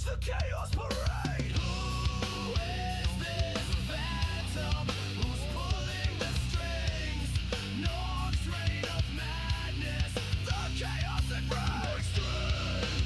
The chaos parade. Who is this phantom? Who's pulling the strings? Norks reign of madness. The chaotic rage.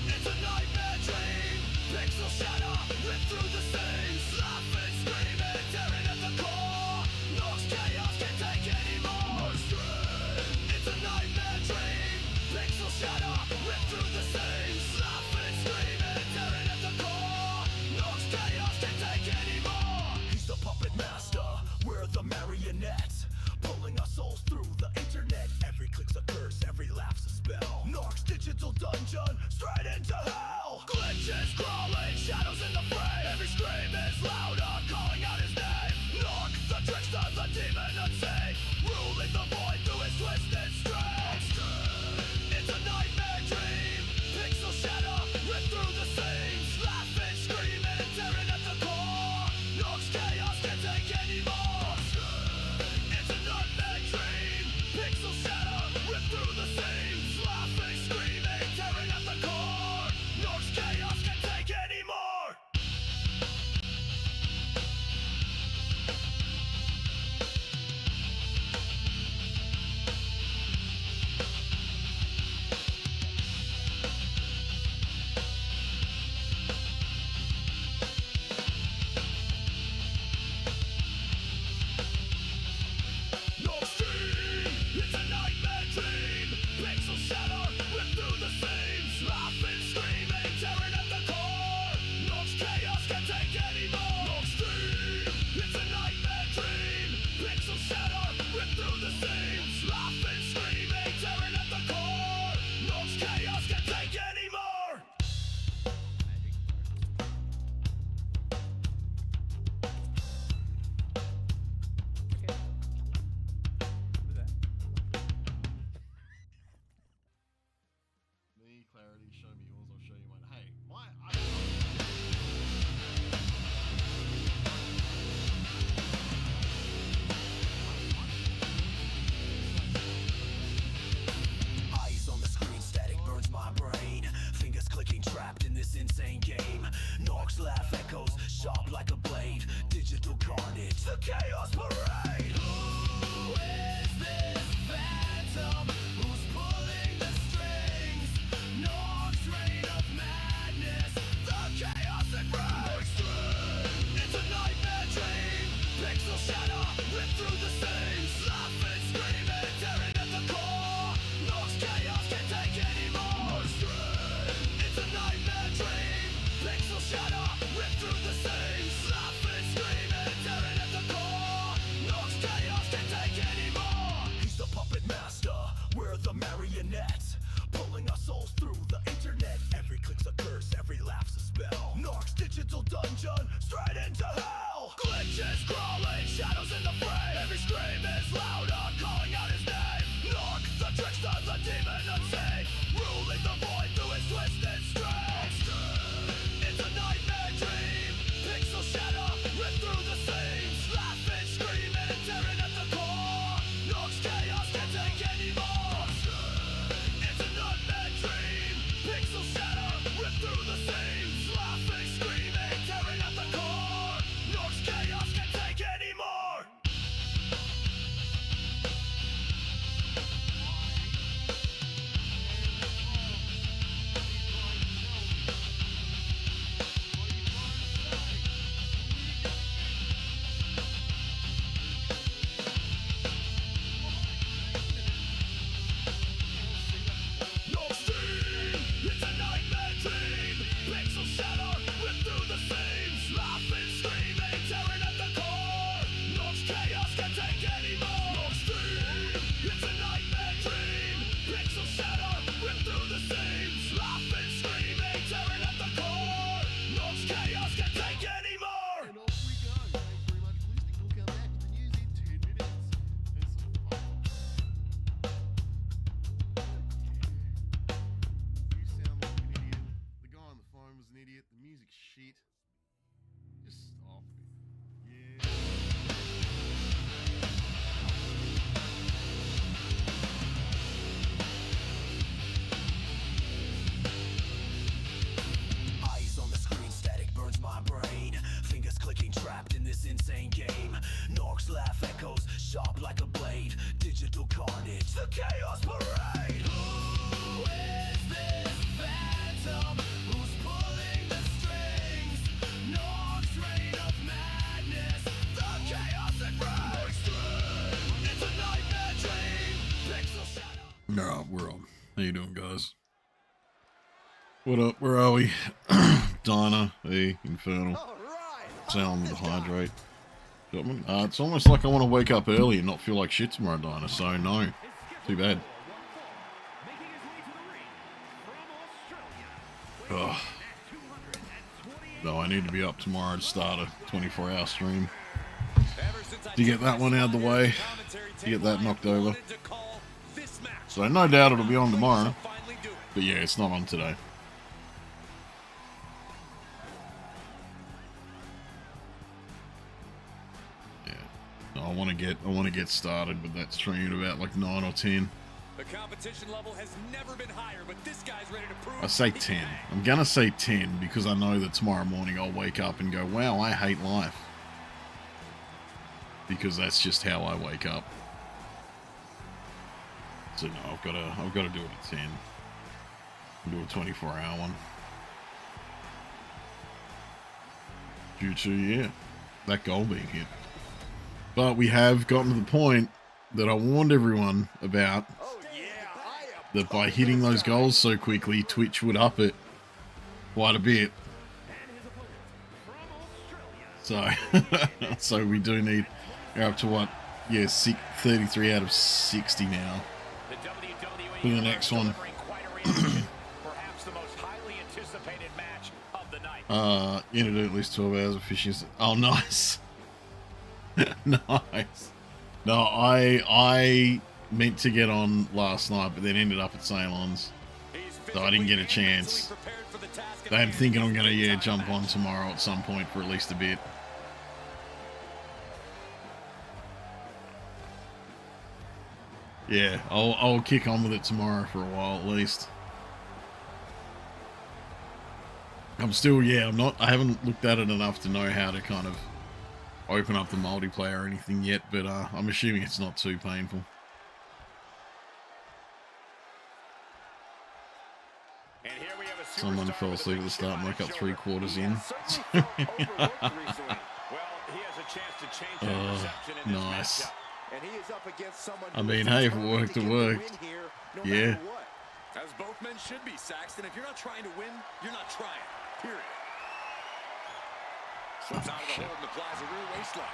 It's a nightmare dream. Pixel shadow ripped through the seams. Laughing, screaming, tearing at the core. Norks chaos can't take anymore. It's a nightmare dream. Pixel shadow ripped through the seams. Laughing, screaming, tearing at the core. Norks chaos can't take anymore. He's the puppet master. We're the marionettes, pulling our souls through the internet. Every click's a curse, every laugh's a spell. Norks digital dungeon, straight into hell. Glitches crawling, shadows in the frame. Every scream is louder, calling out his name. Nork, the trickster, the demon unseen, ruling the void through his twisted strings. It's a nightmare dream. Pixel shadow ripped through the seams. Laughing, screaming, tearing at the core. Norks chaos can't take anymore. It's a nightmare dream. Pixel shadow ripped through the seams. Laughing, screaming, tearing at the core. Norks chaos can't take anymore. Norks dream, it's a nightmare dream. Pixel shadow ripped through the seams. Laughing, screaming, tearing at the core. Norks chaos can't take anymore. Norks dream, it's a nightmare dream. Pixel shadow ripped through the seams. Laughing, screaming, tearing at the core. Norks chaos can't take anymore. Me, clarity, show me yours, I'll show you mine. Hey, Eyes on the screen, static burns my brain. Fingers clicking, trapped in this insane game. Norks laugh echoes, sharp like a blade. Digital carnage, the chaos parade. Who is this phantom? Who's pulling the strings? Norks reign of madness. The chaotic rage. It's a nightmare dream. Pixel shadow ripped through the seams. Laughing, screaming, tearing at the core. Norks chaos can't take anymore. It's a nightmare dream. Pixel shadow ripped through the seams. Laughing, screaming, tearing at the core. Norks chaos can't take anymore. He's the puppet master. We're the marionettes, pulling our souls through the internet. Every click's a curse, every laugh's a spell. Norks digital dungeon, straight into hell. Glitches crawling, shadows in the frame. Every scream is louder, calling out his name. Nork, the trickster, the demon unseen, ruling the void through his twisted strings. It's a nightmare dream. Pixel shadow ripped through the seams. Laughing, screaming, tearing at the core. Norks chaos can't take anymore. It's a nightmare dream. Pixel shadow ripped through the seams. Laughing, screaming, tearing at the core. Norks chaos can't take anymore. Norks dream, it's a nightmare dream. Pixel shadow ripped through the seams. Laughing, screaming, tearing at the core. Norks chaos can't take anymore. Norks dream, it's a nightmare dream. Pixel shadow ripped through the seams. Laughing, screaming, tearing at the core. Norks chaos can't take anymore. and off we go. Thanks very much for listening. We'll come back with the news in 10 minutes. It's You sound like an idiot. The guy on the phone was an idiot. The music's shit. Just stop it. Yeah. Eyes on the screen, What up? Where are we? Diner, hey, Infernal, Salem with the Hydrate. It's almost like I want to wake up early and not feel like shit tomorrow, Diner, so no. Too bad. Ugh. No, I need to be up tomorrow to start a 24-hour stream. To get that one out of the way, to get that knocked over. So no doubt it'll be on tomorrow. But yeah, it's not on today. Yeah. No, I want to get started with that stream at about like 9 or 10. The competition level has never been higher, but this guy's ready to prove. I say 10. I'm gonna say 10 because I know that tomorrow morning I'll wake up and go, wow, I hate life. Because that's just how I wake up. So no, I've got to do it at 10. Do a 24-hour one. Due to, yeah, that goal being hit. But we have gotten to the point that I warned everyone about, that by hitting those goals so quickly, Twitch would up it quite a bit. So, so we do need, we're up to what? Yeah, 33 out of 60 now. For the next one. You know, at least 12 hours of fishing. Oh, nice. Nice. No, I meant to get on last night, but then ended up at Ceylon's. So I didn't get a chance. I'm thinking I'm going to, yeah, jump on tomorrow at some point for at least a bit. Yeah, I'll kick on with it tomorrow for a while at least. I'm still, yeah, I haven't looked at it enough to know how to kind of open up the multiplayer or anything yet, but I'm assuming it's not too painful. Someone fell asleep at the start and woke up 3/4 in. Nice. I mean, hey, if it worked, it worked. Yeah. As both men should be, Saxton. If you're not trying to win, you're not trying. Period. Slips out of the hold and applies a rear waist lock.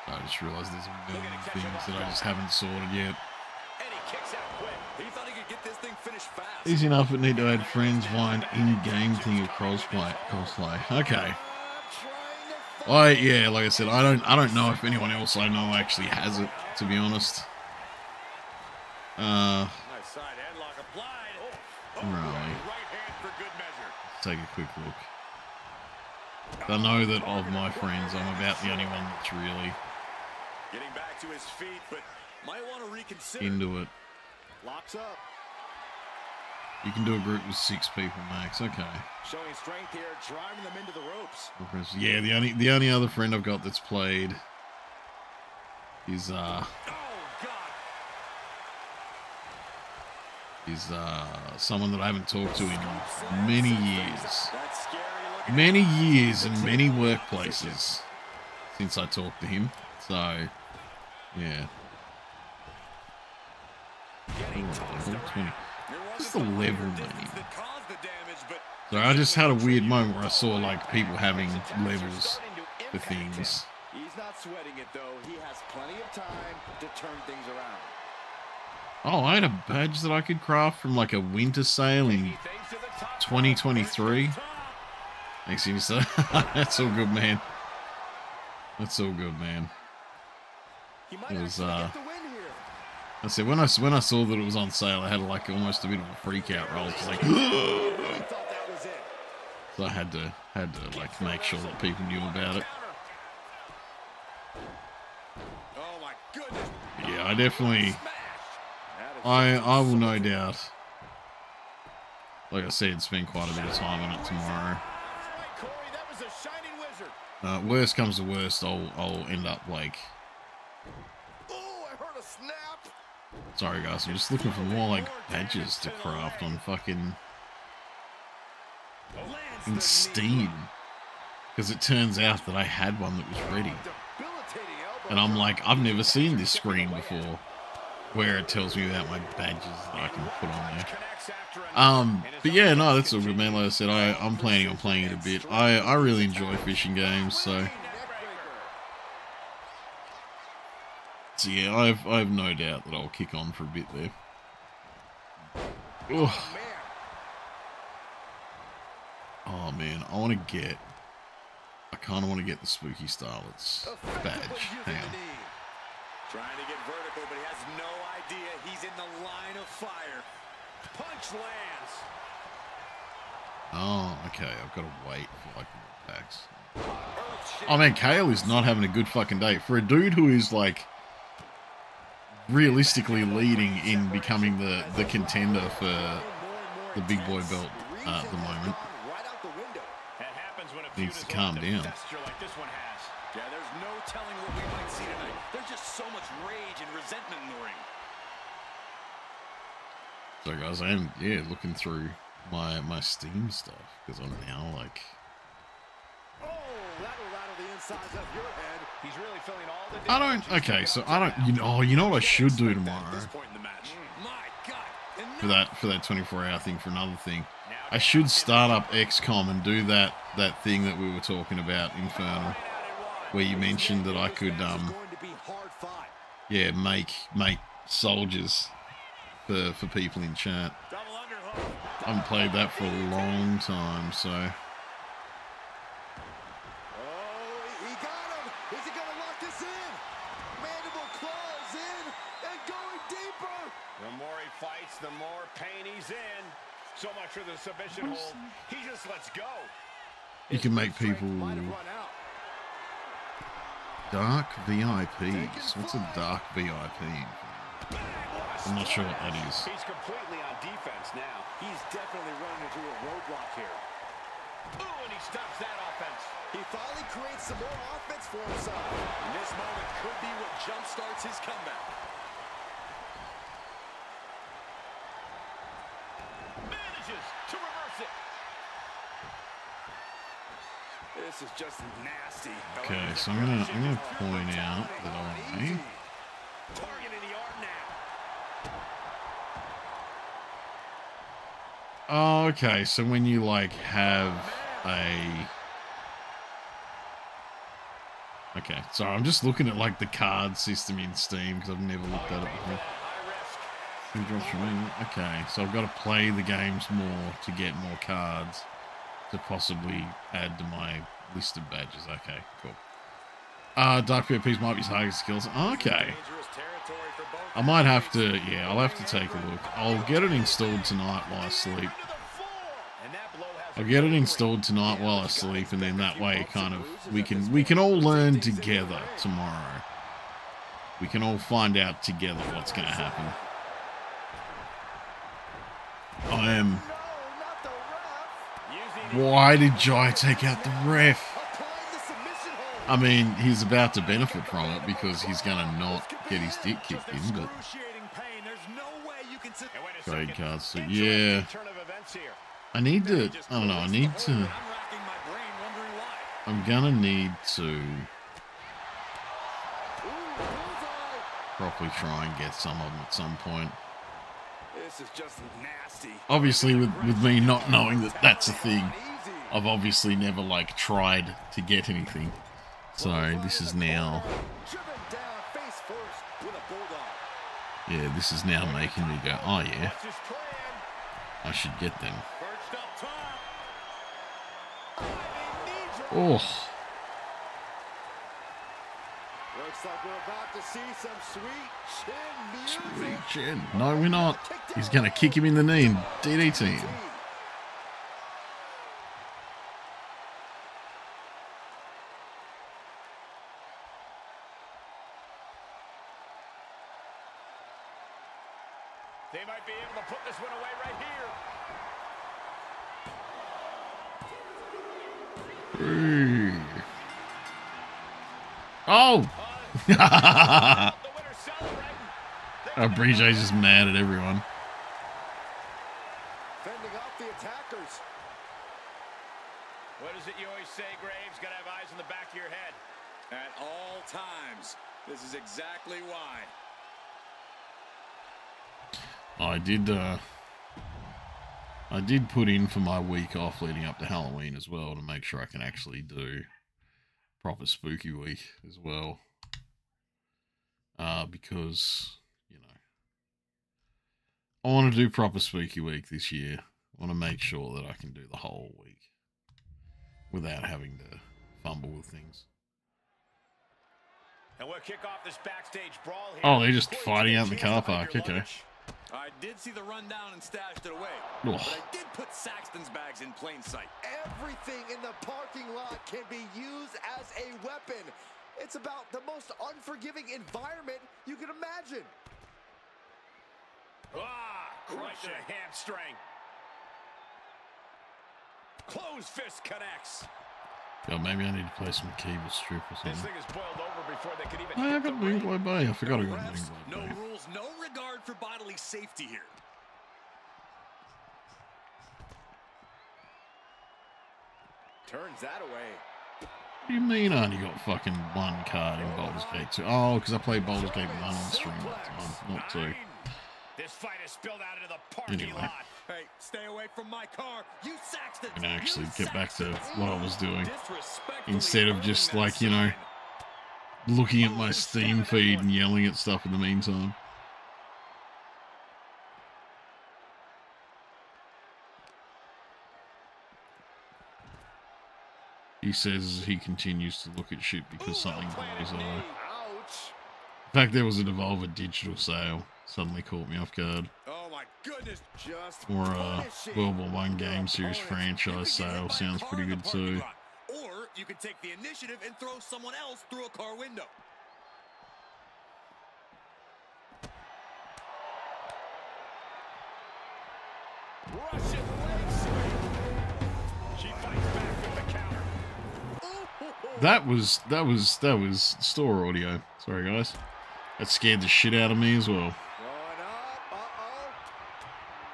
I just realized there's a million things that I just haven't sorted yet. He thought he could get this thing finished fast. Easy enough, but need to add friends via an in-game thing of crossplay. Okay. Yeah, like I said, I don't know if anyone else I know actually has it, to be honest. Nice side headlock applied. Right. Right hand for good measure. Let's take a quick look. I know that of my friends, I'm about the only one that's really getting back to his feet, but might want to reconsider. Into it. Locks up. You can do a group with 6 people max. Okay. Showing strength here, driving them into the ropes. Yeah, the only other friend I've got that's played is someone that I haven't talked to in many years. Many years and many workplaces since I talked to him. So, yeah. What's the level meaning? So I just had a weird moment where I saw like people having levels for things. He's not sweating it though. He has plenty of time to turn things around. Oh, I had a badge that I could craft from like a winter sale in 2023. Thanks, Insta. That's all good, man. That's all good, man. It was I said when I saw that it was on sale, I had like almost a bit of a freak out roll. It's like, so I had to like make sure that people knew about it. Yeah, I definitely, I will no doubt, like I said, spend quite a bit of time on it tomorrow. Worst comes to worst, I'll end up like. Sorry guys, I'm just looking for more like badges to craft on fucking in Steam. Because it turns out that I had one that was ready. And I'm like, I've never seen this screen before where it tells me about my badges that I can put on there. But yeah, no, that's all good, man. Like I said, I'm planning on playing it a bit. I really enjoy fishing games, so yeah, I have no doubt that I'll kick on for a bit there. Ugh. Oh man, I kind of want to get the Spooky Starlets badge. Hang on. Trying to get vertical, but he has no idea he's in the line of fire. Punch lands. Oh, okay. I've got to wait for like more packs. Oh man, Kale is not having a good fucking day. For a dude who is like realistically leading in becoming the contender for the big boy belt at the moment, needs to calm down. Yeah, there's no telling what we might see tonight. There's just so much rage and resentment in the ring. So guys, I am looking through my Steam stuff because I'm now like, He's really feeling all the you know what I should do tomorrow for that 24-hour thing, for another thing. I should start up XCOM and do that thing that we were talking about, Infernal, where you mentioned that I could make soldiers for people in chat. I haven't played that for a long time, so he got him. Is he gonna lock this in? Mandible claws in and going deeper. The more he fights, the more pain he's in. So much for the submission hold. He just lets go. you can make people dark VIPs. What's a dark VIP? I'm not sure what that is. He's completely on defense now. He's definitely running into a roadblock here. Ooh, and he stops that offense. He finally creates some more offense for himself. And this moment could be what jumpstarts his comeback. Manages to reverse it. This is just nasty. Okay, so I'm gonna point out that Targeting the arm now. Oh, okay, so when you like have a... Okay, sorry, I'm just looking at like the card system in Steam because I've never looked at it before. Okay, so I've got to play the games more to get more cards to possibly add to my list of badges. Okay, cool. Dark VIPs might be target skills. Okay. I might have to, I'll have to take a look. I'll get it installed tonight while I sleep. I'll get it installed tonight while I sleep, and then that way kind of we can all learn together tomorrow. We can all find out together what's going to happen. I am... Why did Jai take out the ref? I mean, he's about to benefit from it because he's going to not get his dick kicked in, but... Trade cards, so yeah. I need to... I don't know, I need to... I'm going to need to... properly try and get some of them at some point. This is just nasty. Obviously, with me not knowing that that's a thing, I've obviously never, like, tried to get anything. So, this is now... Yeah, this is now making me go, oh yeah, I should get them. Oh. Looks like we're about to see some sweet chin music. Sweet chin. No, we're not. He's going to kick him in the knee and DDT him. They might be able to put this one away right here. Oh! Brigitte just mad at everyone. Fending off the attackers. What is is it you always say, Graves? Gotta have eyes in the back of your head. At all times. This is exactly why. I did put in for my week off leading up to Halloween as well to make sure I can actually do proper spooky week as well. Because, you know, I want to do proper spooky week this year. I want to make sure that I can do the whole week without having to fumble with things. And we'll kick off this backstage brawl here. Oh, they're just fighting out in the car park. Okay. I did see the rundown and stashed it away. Oh. But I did put Saxton's bags in plain sight. Everything in the parking lot can be used as a weapon. It's about the most unforgiving environment you can imagine. Crush a hamstring. Closed fist connects. God, maybe I need to play some cable strip or something. This thing is boiled over before they could even I got Wing Boy Bay. I forgot I got Wing No Boy Bay. rules, no regard for bodily safety here. turns that away. What do you mean I only got fucking one card in Baldur's Gate 2? Oh, because I played Baldur's Gate 1 on stream that time, not 2. This fight is spilled out into the parking Anyway. lot. Hey, stay away from my car. You Saxton. And actually get back to what I was doing. Disrespectfully Instead of just earning like, that you know, sign. looking at my Steam feed and yelling at stuff in the meantime. He says he continues to look at shit because something was, in fact, there was a Devolver Digital sale. Suddenly caught me off guard. Oh my goodness. Just Or punishing World War One game series Opponents. You franchise could get hit sale by a sounds car pretty in the good parking too. lot. Or you could take the initiative and throw someone else through a car window. Russian leg sweep. She fights back with the counter. That was store audio. Sorry guys. That scared the shit out of me as well.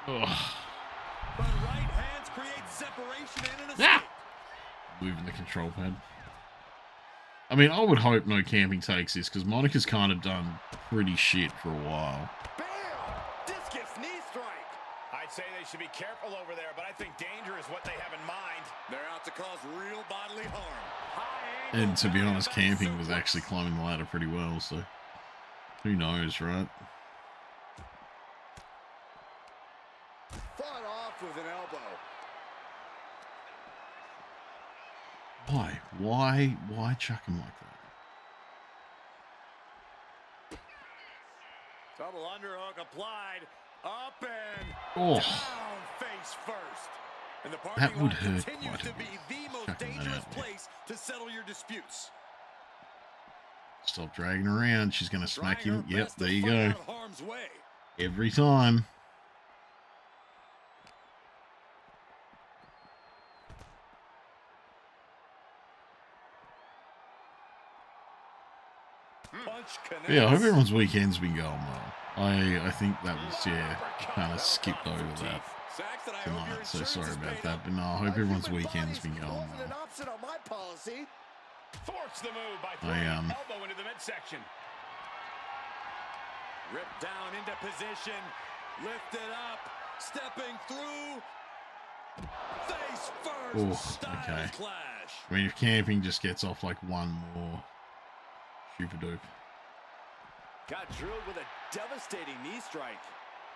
Going up. Ugh. But right hands create separation and an escape. Ah! Moving the control pad. I mean, I would hope no camping takes this because Monica's kind of done pretty shit for a while. Bam! Discus knee strike. I'd say they should be careful over there, but I think danger is what they have in mind. They're out to cause real bodily harm. And to be honest, camping was actually climbing the ladder pretty well, so who knows, right? Fought off with an elbow. Why chuck him like that? Double underhook applied. Up and Oh, down face first. And the parking that would lot hurt continues quite a to be bit. the most Chucking that dangerous out there. place to settle your disputes. Stop dragging her around. She's going to smack Trying him. her Yep, best to there you fight go. out of harm's way. Every time. Punch connects. Yeah, I hope everyone's weekend's been going well. I think that was, yeah, kind of skipped over that Saxton, I hope your tonight, so insurance sorry is about paid that. up. But no, I hope everyone's weekend's been going Wasn't an well. option on my policy. Thwarts the move by I, throwing an elbow into the midsection. Ripped down into position. Lifted up. Stepping through. Face first. Oh, Styles okay. clash. I mean, if camping just gets off like one more, super dupe. Got drilled with a devastating knee strike.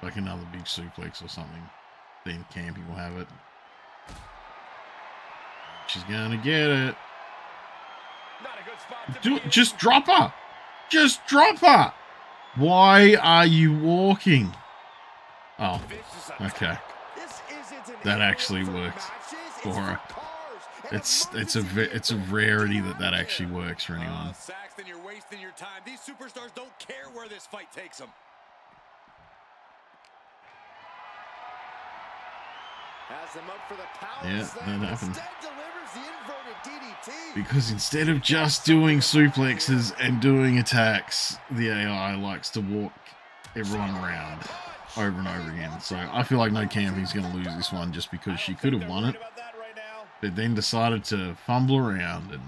Like another big suplex or something, then camping will have it. She's gonna get it. Not a good spot to be in. Just drop her. Just drop her. Why are you walking? Oh, Vicious okay. attack. This isn't an That area actually for worked matches, for it's her. cars and It's emergency a vehicles. rarity Get that out of actually here. works for anyone. Saxton, you're wasting your time. These superstars don't care where this fight takes them. Has them up for the power Yeah, slam. that happened. Instead delivers the inverted DDT. Because instead of just doing suplexes and doing attacks, the AI likes to walk everyone around over and over again. So I feel like no camping's going to lose this one just because she could have won it. but then decided to fumble around and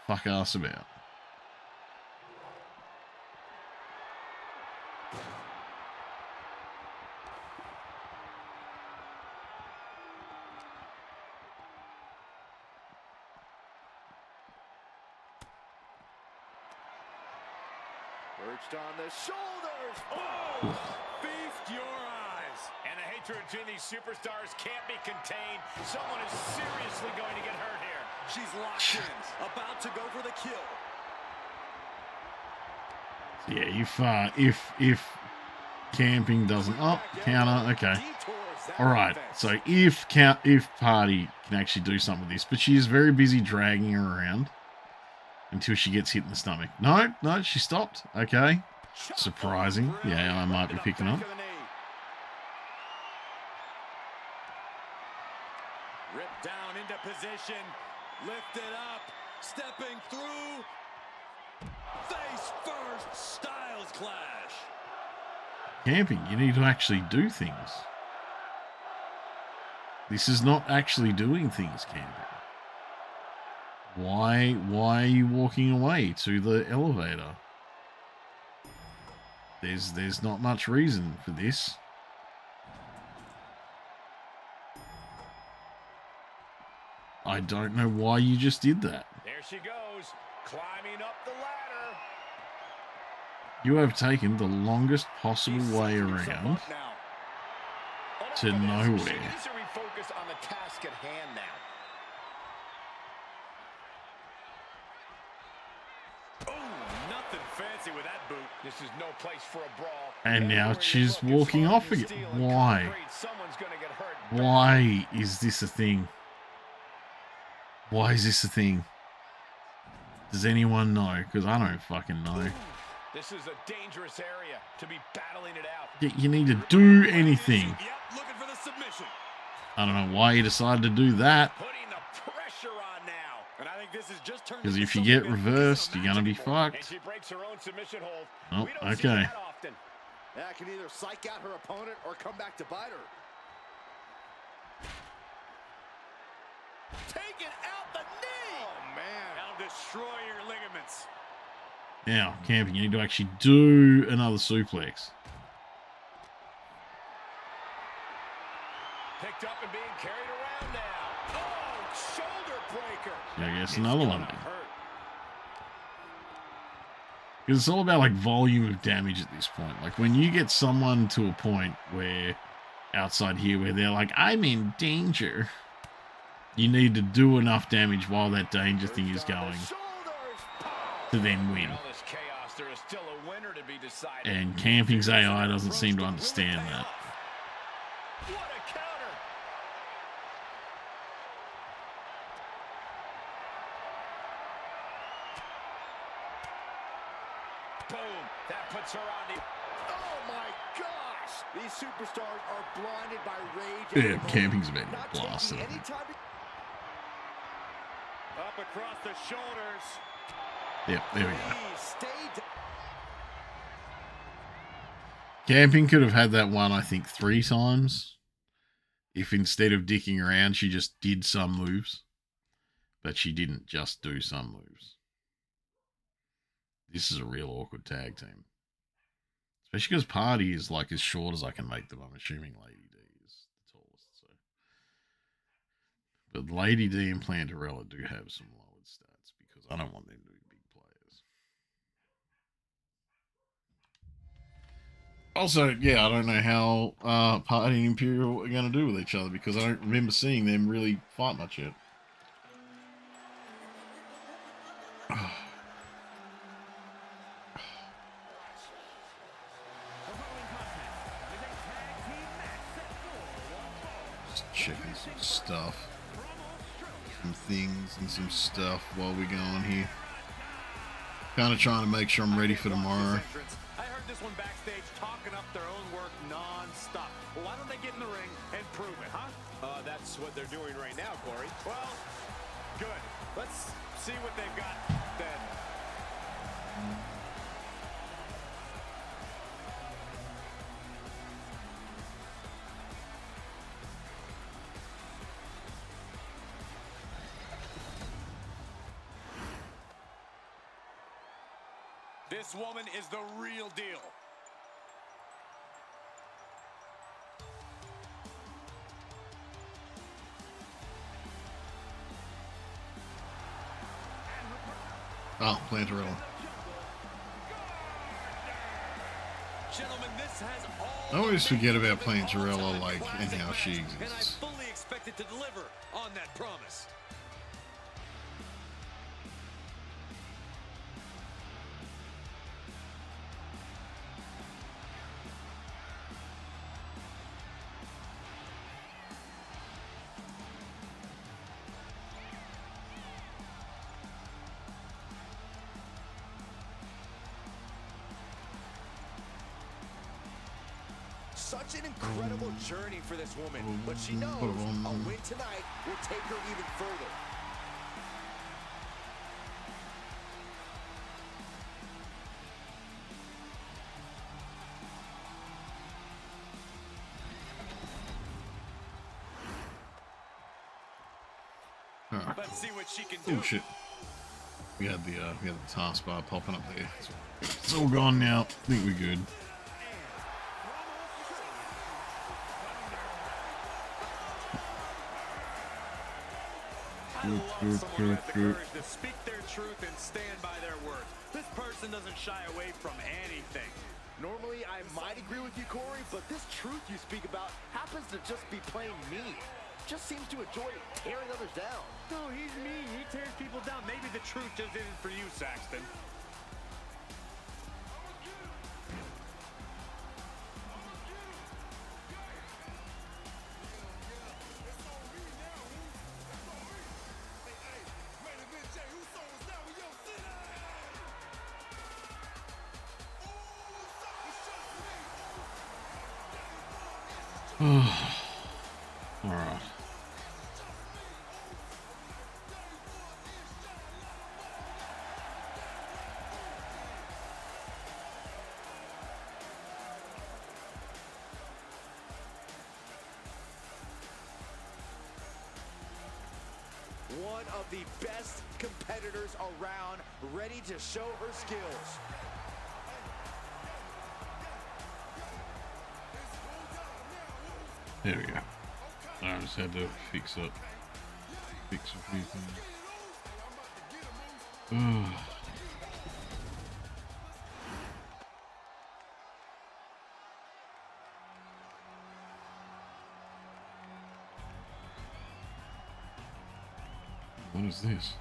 fuck ass about. Perched on the shoulders. Oh, feast your eyes. And the hatred between these superstars can't be contained. Someone is seriously going to get hurt here. She's locked in, about to go for the kill. Yeah, if camping doesn't counter, okay. All right. So if Party can actually do something with this, but she is very busy dragging her around until she gets hit in the stomach. No, she stopped. Okay. Surprising. Yeah, I might be picking up. Ripped down into position, lifted up, stepping through. Face first, styles clash. Camping, you need to actually do things. This is not actually doing things, camping. Why are you walking away to the elevator? There's not much reason for this. I don't know why you just did that. There she goes, climbing up the ladder. You have taken the longest possible way around to nowhere. She needs to refocus on the task at hand now. Oh, nothing fancy with that boot. This is no place for a brawl. And now she's walking off again. Why? Why is this a thing? Why is this a thing? Does anyone know? Because I don't fucking know. This is a dangerous area to be battling it out. You need to do anything. Yep, looking for the submission. I don't know why you decided to do that. Putting the pressure on now. And I think this is just turned Because into if you get something reversed, you're gonna be unimaginable. And fucked. she breaks her own submission hold. Oh, We don't see okay. that often. That can either psych out her opponent or come back to bite her. Taking out the knee. Oh, man. That'll destroy your ligaments. Now, camping, you need to actually do another suplex. Picked up and being carried around now. Oh, shoulder breaker. Yeah, I guess another one then. Because it's all about like volume of damage at this point. Like when you get someone to a point where outside here where they're like, I'm in danger, you need to do enough damage while that danger thing is going to then win. And camping's AI doesn't seem to understand that. What a counter. Boom. That puts her on the... Oh my gosh! These superstars are blinded by rage. Yeah, camping's about to get blasted. Up across the shoulders. Yep, there we go. Camping could have had that one, I think, 3 times. If instead of dicking around, she just did some moves. But she didn't just do some moves. This is a real awkward tag team. Especially because Party is like as short as I can make them. I'm assuming Lady D is the tallest. So. But Lady D and Plantarella do have some lowered stats because I don't want them to be big players. Also, yeah, I don't know how Party and Imperial are going to do with each other because I don't remember seeing them really fight much yet. Just checking some stuff. Some things and some stuff while we're going here. Kind of trying to make sure I'm ready for tomorrow. I heard this one backstage talking up their own work non-stop. Well, why don't they get in the ring and prove it, huh? That's what they're doing right now, Corey. Well, good. Let's see what they've got then. This woman is the real deal. Oh, Plantarella. Gentlemen, this has I always forget about Plantarella, like, and how she exists. And I fully expected to deliver on that promise. Such an incredible journey for this woman, but she knows a win tonight will take her even further. Alright. Let's see what she can do. Oh shit. We had the taskbar popping up there. It's all gone now. I think we're good. I love someone who has the courage to speak their truth and stand by their words. This person doesn't shy away from anything. Normally, I might agree with you, Corey, but this truth you speak about happens to just be plain mean. Just seems to enjoy tearing others down. No, he's mean. He tears people down. Maybe the truth just isn't for you, Saxton. Alright. One of the best competitors around, ready to show her skills. There we go. I just had to fix a few things. What is this?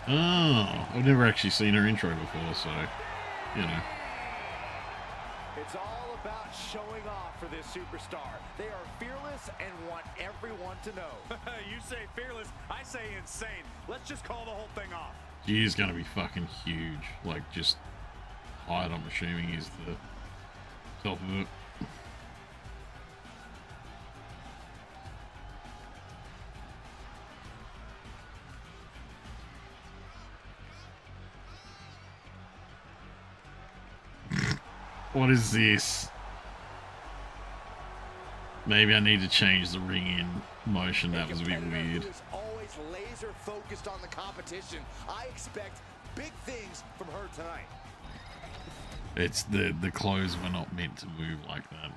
Oh, I've never actually seen her intro before, so, you know. It's all about showing off for this superstar. They are fearless and want everyone to know. You say fearless, I say insane. Let's just call the whole thing off. She is going to be fucking huge. Like, just height, I'm assuming, is the top of it. What is this? Maybe I need to change the ring in motion. That was a bit weird. Always laser focused on the competition. I expect big things from her tonight. It's the clothes were not meant to move like that.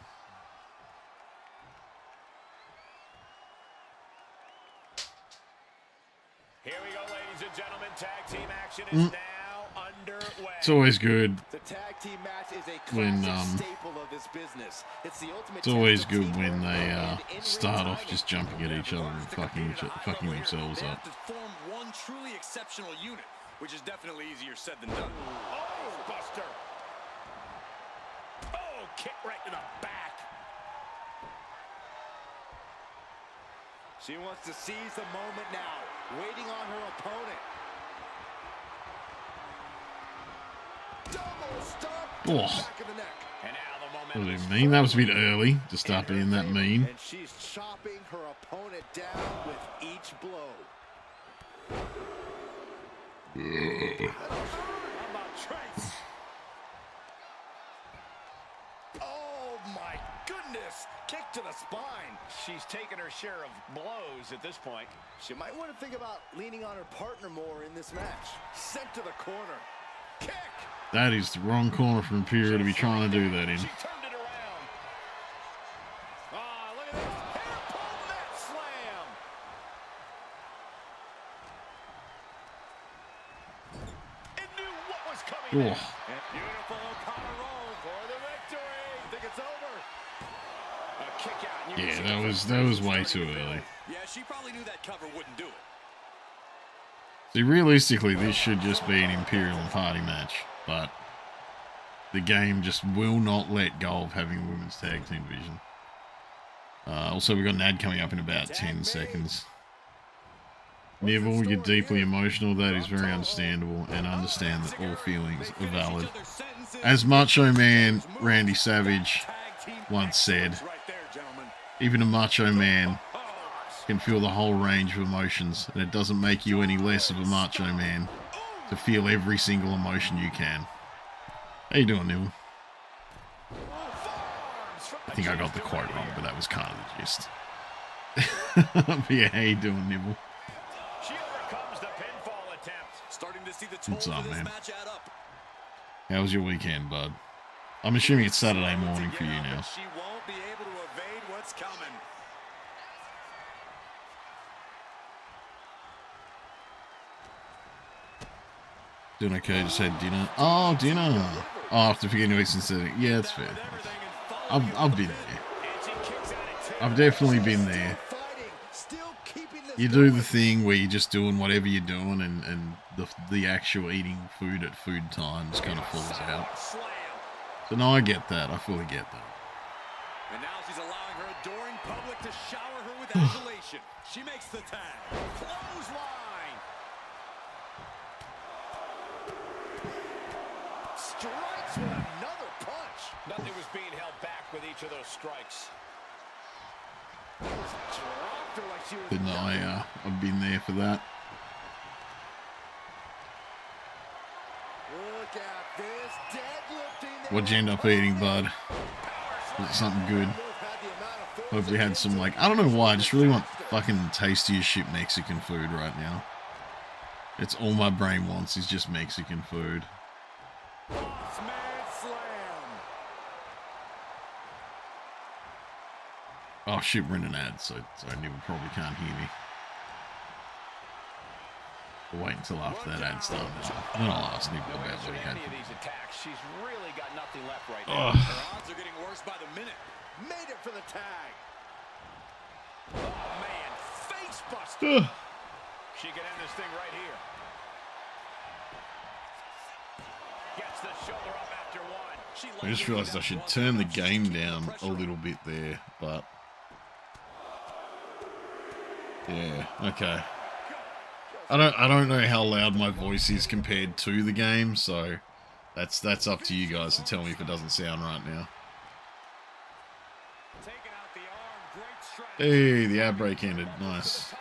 Here we go, ladies and gentlemen. Tag team action is now underway. It's always good. The tag team match is a When, classic staple of this business. It's the ultimate. It's always test of good when teamwork they and in-ring start off timing. just jumping at each other and fucking themselves They up. have to form one truly exceptional unit, which is definitely easier said than done. Oh, Buster! Oh, kick right to the back. She wants to seize the moment now, waiting on her opponent. Double stomp to the Oh. back of the neck. And now the What momentum do is you mean? That was a bit firmly early to in start her being that favor. mean. And she's chopping her opponent down with each blow. How about Trace? Oh my goodness! Kick to the spine. She's taken her share of blows at this point. She might want to think about leaning on her partner more in this match. Sent to the corner. Kick. That is the wrong corner for Imperial to be trying to do that in. She turned it around. Ah, look at this. Hair pull net slam. It knew what was coming. Oh. And beautiful O'Connor roll for the victory. I think it's over. A kick out. Yeah, that was way too early. Yeah, she probably knew that cover wouldn't do it. See, realistically, this should just be an Imperial and Party match, but the game just will not let go of having a women's tag team division. Also, we've got an ad coming up in about 10 seconds. Neville, you're deeply emotional. That is very understandable, and understand that all feelings are valid. As Macho Man Randy Savage once said, even a macho man can feel the whole range of emotions, and it doesn't make you any less of a macho man to feel every single emotion you can. How you doing, Neville? I think I got the quote wrong, but that was kind of the gist. But yeah, how you doing, Neville? She overcomes the pinfall attempt. Starting to see the What's up, man? match add up. How was your weekend, bud? I'm assuming it's Saturday morning for you now. She won't be able to evade what's coming. Doing okay, just had dinner. Oh, dinner! Oh, after beginning weeks instead of... Yeah, it's fair. I've been there. I've definitely been there. You do the thing where you're just doing whatever you're doing, and the actual eating food at food times kind of falls out. So no, I get that. I fully get that. And now she's allowing her adoring public to shower her with adulation. She makes the tag. Clothesline. Strikes with another punch. Nothing was being held back with each of those strikes. Dropped her like she was But no, I've been there for that. Look at this deadlifting. What'd you end up eating, bud? Was it something good? Hopefully had some, like, I don't know why, I just really want fucking tasty as shit Mexican food right now. It's all my brain wants is just Mexican food. Oh shit, we're in an ad, so Neville probably can't hear me. We'll wait until after that ad starts. Then I'll ask Neville about what he had. She's really got nothing left right now. Ugh. Her odds are getting worse by the minute. Made it for the tag. Oh man, face buster. She can end this thing right here. Gets the shoulder up after one. I just realized I should turn the game down a little bit there, but yeah, okay. I don't know how loud my voice is compared to the game, so that's up to you guys to tell me if it doesn't sound right now. Hey, the ad break ended. Nice.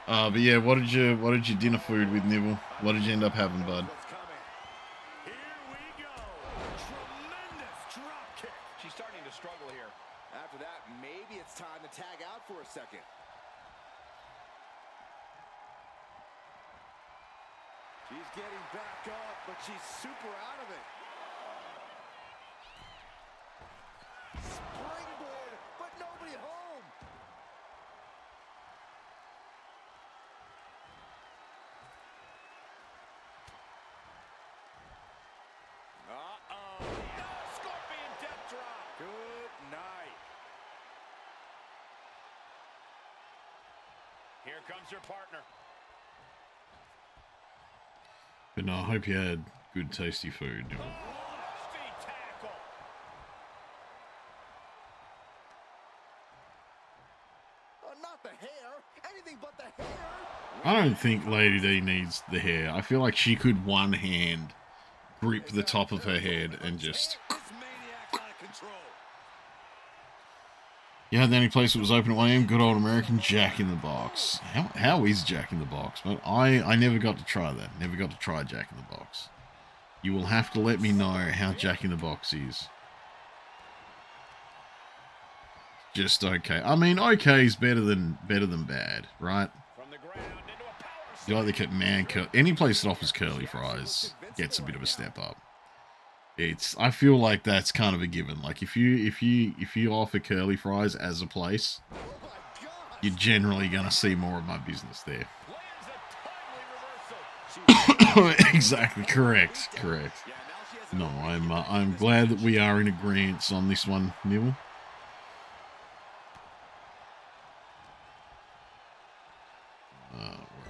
But yeah, what did your dinner food with, Neville? What did you end up having, bud? Here we go. Tremendous drop kick. She's starting to struggle here. After that, maybe it's time to tag out for a second. She's getting back up, but she's super out of it. Springboard, but nobody home. Uh-oh. No, scorpion death drop. Good night. Here comes her partner. But no, I hope you had good, tasty food. Feet tackle. Not the hair. Anything but the hair. I don't think Lady D needs the hair. I feel like she could one hand grip the top of her head and just... This maniac out of control. Yeah, the only place that was open at 1 a.m. Good old American Jack in the Box. How is Jack in the Box? But I never got to try that. Never got to try Jack in the Box. You will have to let me know how Jack in the Box is. just okay. I mean, okay is better than bad, right? You like the man any place that offers curly fries gets a bit of a step up. I feel like that's kind of a given. Like if you offer curly fries as a place, you're generally gonna see more of my business there. Exactly, correct. No, I'm glad that we are in agreement on this one, Neil. Where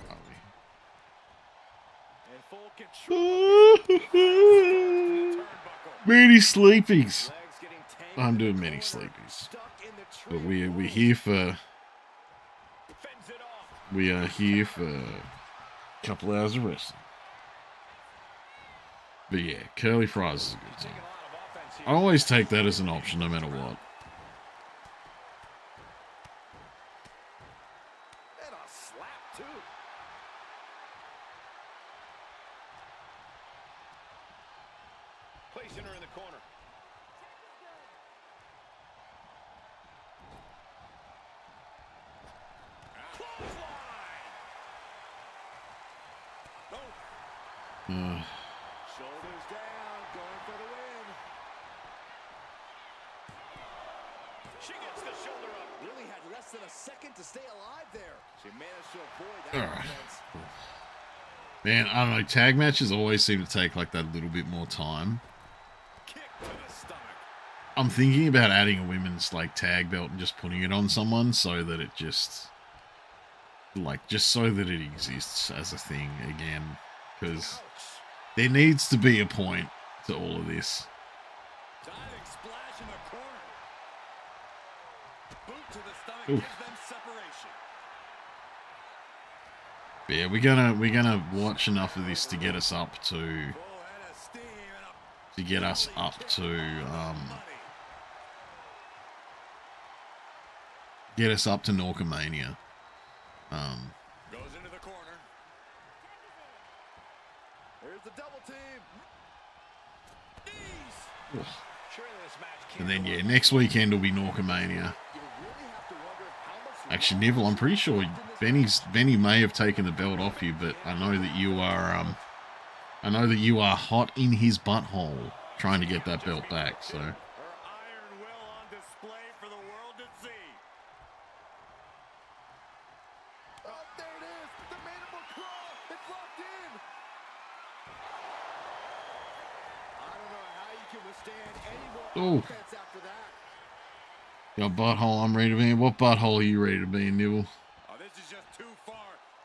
are we? Many sleepies. I'm doing many sleepies, but we are here for a couple hours of wrestling. But yeah, curly fries is a good time. I always take that as an option, no matter what. And a slap, too. Placing her in the corner. Shoulders down, going for the win. She gets the shoulder up. Really had less than a second to stay alive there. She managed to avoid that offense. Man, I don't know. Tag matches always seem to take like that little bit more time. Kick to the stomach. I'm thinking about adding a women's like tag belt and just putting it on someone so that it just so that it exists as a thing again, because there needs to be a point to all of this. Diving splash in the corner. Boot to the stomach Oof. gives them separation. Yeah, we're gonna watch enough of this to get us up to Full head of steam and a get us up to Norkomania. goes into the corner. Here's the double team. Knees. Surely this match can't And then go yeah, on. next weekend will be Norkomania. You really have to wonder how much Actually, Neville, I'm pretty sure Benny may have taken the belt off you, but I know that you are hot in his butthole trying to get that belt back. So Her iron will on display for the world to see. Oh, there it is. The mandible claw. It's locked in. I don't know how you can withstand any more Oh. offense after that. your butthole, I'm ready to be in. What butthole are you ready to be in, Neville? Oh, this is just too far.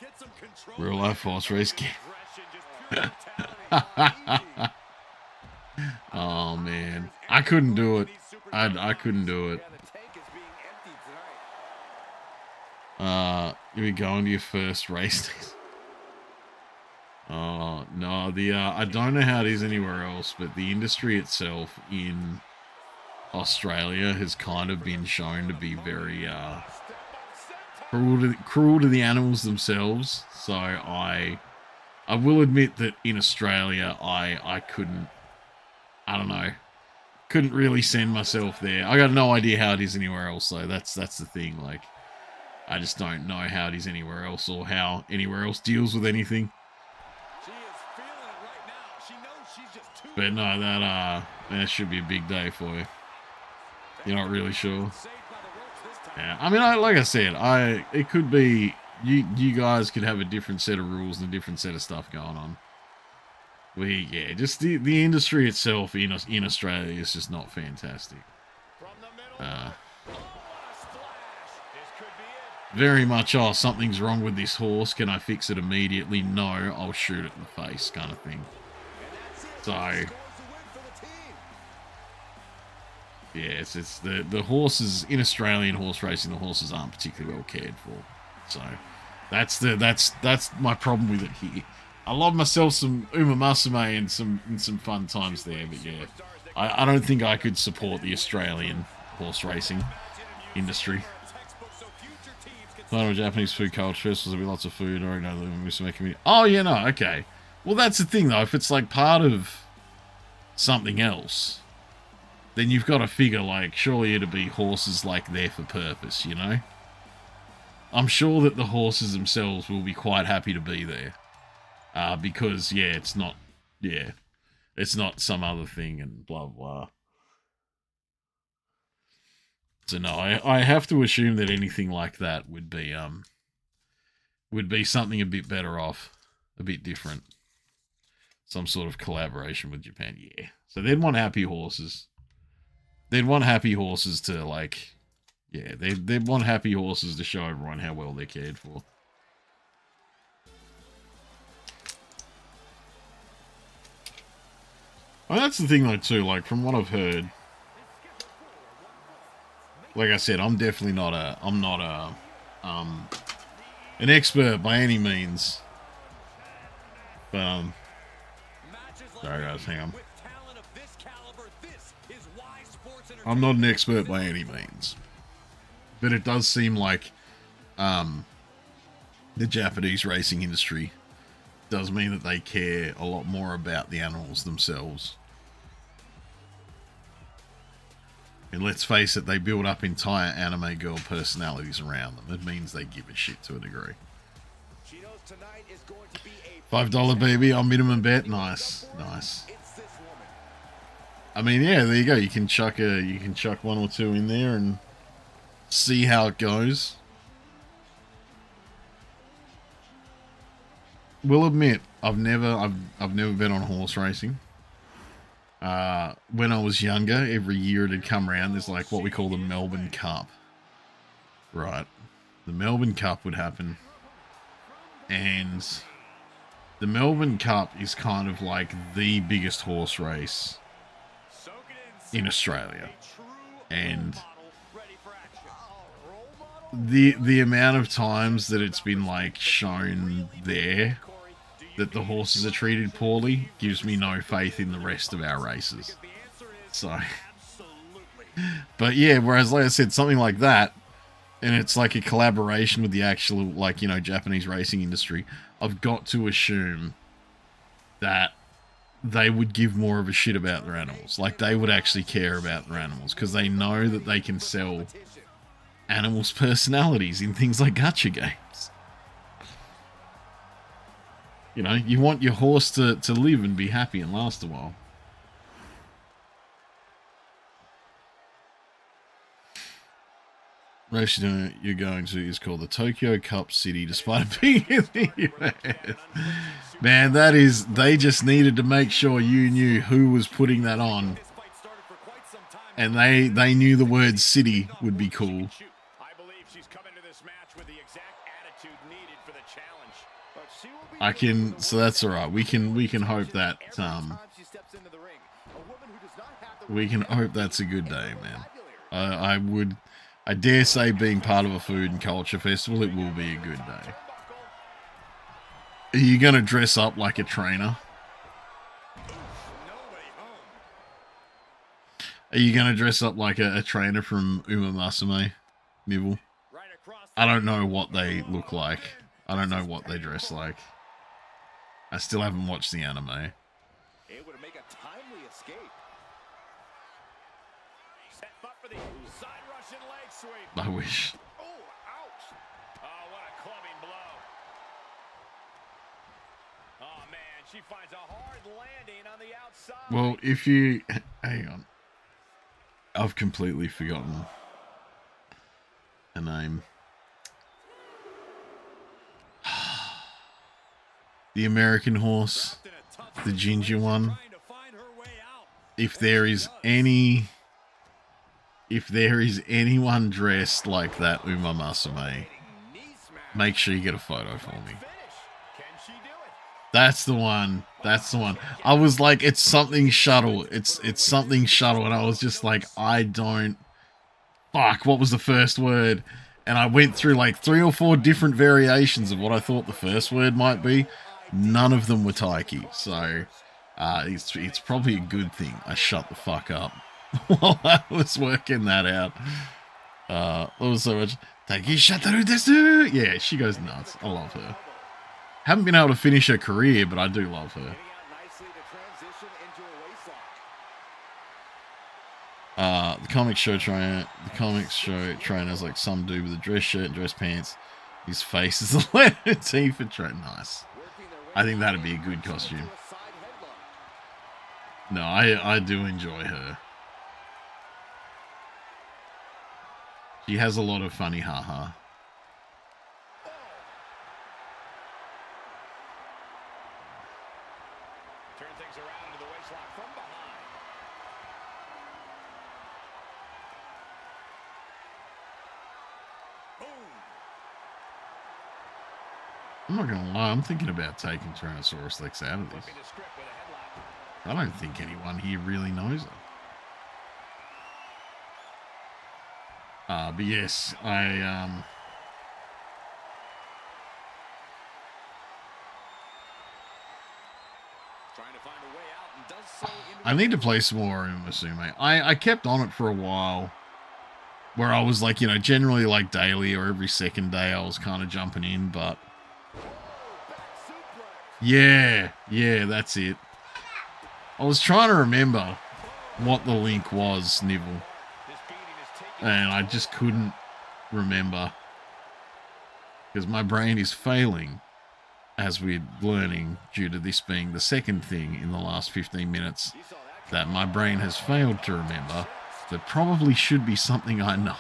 Get some control. Real life horse race game. Aggression, just pure brutality. Oh man, I couldn't do it. I couldn't do it. Yeah, the tank is being emptied tonight. You going to your first race? Oh no, I don't know how it is anywhere else, but the industry itself in Australia has kind of been shown to be very cruel to the animals themselves. So I will admit that in Australia I couldn't really send myself there. I got no idea how it is anywhere else, though. That's the thing. Like, I just don't know how it is anywhere else or how anywhere else deals with anything. She is feeling it right now. She knows she's just too But no, that should be a big day for you. You're not really sure. saved by the ropes this time. Yeah, I mean, like I said, it could be you guys could have a different set of rules and a different set of stuff going on. Just the industry itself in Australia is just not fantastic. From the middle. What a splash. This could be it. Very much, oh, something's wrong with this horse. Can I fix it immediately? No, I'll shoot it in the face, kind of thing. So, Scores the win for the team. yeah, it's the horses in Australian horse racing. The horses aren't particularly well cared for. So, that's my problem with it here. I love myself some Uma Musume and some fun times there, but yeah, I don't think I could support the Australian horse racing industry. Not Japanese food culture, so there'll be lots of food. I already know the Musume community. Oh yeah, no, okay. Well, that's the thing though. If it's like part of something else, then you've got to figure, like, surely it'd be horses, like, there for purpose, you know? I'm sure that the horses themselves will be quite happy to be there. Because, yeah, it's not some other thing and blah, blah. So, no, I have to assume that anything like that would be something a bit better off, a bit different. Some sort of collaboration with Japan, yeah. So they'd want happy horses. They'd want happy horses to, like, yeah, they'd want happy horses to show everyone how well they're cared for. Well, that's the thing, though, too. Like, from what I've heard, like I said, I'm definitely not an expert by any means. But, sorry guys, hang on. I'm not an expert by any means. But it does seem like, the Japanese racing industry does mean that they care a lot more about the animals themselves. And let's face it, they build up entire anime girl personalities around them. It means they give a shit to a degree. $5 baby on minimum bet. Nice. Nice. I mean, yeah, there you go. You can chuck one or two in there and see how it goes. Will admit, I've never been on horse racing. When I was younger, every year it'd come around. There's like what we call the Melbourne Cup, right? The Melbourne Cup would happen, and the Melbourne Cup is kind of like the biggest horse race in Australia, and the amount of times that it's been like shown there that the horses are treated poorly gives me no faith in the rest of our races. So, but yeah, whereas like I said, something like that, and it's like a collaboration with the actual, like, you know, Japanese racing industry, I've got to assume that they would give more of a shit about their animals. Like, they would actually care about their animals because they know that they can sell animals' personalities in things like gacha games. You know, you want your horse to live and be happy and last a while. Race you're going to is called the Tokyo Cup City, despite being in the US. Man, that is, they just needed to make sure you knew who was putting that on. And they knew the word city would be cool. So that's all right. We can hope that we can hope that's a good day, man. I dare say, being part of a food and culture festival, it will be a good day. Are you gonna dress up like a trainer? Are you gonna dress up like a trainer from Uma Musume, Nibble? I don't know what they look like. I don't know what they dress like. I still haven't watched the anime. Able to make a timely escape. Set up for the side Russian leg sweep. I wish. Oh, ouch. Oh, what a clubbing blow. Oh, man, she finds a hard landing on the outside. Well, if you... Hang on. I've completely forgotten her name. The American horse, the ginger one. If there is anyone dressed like that Uma Musume, make sure you get a photo for me. That's the one. That's the one. I was like, it's something shuttle. It's something shuttle, and I was just like, fuck, what was the first word? And I went through like 3 or 4 different variations of what I thought the first word might be. None of them were Taiki, so it's probably a good thing I shut the fuck up while I was working that out. There was so much Taiki shataru desu. Yeah, she goes nuts. I love her. Haven't been able to finish her career, but I do love her. The comics show trainer is like some dude with a dress shirt and dress pants. His face is a letter T for train. Nice. I think that'd be a good costume. No, I do enjoy her. She has a lot of funny haha. Turn things around into the waistlock from behind. Boom. I'm not gonna lie, I'm thinking about taking Tyrannosaurus Rex out of this. I don't think anyone here really knows her. But yes, I need to play some more in Musume. I kept on it for a while, where I was like, you know, generally like daily or every second day I was kind of jumping in, but yeah, that's it. I was trying to remember what the link was, Nibble, and I just couldn't remember because my brain is failing, as we're learning, due to this being the second thing in the last 15 minutes that my brain has failed to remember that probably should be something I know.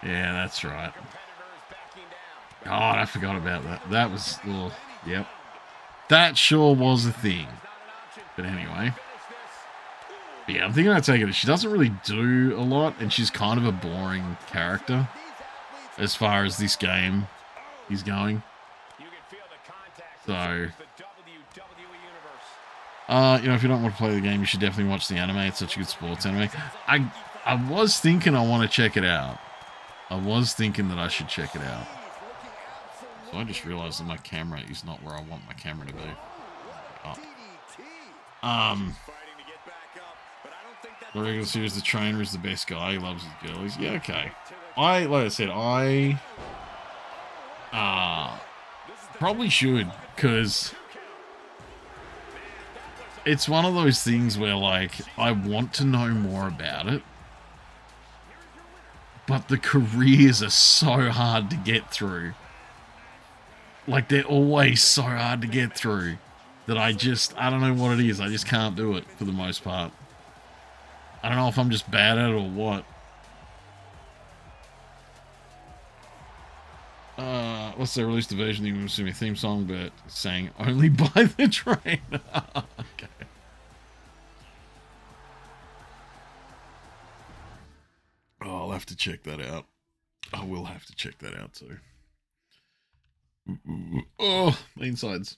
Yeah, that's right. God, I forgot about that. That was, oh, yep. That sure was a thing. But anyway. But yeah, I'm thinking about taking it. She doesn't really do a lot, and she's kind of a boring character as far as this game is going. So, you know, if you don't want to play the game, you should definitely watch the anime. It's such a good sports anime. I was thinking I want to check it out. I was thinking that I should check it out. So I just realized that my camera is not where I want my camera to be. Oh. The regular series, the trainer is the best guy. He loves his girlies. Yeah, okay. Like I said, I probably should, because it's one of those things where, like, I want to know more about it, but the careers are so hard to get through. Like, they're always so hard to get through that I don't know what it is. I just can't do it for the most part. I don't know if I'm just bad at it or what. Let's say release the version of the Musume theme song, but saying only by the train. Okay. Oh, I'll have to check that out. I will have to check that out too. Oh, my insides.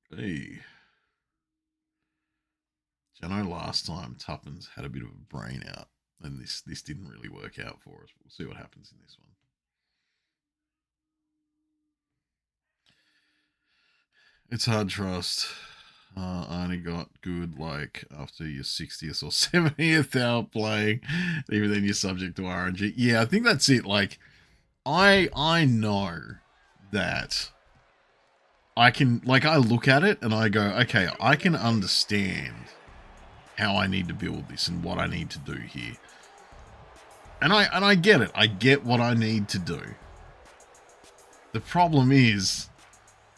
Hey. I know last time Tuppence had a bit of a brain out, and this didn't really work out for us. We'll see what happens in this one. It's hard trust. I only got good like after your 60th or 70th hour playing. Even then you're subject to RNG. Yeah, I think that's it. Like, I know that I can, like, I look at it and I go, okay, I can understand how I need to build this and what I need to do here. And I get it. I get what I need to do. The problem is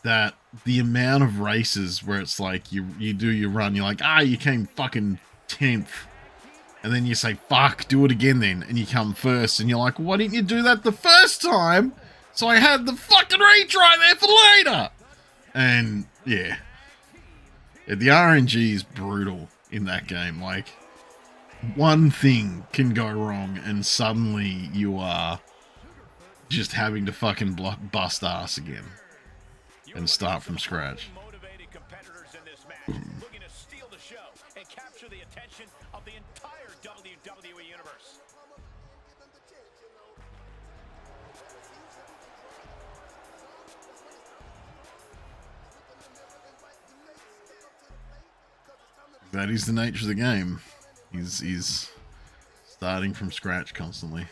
that the amount of races where it's like you do your run, you're like, you came fucking 10th. And then you say, fuck, do it again then. And you come first and you're like, why didn't you do that the first time? So I had the fucking retry there for later. And yeah. The RNG is brutal in that game. Like, one thing can go wrong and suddenly you are just having to fucking bust ass again and start from scratch. Looking to steal the show and capture the attention of the entire WWE universe. That is the nature of the game. He's starting from scratch constantly.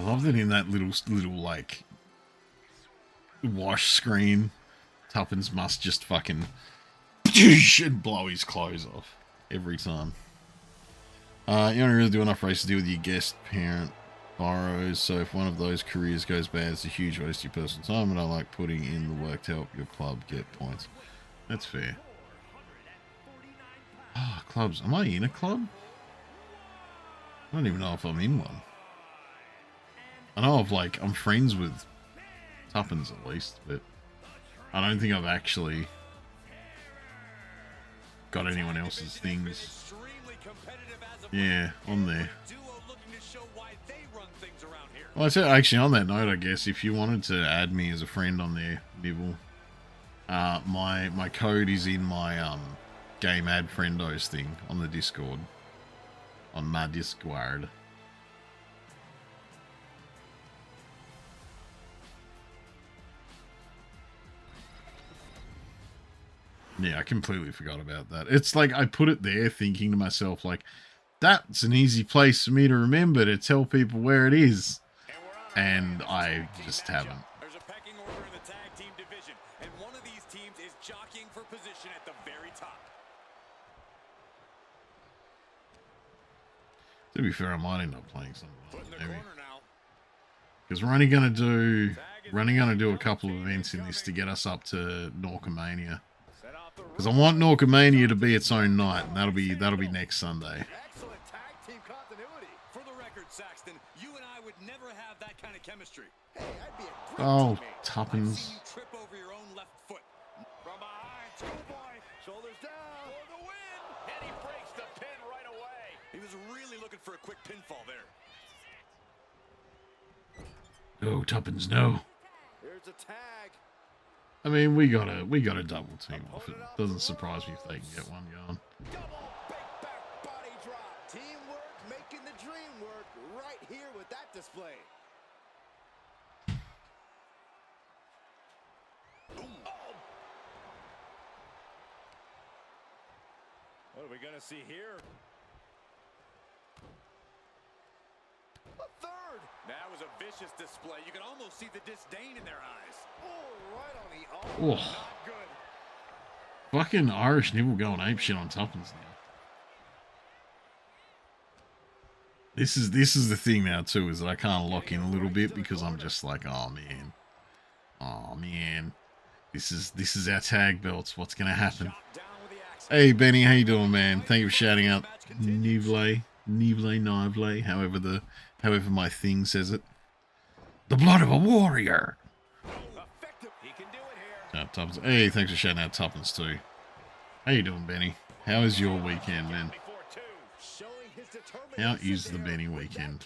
love that in that little like wash screen, Tuppence must just fucking and blow his clothes off every time. You only really do enough races to deal with your guest parent borrows, so if one of those careers goes bad, it's a huge waste of your personal time, and I like putting in the work to help your club get points. That's fair. Ah, clubs. Am I in a club? I don't even know if I'm in one. I know I'm friends with Tuppence at least, but I don't think I've actually got anyone else's things. Yeah, on there. Well, I said, actually, on that note, I guess, if you wanted to add me as a friend on there, Nibble, my code is in my game ad friendos thing on the Discord. On my Discord. Yeah, I completely forgot about that. It's like I put it there thinking to myself, like, that's an easy place for me to remember to tell people where it is. And I just haven't. There's a pecking order in the tag team division, and one of these teams is jockeying for position at the very top. To be fair, I might end up playing something maybe. Because we're only gonna do a couple of events in this to get us up to Norkomania. Because I want Norkomania to be its own night, and that'll be next Sunday. Excellent tag team continuity. For the record, Saxton, you and I would never have that kind of chemistry. Hey, I'd be a great Oh, teammate. Tuppence. I've seen you trip over your own left foot. From behind, schoolboy, shoulders down for the win, and he breaks the pin right away. He was really looking for a quick pinfall there. Oh, Tuppence, no. Here's a tag. I mean, we gotta double team off. It doesn't surprise me if they can get one going. Double big back body drop. Teamwork making the dream work right here with that display. What are we gonna see here? A third. That was a vicious display. You can almost see the disdain in their eyes. Oh, right on the arm. Oh, Not good. fucking Irish Nibble going apeshit on Tuppence now. This is the thing now too, is that I can't lock in a little bit because I'm just like, oh man, this is our tag belts. What's gonna happen? Hey Benny, how you doing, man? Thank you for shouting out Nivle, however my thing says it. The blood of a warrior. Tuppence. Hey, thanks for shouting out Tuppence too. How you doing, Benny? How is your weekend, man? How is the Benny weekend?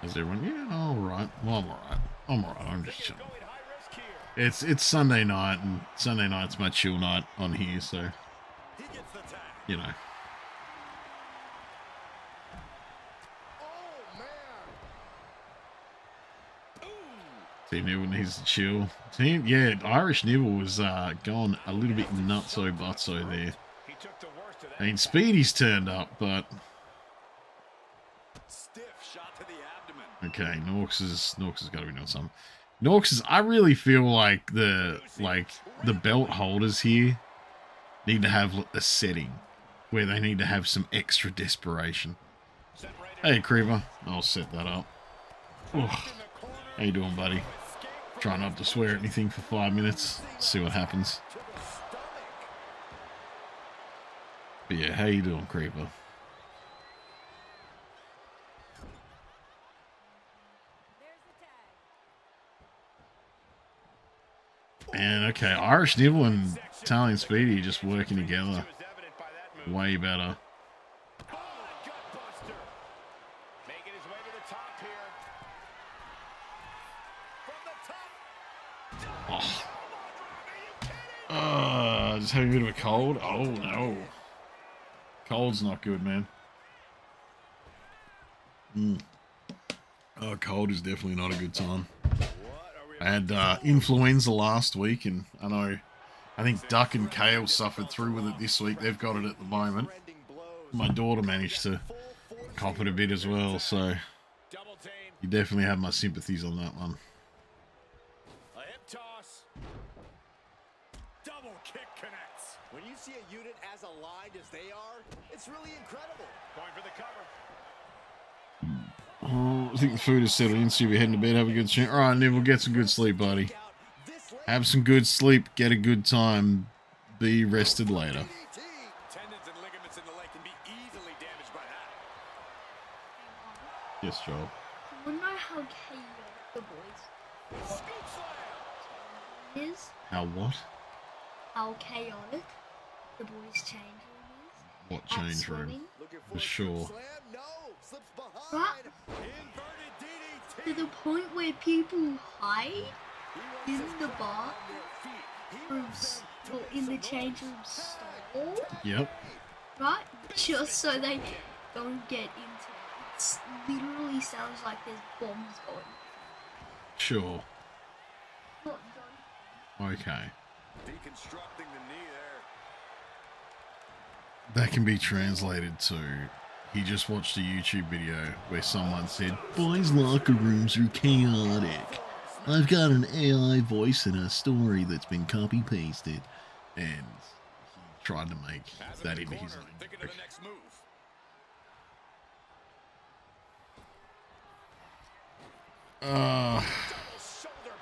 Is everyone? Yeah, all right. Well, I'm all right. I'm just chilling. It's Sunday night, and Sunday night's my chill night on here, so you know. Team Nibble needs to chill. Yeah, Irish Nibble was going a little bit nutso-butso there. I mean, Speedy's turned up, but okay, Norks has got to be doing something. I really feel like the belt holders here need to have a setting where they need to have some extra desperation. Hey, Creeper, I'll set that up. Ugh. How you doing, buddy? Try not to swear at anything for 5 minutes. See what happens. But yeah, how you doing, Creeper? And okay, Irish Nibble and Italian Speedy are just working together way better. Just having a bit of a cold. Oh no, cold's not good, man. Oh, cold is definitely not a good time. I had influenza last week, and I think Duck and Kale suffered through with it this week. They've got it at the moment. My daughter managed to cop it a bit as well, so you definitely have my sympathies on that one. A hip toss. Double kick connects. When you see a unit as aligned as they are, it's really incredible. Going for the cover. Oh, I think the food is settled in, so you'll be heading to bed. Have a good sleep. All right, Neville, get some good sleep, buddy. Have some good sleep. Get a good time. Be rested later. Tendons and ligaments in the leg can be easily damaged by that. Yes, Joel. I wonder how chaotic the boys Scoop slam. is. How what? How chaotic the boys' change room is. What at change room? swimming. For sure. Right? Inverted DDT. To the point where people hide in the bar rooms or in the change room stall, Yep. right? Just so they don't get into it. It literally sounds like there's bombs going. Sure. Not done. Okay. Deconstructing the knee there. That can be translated to, he just watched a YouTube video where someone said, boys' locker rooms are chaotic. I've got an AI voice in a story that's been copy-pasted. And he tried to make that into his own. Thinking of the next move. Shoulder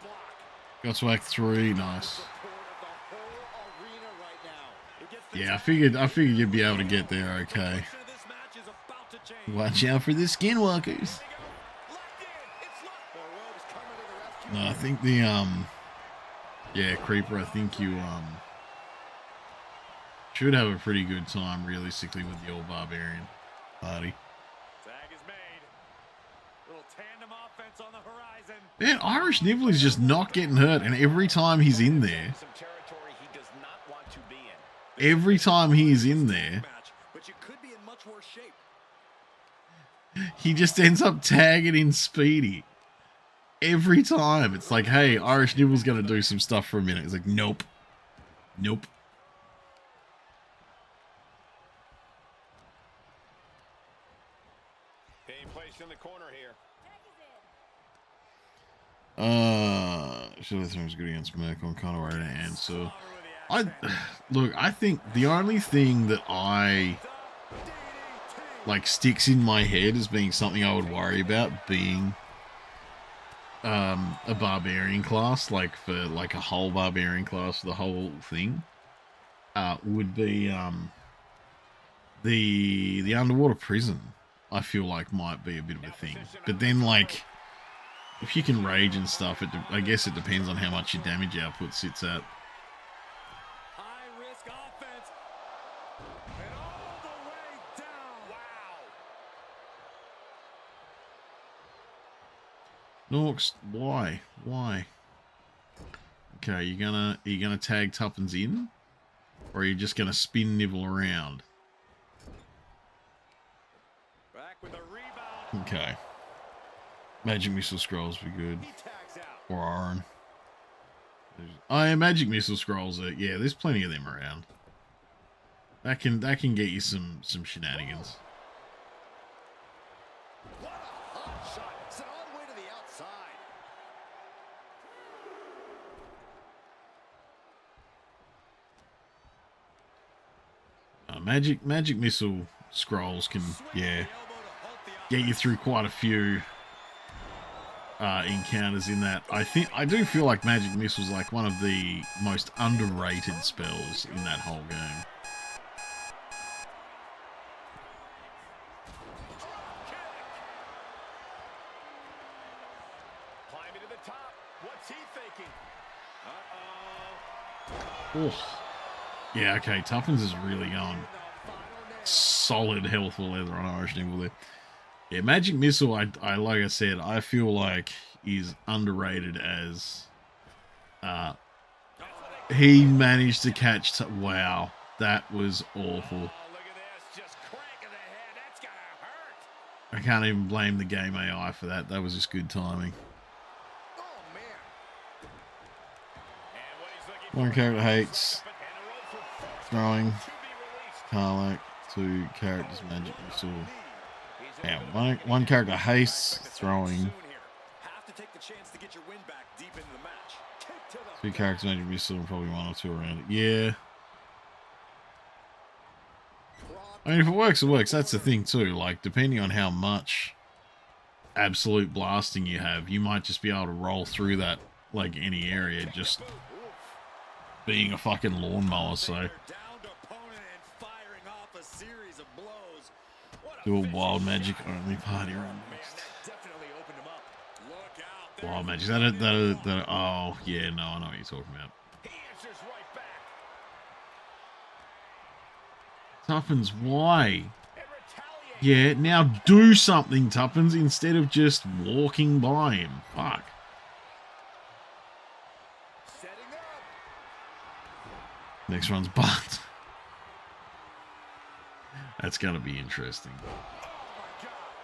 block. Got to act 3, nice. Support of the whole arena right now. It gets the Yeah, I figured you'd be able to get there okay. direction of this match is about to change. Watch out for the skinwalkers. There we go. Locked in. It's locked. The ropes coming to the rescue. No, I think the yeah, Creeper, I think you should have a pretty good time realistically with the old Barbarian party. Tag is made. Little tandem offense on the horizon. Man, Irish Nibble is just not getting hurt, and every time he's in there, Some territory he does not want to be in. every time he's in there, Match, but you could be in much worse shape. he just ends up tagging in Speedy. Every time. It's like, hey, Irish Nibble's going to do some stuff for a minute. It's like, nope. Nope. Being placed in the corner here. Should I think was good against Merc on kind of worried to answer. Look, I think the only thing that like sticks in my head as being something I would worry about being a barbarian class, like for like a whole barbarian class, the whole thing, would be the underwater prison. I feel like might be a bit of a thing, but then like if you can rage and stuff, I guess it depends on how much your damage output sits at. High risk offense. And all the way down. Wow. Norks, why? Why? Okay, are you gonna tag Tuppence in? Or are you just gonna spin Nibble around? Back with a rebound. Okay. Magic Missile Scrolls be good. He tags out. Or Iron. Yeah, Magic Missile Scrolls are, yeah, there's plenty of them around. That can get you some shenanigans. What a hot shot. Sent all the way to the outside. Magic Missile Scrolls can, yeah, get you through quite a few encounters in that. I do feel like Magic Missile's like one of the most underrated spells in that whole game. Climbing to the top. What's he thinking? Oh. Yeah, okay, Tuppence is really going solid health for leather on Irish Nibble there. Yeah, Magic Missile, I like I said, I feel like is underrated as he managed to catch wow, that was awful. Oh, look at this. Just cranking the head. That's gonna hurt. I can't even blame the game AI for that. That was just good timing. Oh, man. And what he's looking One for. character hates And a roll for force throwing to be released. Karlak. 2 characters magic missile. Yeah, one character haste throwing. 2 characters magic missile and probably 1 or 2 around it. Yeah. I mean, if it works, it works. That's the thing too. Like, depending on how much absolute blasting you have, you might just be able to roll through that like any area, just being a fucking lawnmower. So do a wild magic only party run next. Wild magic. That oh yeah, no, I know what you're talking about. Tuppence, why? Yeah, now do something, Tuppence, instead of just walking by him. Fuck. Next one's butt. That's going to be interesting.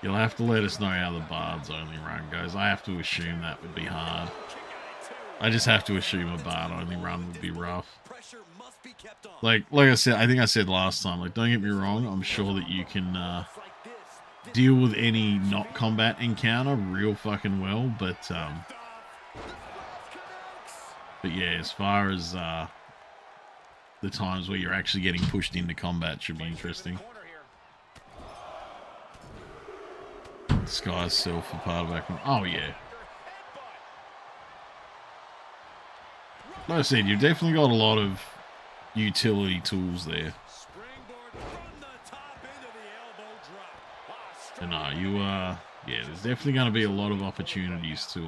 You'll have to let us know how the Bard's only run goes. I have to assume that would be hard. I just have to assume a Bard only run would be rough. Like I said, I think I said last time, like, don't get me wrong, I'm sure that you can deal with any not combat encounter real fucking well, but yeah, as far as the times where you're actually getting pushed into combat should be interesting. Disguise self for part of back. Oh yeah. Like I said, you've definitely got a lot of utility tools there. And yeah, there's definitely going to be a lot of opportunities to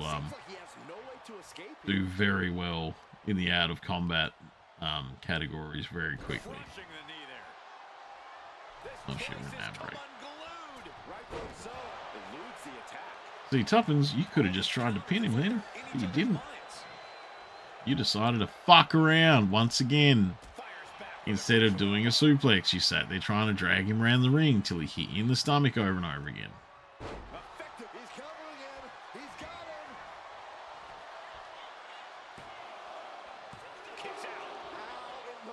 do very well in the out of combat categories very quickly. Oh shit, we're in ad break. See, Tuppence, you could have just tried to pin him then, but you didn't. You decided to fuck around once again. Instead of doing a suplex, you sat there trying to drag him around the ring till he hit you in the stomach over and over again.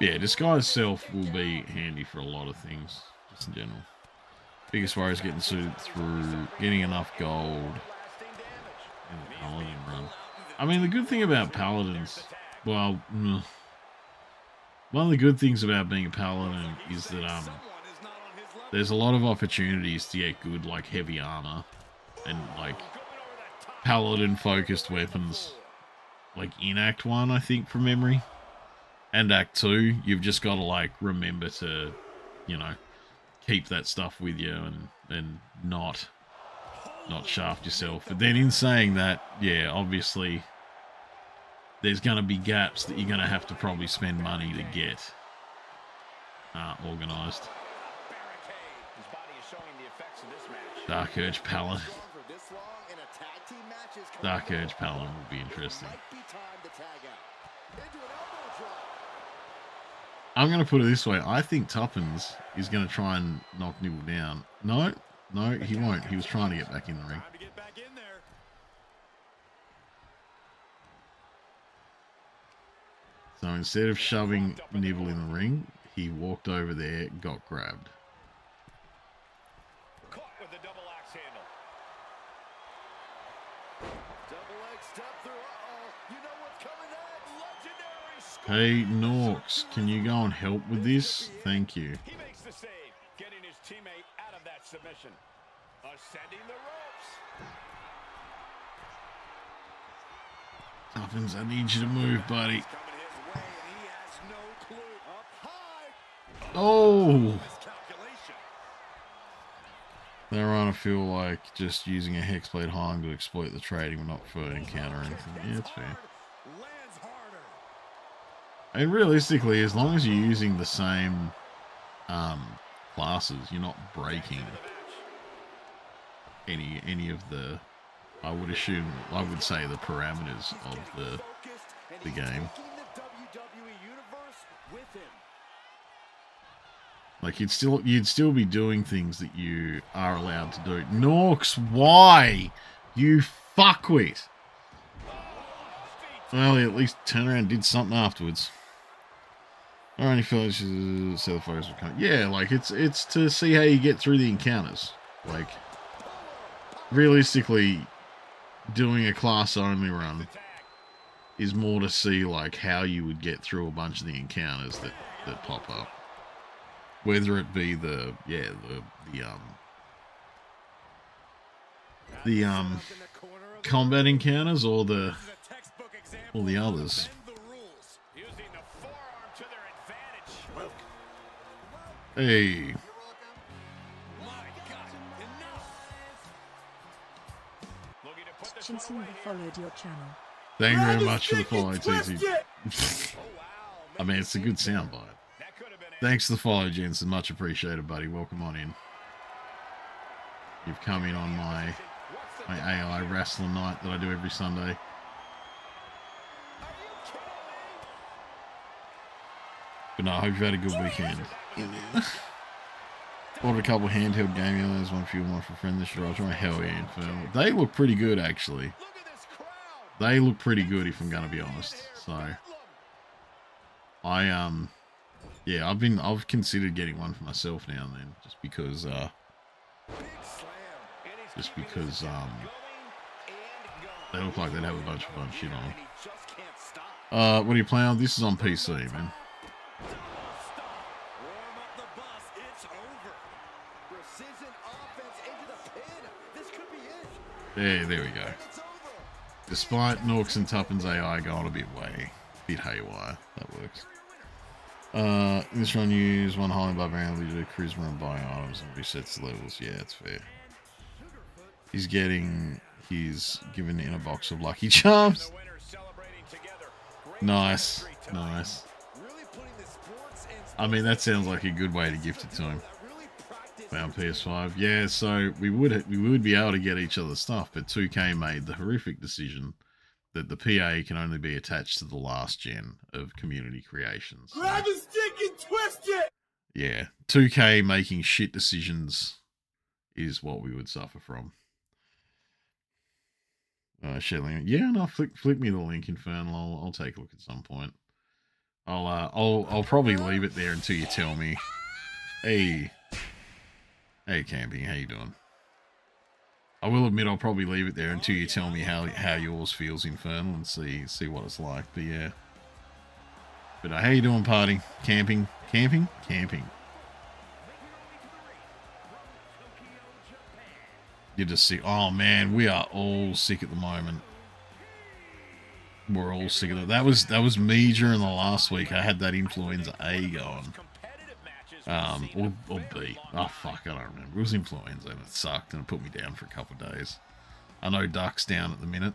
Yeah, disguise self will be handy for a lot of things, just in general. Biggest worry is getting suited through, getting enough gold in the Paladin run. I mean, the good thing about Paladins, well, one of the good things about being a Paladin is that there's a lot of opportunities to get good, like, heavy armor and, like, Paladin-focused weapons, like, in Act 1, I think, from memory. And Act 2, you've just got to, like, remember to, you know, keep that stuff with you and not shaft yourself. But then in saying that, yeah, obviously there's going to be gaps that you're going to have to probably spend money to get organised. Dark Urge Paladin. Dark Urge Paladin will be interesting. I'm going to put it this way. I think Tuppence is going to try and knock Nibble down. No, he won't. He was trying to get back in the ring. So instead of shoving Nibble in the ring, he walked over there, got grabbed. Caught with the double axe handle. Double leg step through. You know what's coming next. Legendary. Hey, Norks, can you go and help with this? Thank you. He makes the save, getting his teammate out of that submission. Ascending the ropes. Tuppence, I need you to move, buddy. Oh! They're trying to feel like just using a Hexblade Harm to exploit the trading, but not for encounter or anything. Yeah, it's fair. And realistically, as long as you're using the same classes, you're not breaking any of the, I would say the parameters of the game. Like you'd still be doing things that you are allowed to do. Norks, why? You fuckwit. Well, he at least turned around and did something afterwards. Alright, fellas, see the fighters will come. Yeah, like it's to see how you get through the encounters. Like, realistically, doing a class only run is more to see like how you would get through a bunch of the encounters that pop up. Whether it be the combat encounters or the others. Hey. Jensen followed your channel. Thank you very much for the follow, TT. I mean, it's a good soundbite. Thanks for the follow, Jensen. Much appreciated, buddy. Welcome on in. You've come in on my AI wrestling night that I do every Sunday. But no, I hope you've had a good weekend. Yeah, man. Ordered a couple of handheld gaming others, one for you, one for a friend this year. I was trying hell yeah, Infernal. They look pretty good, actually. They look pretty good, if I'm going to be honest. So, yeah, I've considered getting one for myself now and then, just because they look like they'd have a bunch of fun shit on. What are you playing on? This is on PC, man. Yeah, there we go. Despite Norks and Tuppin's AI going a bit haywire, that works. In this run, use one highly barbarian to do charisma and buy items and resets the levels. Yeah, it's fair. He's given in a box of Lucky Charms. Nice, nice. I mean, that sounds like a good way to gift it to him. Found PS5. Yeah, so we would be able to get each other's stuff, but 2K made the horrific decision that the PA can only be attached to the last gen of community creations. So, grab a stick and twist it! Yeah, 2K making shit decisions is what we would suffer from. Shelly, yeah, no, flick me the link, Infernal. I'll take a look at some point. I'll probably leave it there until you tell me. Hey, Camping, how you doing? I will admit I'll probably leave it there until you tell me how yours feels, Infernal, and see what it's like. But yeah. But how you doing, party? Camping? You're just sick. Oh man, we are all sick at the moment. We're all sick of it. That was me during the last week. I had that influenza A going. Or B. Oh, fuck, I don't remember. It was influenza and it sucked and it put me down for a couple of days. I know Duck's down at the minute.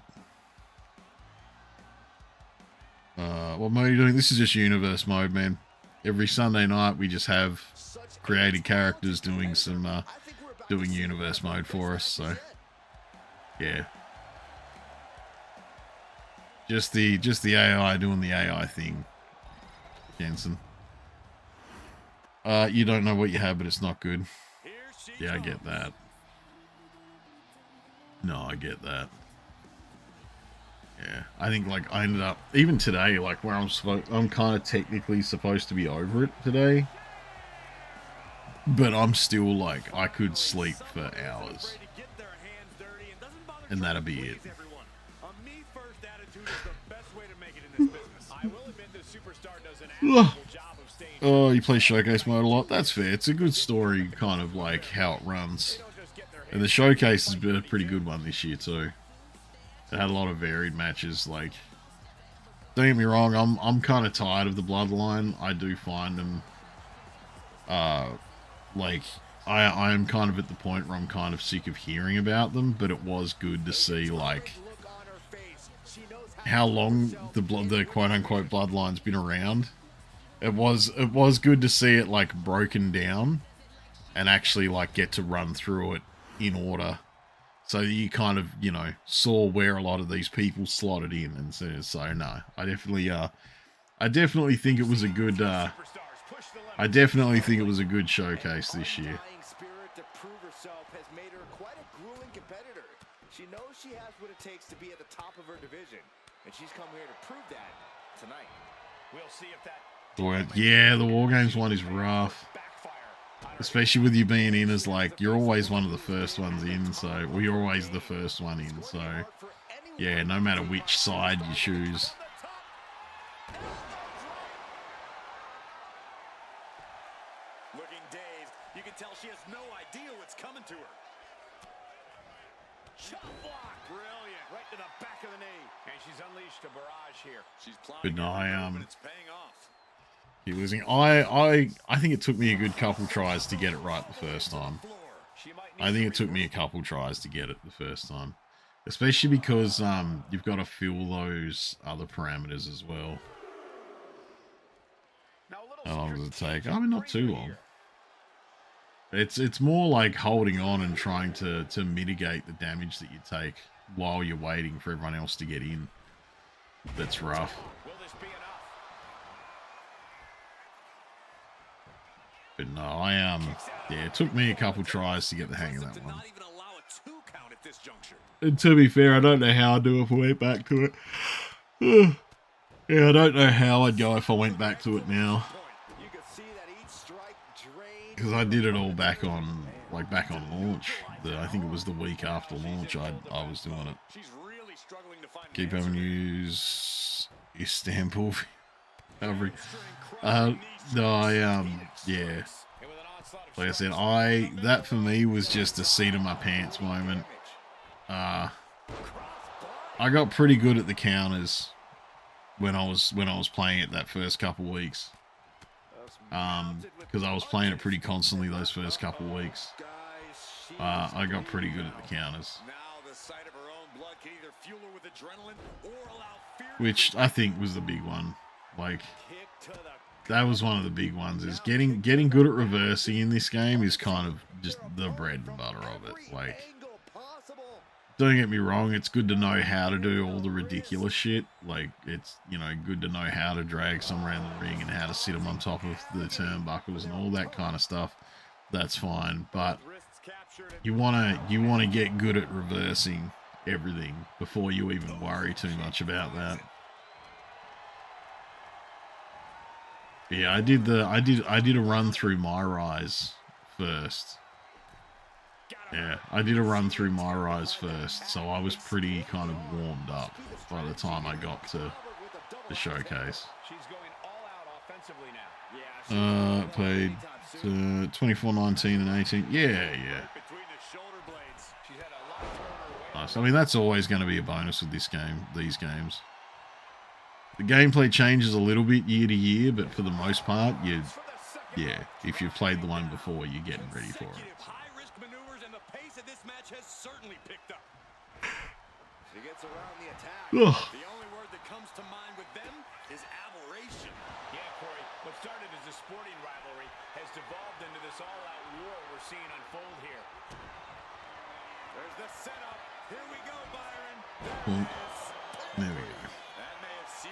What mode are you doing? This is just universe mode, man. Every Sunday night we just have created characters doing some, doing universe mode for us, so. Yeah. Just the AI doing the AI thing, Jensen. You don't know what you have, but it's not good. Yeah, I get that. No, I get that. Yeah, I think like I ended up even today, like where I'm kind of technically supposed to be over it today, but I'm still like I could sleep for hours, and that'll be it. Oh, you play showcase mode a lot? That's fair. It's a good story, kind of like how it runs. And the showcase has been a pretty good one this year too. It had a lot of varied matches. Like, don't get me wrong, I'm kind of tired of the Bloodline. I do find them, like, I am kind of at the point where I'm kind of sick of hearing about them. But it was good to see like how long the quote unquote Bloodline's been around. It was good to see it like broken down and actually like get to run through it in order, so you kind of, you know, saw where a lot of these people slotted in, and so no, I definitely think it was a good showcase this year. She knows she has what it takes to be at the top of her division, and she's come here to prove that tonight. We'll see if that Yeah, the War Games one is rough. Especially with you being in as like, you're always one of the first ones in, so well, you're always the first one in, so yeah, no matter which side you choose. Looking dazed, you can tell she has no idea what's coming to her. Chop block, brilliant, right to the back of the knee, and she's unleashed a barrage here. She's But no, it's paying off. keep losing. I think it took me a good couple tries to get it right the first time. I think it took me a couple tries to get it the first time, especially because you've got to fill those other parameters as well. How long does it take? I mean, not too long. It's more like holding on and trying to mitigate the damage that you take while you're waiting for everyone else to get in. That's rough. But no, yeah, it took me a couple tries to get the hang of that one. And to be fair, I don't know how I'd do if I went back to it. Yeah, I don't know how I'd go if I went back to it now. Because I did it all back on launch. I think it was the week after launch I was doing it. Keep having to use Istanbul recovery. No, yeah. Like I said, that for me was just a seat of my pants moment. I got pretty good at the counters when I was playing it that first couple weeks. Because I was playing it pretty constantly those first couple weeks. I got pretty good at the counters. Which I think was the big one. Like, that was one of the big ones, is getting good at reversing in this game is kind of just the bread and butter of it. Like, don't get me wrong, it's good to know how to do all the ridiculous shit. Like, it's, good to know how to drag someone around the ring and how to sit them on top of the turnbuckles and all that kind of stuff. That's fine, but you wanna get good at reversing everything before you even worry too much about that. Yeah, I did a run through My Rise first. Yeah, I did a run through My Rise first, so I was pretty kind of warmed up by the time I got to the showcase. Paid $24.19 and $18. Yeah. Nice. I mean, that's always going to be a bonus with these games. The gameplay changes a little bit year to year, but for the most part, if you've played the one before, you're getting ready for it. She gets around the attack. The only word that comes to mind with them is aberration. Yeah, Corey, what started as a sporting rivalry has devolved into this all-out war we're seeing unfold here. There's the setup. Here we go, Byron. There we go.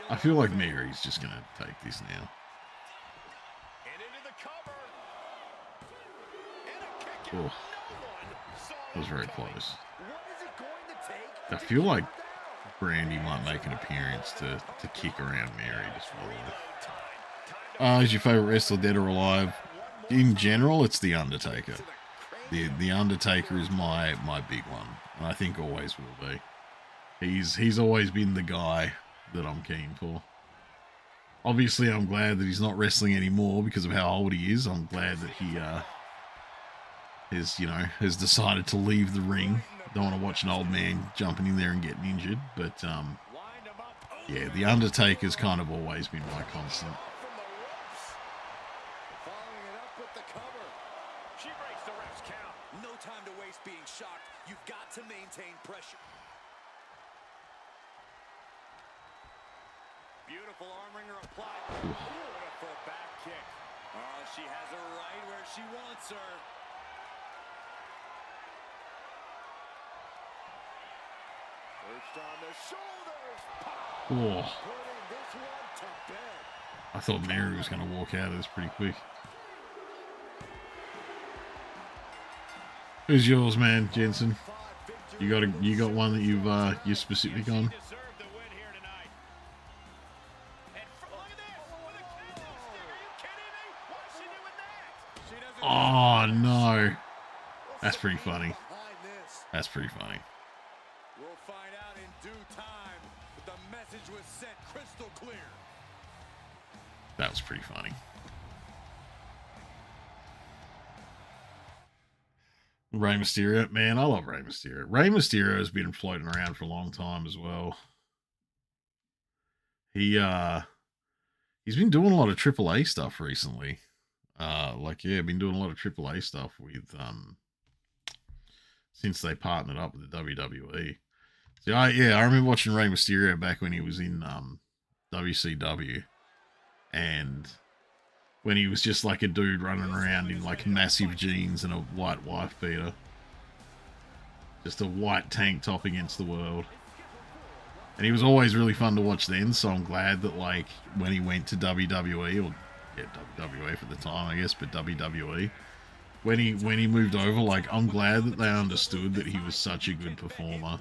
I feel like Mary's just going to take this now. And into the cover. And a kick. Oh, that was very close. I feel like Brandy might make an appearance to kick around Mary just for a little. Is your favorite wrestler dead or alive? In general, it's The Undertaker. The Undertaker is my big one, and I think always will be. He's always been the guy that I'm keen for. Obviously, I'm glad that he's not wrestling anymore because of how old he is. I'm glad that he has decided to leave the ring. Don't want to watch an old man jumping in there and getting injured. But yeah, The Undertaker's kind of always been my constant. She breaks the ref's count. No time to waste being shocked. You've got to maintain pressure. Beautiful arm wringer applied. Beautiful back kick. Oh, she has her right where she wants her. Perched on the shoulders. Oh, Putting this one to bed. I thought Mary was going to walk out of this pretty quick. Who's yours, man, Jensen? You got one that you're specific on? That's pretty funny. That's pretty funny. We'll find out in due time, but the message was sent crystal clear. That was pretty funny. Rey Mysterio, man, I love Rey Mysterio. Rey Mysterio has been floating around for a long time as well. He's been doing a lot of AAA stuff recently. Been doing a lot of AAA stuff with since they partnered up with the WWE. So I remember watching Rey Mysterio back when he was in WCW, and when he was just like a dude running around in like massive jeans and a white wife beater, just a white tank top against the world. And he was always really fun to watch then, so I'm glad that like when he went to WWE, or WWE for the time I guess, but WWE, when he moved over, like I'm glad that they understood that he was such a good performer.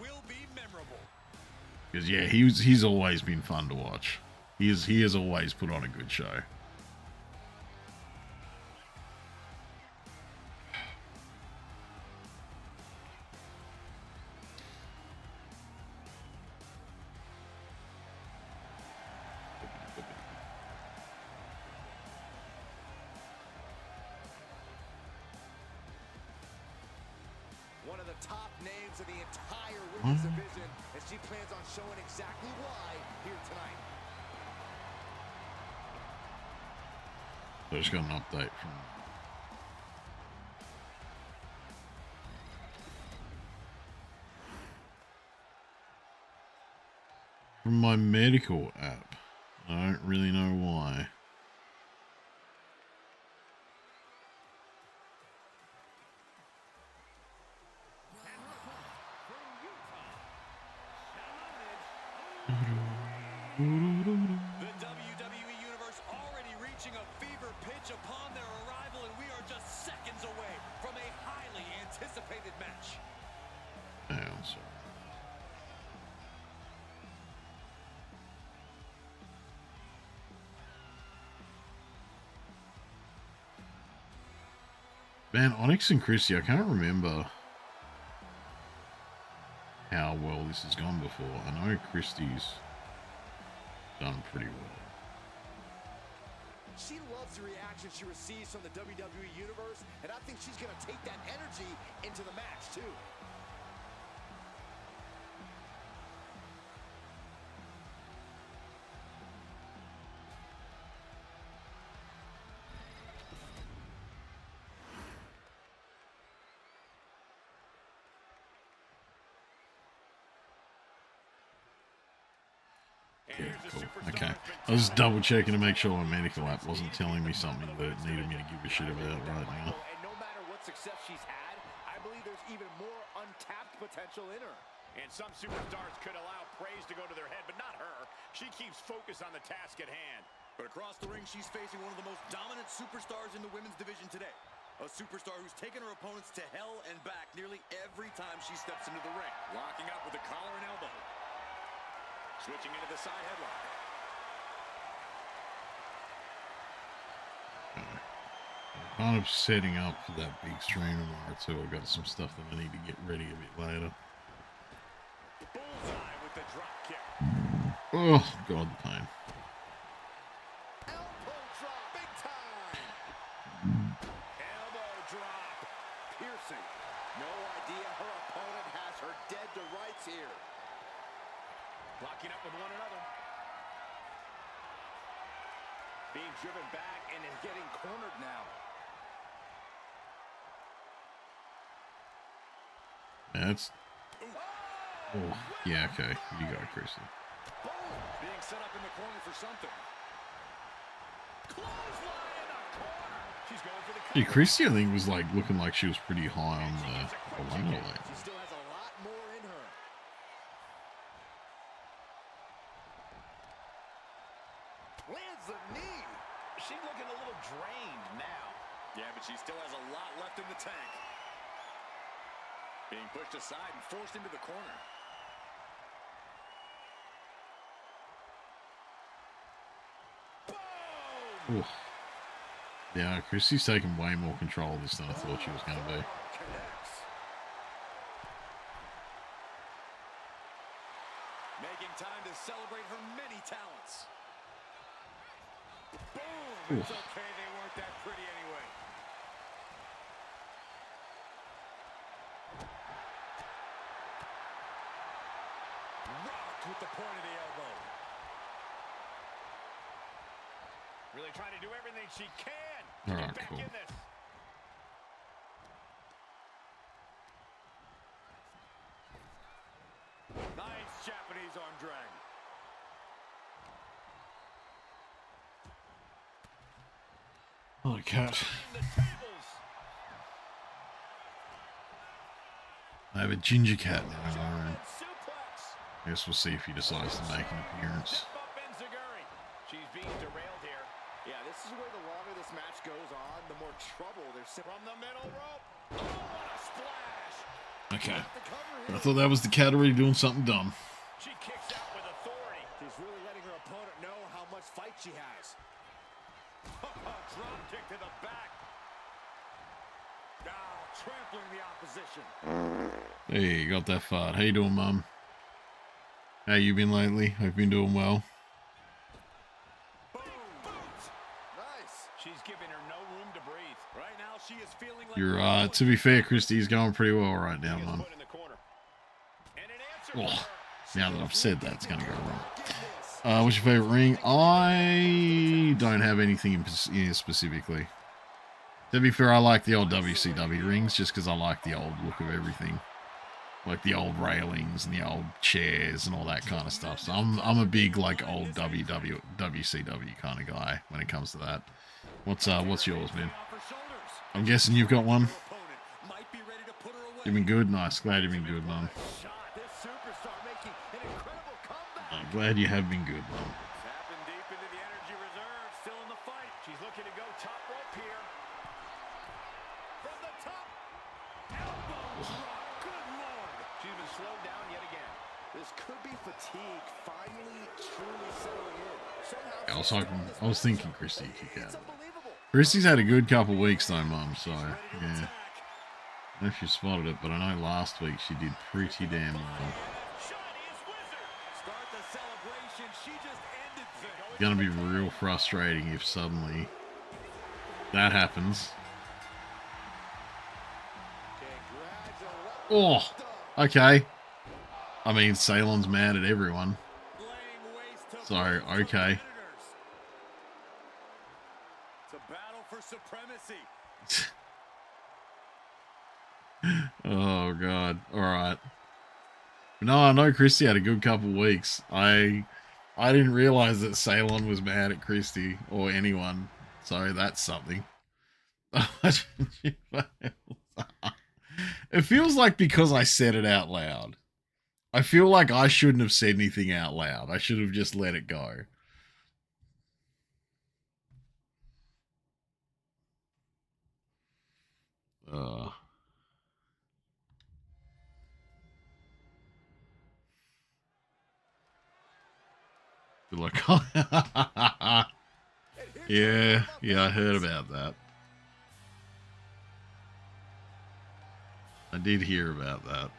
Because yeah, he's always been fun to watch. He has always put on a good show. One of the top names of the entire women's division, and she plans on showing exactly why here tonight. So I just got an update from my medical app. I don't really know why. The WWE Universe already reaching a fever pitch upon their arrival, and we are just seconds away from a highly anticipated match. I'm sorry. Man, Onyx and Christy, I can't remember how well this has gone before. I know Christy's done pretty well. She loves the reaction she receives from the WWE Universe, and I think she's going to take that energy into the match, too. Yeah, cool. Okay. I was double checking to make sure my medical app wasn't telling me something that it needed me to give a shit about right now. And no matter what success she's had, I believe there's even more untapped potential in her. And some superstars could allow praise to go to their head, but not her. She keeps focus on the task at hand. But across the ring, she's facing one of the most dominant superstars in the women's division today. A superstar who's taken her opponents to hell and back nearly every time she steps into the ring. Locking up with a collar and elbow. Switching into the side headlock. Kind of setting up for that big stream tomorrow too. I've got some stuff that I need to get ready a bit later. Bullseye with the drop kick. Oh, God, the pain. Elbow drop, big time. Elbow drop. Piercing. No idea her opponent has her dead to rights here. Locking up with one another. Being driven back and is getting cornered now. That's. Oh, yeah, okay. You got it, Christy. Being set up in the corner for something. Clothesline in the corner. She's going for the cover. Yeah, Christy, I think, was like looking like she was pretty high on the ladder lately. She still has a lot more in her. Lands the knee. She's looking a little drained now. Yeah, but she still has a lot left in the tank. Being pushed aside and forced into the corner. Boom! Ooh. Yeah, Christy's taking way more control of this than I thought she was going to be. Connects. Making time to celebrate her many talents. Boom! It's okay, they weren't that pretty anyway. Rocked with the point of the elbow. Really trying to do everything she can to get back in this. Nice Japanese arm drag. Oh, cat. I have a ginger cat now. Alright. I guess we'll see if he decides to make an appearance. She's being derailed here. Yeah, this is where the longer this match goes on, the more trouble there's from the middle rope. Oh, what a splash! Okay. I thought that was the cat already doing something dumb. She kicks out with authority. She's really letting her opponent know how much fight she has. Drop kick to the back. Now trampling the opposition. Hey, you got that far. How you doing, Mum? How you been lately? Hope you've been doing well. Boom. Nice. She's giving her no room to breathe. Right now she is feeling like You're to be fair, Christy's going pretty well right now, Mum. Oh, now that I've said that, it's gonna go wrong. What's your favorite ring? I don't have anything in specifically. To be fair, I like the old WCW rings just because I like the old look of everything. Like the old railings and the old chairs and all that kind of stuff. So I'm a big like old WCW kind of guy when it comes to that. What's yours, man? I'm guessing you've got one. You've been good? Nice. Glad you've been good, Mum. I'm glad you have been good, Mum. Tapping deep into the energy reserve, still in the fight. She's looking to go top rope here. From the top. Elbow drop. Good Lord. She's been slowed down yet again. This could be fatigue finally truly settling in. I was thinking Christy could kick out. Christy's had a good couple weeks though, Mum, so yeah. I don't know if you spotted it, but I know last week she did pretty damn well. It's gonna be real frustrating if suddenly that happens. Oh, okay. I mean, Ceylon's mad at everyone. So, okay. It's a battle for supremacy. Oh, God. All right. No, I know Christy had a good couple weeks. I didn't realize that Ceylon was mad at Christy or anyone. So that's something. It feels like because I said it out loud. I feel like I shouldn't have said anything out loud. I should have just let it go. Good luck. Yeah, I heard about that. I did hear about that.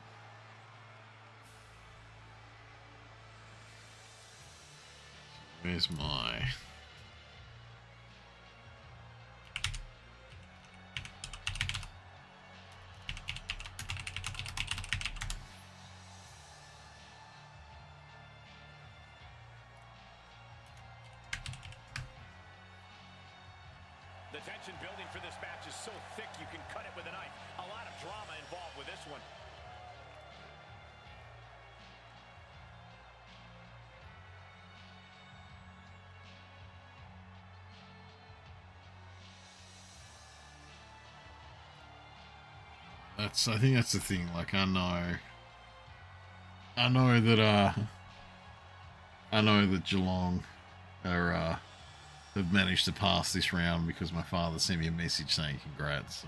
Where's my... The tension building for this match is so thick you can cut it with a knife. A lot of drama involved with this one. I think that's the thing. Like, I know that Geelong are have managed to pass this round because my father sent me a message saying congrats. So.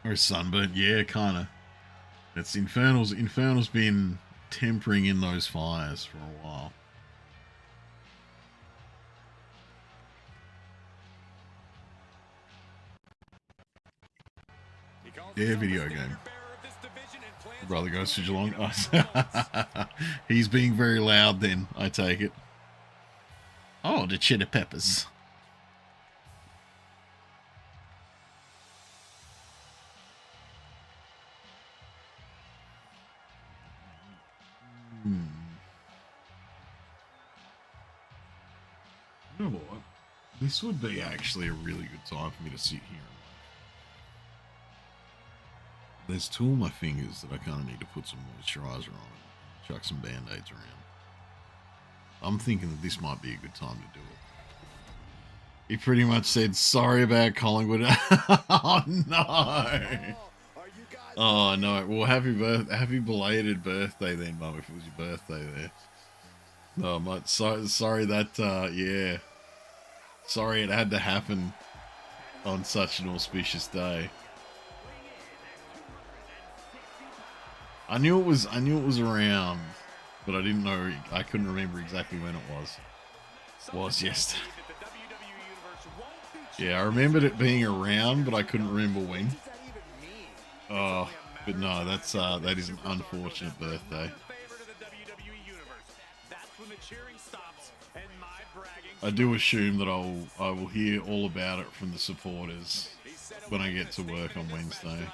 Or his son, but yeah, kind of. It's Infernal's been tempering in those fires for a while. Yeah, video game. Brother goes to Geelong. He's being very loud then, I take it. Oh, the cheddar peppers. You know what? This would be actually a really good time for me to sit here. There's two of my fingers that I kind of need to put some moisturizer on and chuck some band-aids around. I'm thinking that this might be a good time to do it. He pretty much said, sorry about Collingwood. Oh, no. Oh, no. Well, happy belated birthday then, Mum, if it was your birthday there. No, sorry that, yeah. Sorry it had to happen on such an auspicious day. I knew it was around, but I didn't know. I couldn't remember exactly when it was. It was yesterday. Yeah, I remembered it being around, but I couldn't remember when. Oh, but no, that is an unfortunate birthday. I do assume that I will hear all about it from the supporters when I get to work on Wednesday.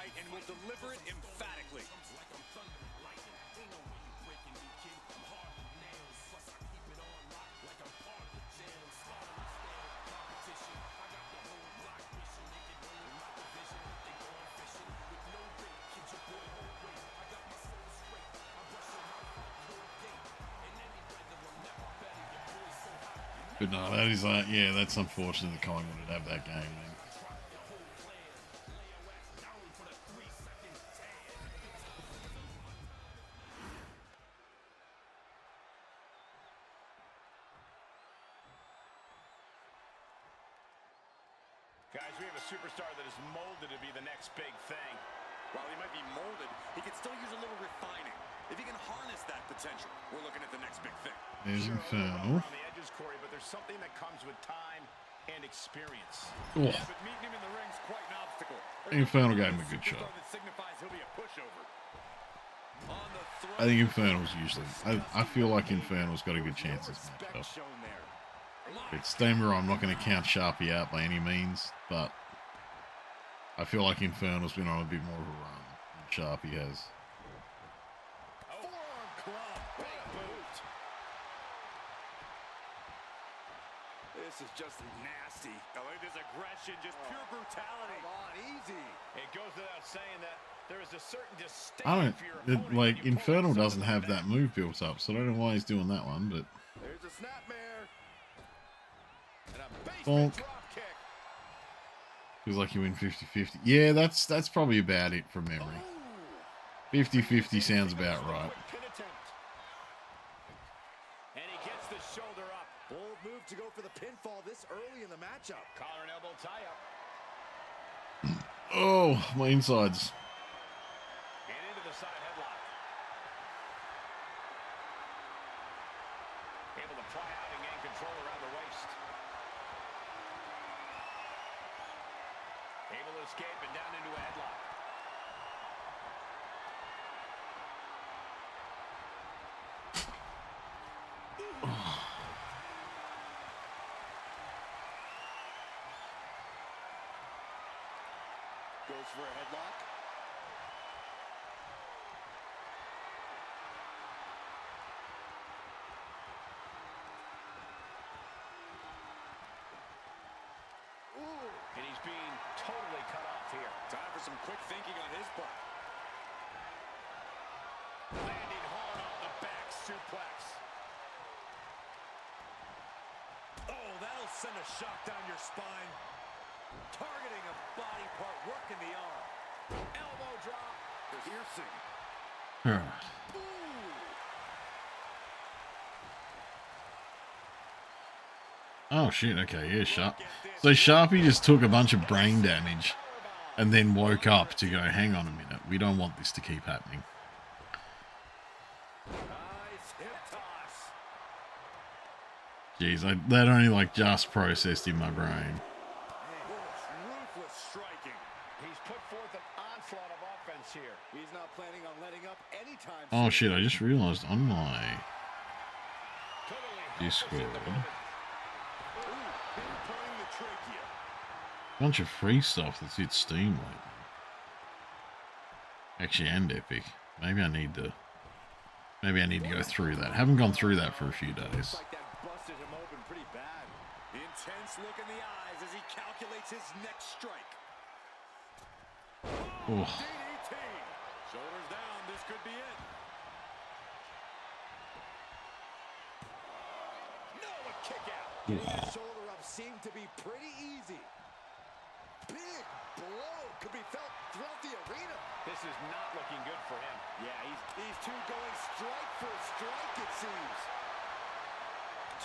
But no, that is yeah, that's unfortunate that Collingwood would have that game, man. Guys, we have a superstar that is molded to be the next big thing. While he might be molded, he can still use a little refining. If he can harness that potential, we're looking at the next big thing. There's Infernal. On the edges, Corey, but there's something that comes with time and experience. Oh. Yeah, but meeting him in the ring's quite an obstacle. Infernal gave him a good shot. That signifies he'll be a pushover. I think Infernal's usually. I feel like Infernal's got a good chance this matchup. It's don't get me wrong, I'm not going to count Sharpie out by any means, but I feel like Infernal's been on a bit more of a run than Sharpie has. This is just nasty. I like this aggression, just pure brutality. Come on, easy. It goes without saying that there is a certain disdain for your opponent. Like, Infernal doesn't have that move built up, so I don't know why he's doing that one, but... There's a snapmare. And a Bonk. basement drop kick. Feels like you win 50-50. Yeah, that's probably about it from memory. 50-50 sounds about right. And he gets the shoulder up. Bold move to go for the pinfall this early in the matchup. Collar and elbow tie up. Oh, my insides. And into the side headlock. Able to pry out and gain control around the waist. Able to escape and down into a headlock. Goes for a headlock. And he's being totally cut off here. Time for some quick thinking on his part. Landing hard on the back suplex. Oh, that'll send a shock down your spine. Targeting a body part, working the arm. Elbow drop. Piercing. Oh shit, okay, yeah, Sharp. So Sharpie just took a bunch of brain damage and then woke up to go, hang on a minute, we don't want this to keep happening. Nice hip toss. Jeez, that only like just processed in my brain. Ruthless striking. He's put forth an onslaught of offense here. He's not planning on letting up anytime Oh soon. shit, I just realized on my Discord, bunch of free stuff that's hit Steam lately. Actually, and Epic. Maybe I need to go through that. Haven't gone through that for a few days. Looks like that busted him open pretty bad. Intense look in the eyes as he calculates his next strike. Oh. DDT. Shoulders down. This could be it. No, a kick out. Getting his shoulder up seemed to be pretty easy. Big blow could be felt throughout the arena. This is not looking good for him. Yeah, these two going strike for strike, it seems.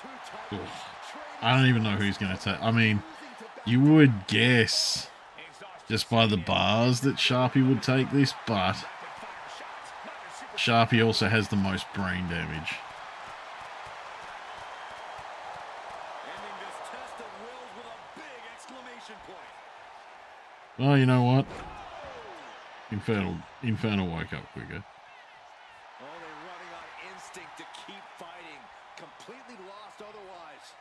Two titles. I don't even know who he's going to take. I mean, you would guess just by the bars that Sharpie would take this, but Sharpie also has the most brain damage. Ending this test of wills with a big exclamation point. Well, you know what? Infernal woke up quicker. Only running on instinct to keep fighting. Completely lost otherwise.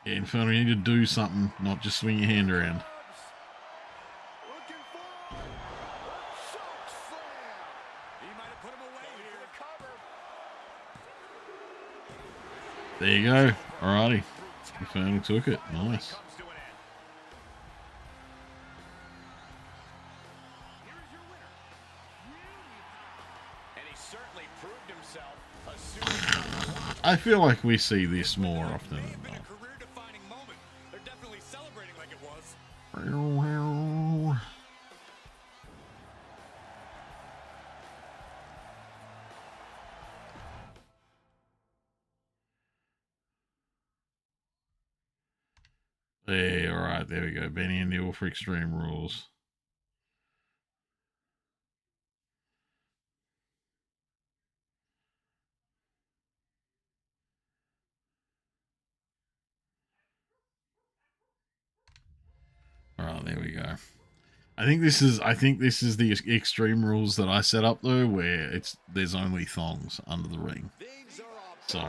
Yeah, Infernal, you need to do something, not just swing your hand around. Looking for a choke slam. He might have put him away here. Cover. There you go. Alrighty. Infernal took it. Nice. I feel like we see this more often than not. They're definitely celebrating like it was. Hey, alright, there we go. Benny and Neil for Extreme Rules. Alright, there we go. I think this is the Extreme Rules that I set up though, where there's only thongs under the ring. So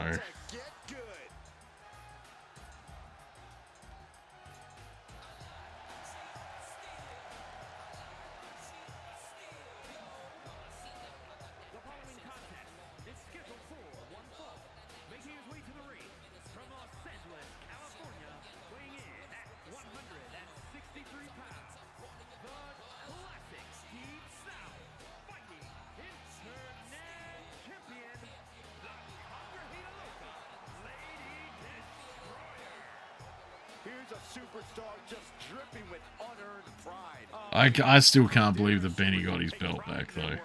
I still can't believe that Benny got his belt back though.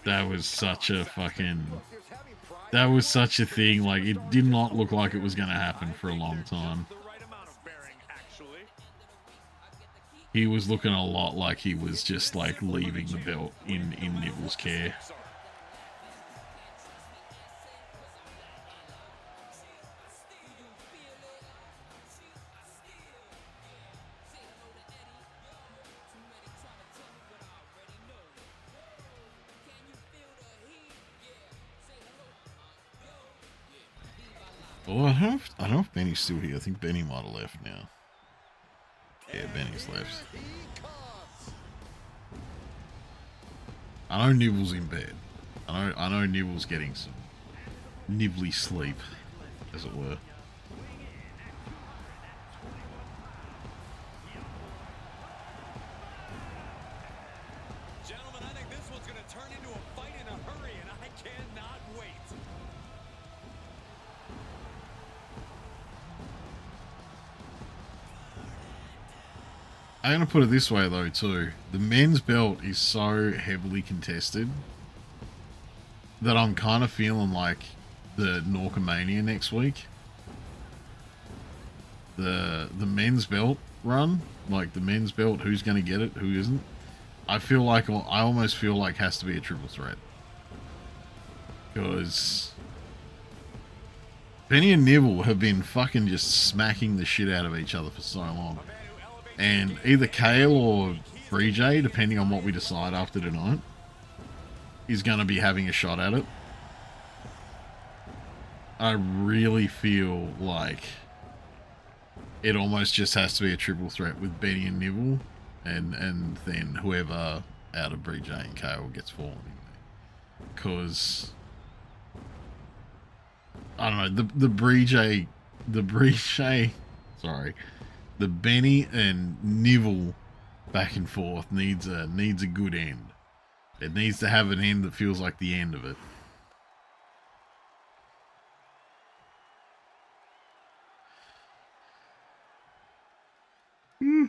That was such a fucking... That was such a thing. Like, it did not look like it was going to happen for a long time. He was looking a lot like he was just like leaving the belt in Neville's care. Oh, I don't know if Benny's still here. I think Benny might have left now. Yeah, Benny's left. I know Nibble's in bed. I know Nibble's getting some nibbly sleep, as it were. Gentlemen, I think this one's going to turn into a fight in a hurry, and I cannot wait. I'm going to put it this way, though, too. The men's belt is so heavily contested that I'm kind of feeling like the Norkamania next week. The men's belt run, like the men's belt, who's going to get it, who isn't. I almost feel like has to be a triple threat. Because Benny and Nibble have been fucking just smacking the shit out of each other for so long. And either Kale or Bree, depending on what we decide after tonight, is going to be having a shot at it. I really feel like it almost just has to be a triple threat with Benny and Nibble, and then whoever out of Bree and Kale gets fallen in there. Because I don't know, the Benny and Nibble back and forth needs a good end. It needs to have an end that feels like the end of it.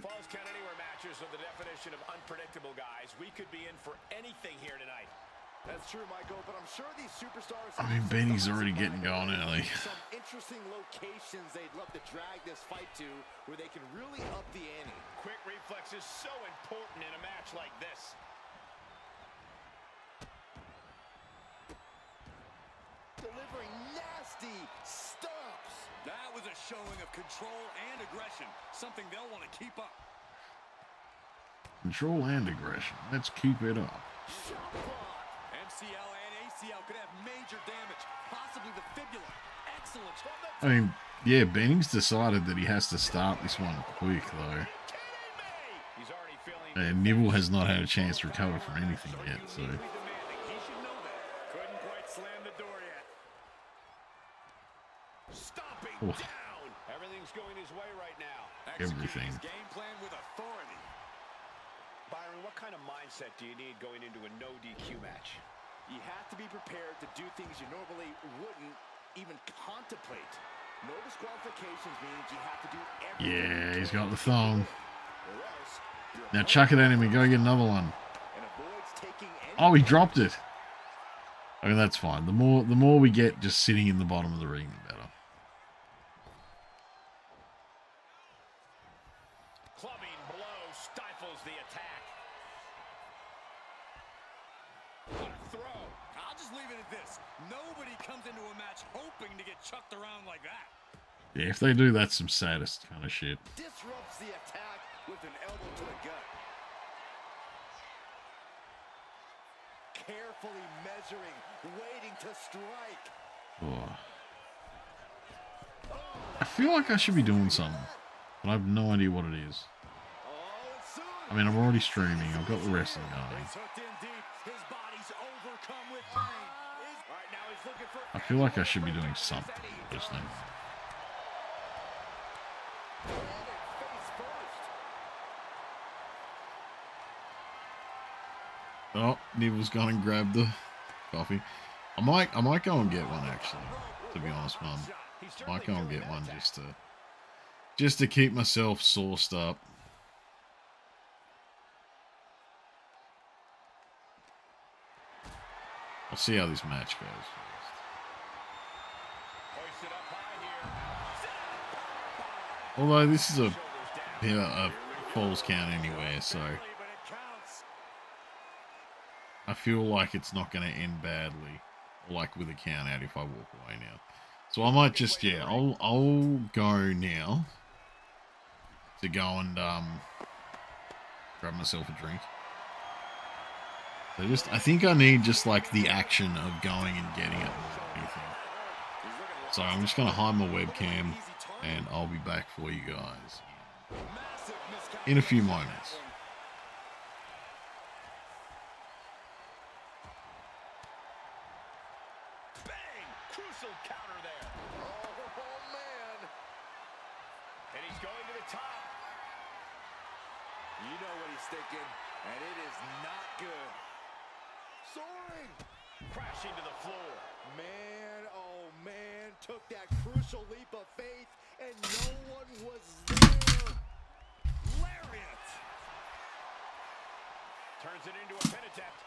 Falls Count Anywhere matches are the definition of unpredictable, guys. We could be in for anything here tonight. That's true, Michael, but I'm sure these superstars... I mean, Benny's already getting going early. Some interesting locations they'd love to drag this fight to where they can really up the ante. Quick reflexes so important in a match like this. Delivering nasty stomps. That was a showing of control and aggression, something they'll want to keep up. Control and aggression. Let's keep it up. MCL and ACL could have major damage, possibly the fibula. Excellent. I mean, yeah, Benning's decided that he has to start this one quick, though. He's already feeling. And Nibble has not had a chance to recover from anything yet, so... He should know that. Couldn't quite slam the door yet. Stomping down. Everything's going his way right now. Everything. His game plan with authority. Byron, what kind of mindset do you need going into a no DQ match? You have to be prepared to do things you normally wouldn't even contemplate. No disqualifications means you have to do everything. Yeah, he's got the thong. Or else your Now chuck it at him and go get another one. and avoids taking any Oh, he dropped it. I mean, that's fine. The more we get just sitting in the bottom of the ring, the better. Clubbing blow stifles the attack. What a throw. I'll just leave it at this. Nobody comes into a match hoping to get chucked around like that. Yeah, if they do, that's some sadist kind of shit. disrupts the attack with an elbow to the gut. Carefully measuring, waiting to strike. Oh. I feel like I should be doing something, but I have no idea what it is. Oh, and soon. I mean, I'm already streaming. I've got the wrestling going. He's hooked in deep. His body's overcome with pain. All right, now he's looking for. I feel like I should be doing something. Just now. Face first. Oh, Nibble's gone and grabbed the coffee. I might go and get one actually. To be honest, Mum, might go and get one just to keep myself sauced up. I'll see how this match goes first. Hoisted up high here. Although this is a falls count anyway, so But it counts. I feel like it's not going to end badly, like with a count out if I walk away now. So I might just, yeah, I'll go now to go and grab myself a drink. So I think I need just like the action of going and getting it more than anything. So I'm just going to hide my webcam and I'll be back for you guys in a few moments. Bang! Crucial counter there. Oh, man. And he's going to the top. You know what he's thinking, and it is not good. Soaring. Crashing to the floor. Man, oh man, took that crucial leap of faith, and no one was there. Lariat. Turns it into a pin attempt.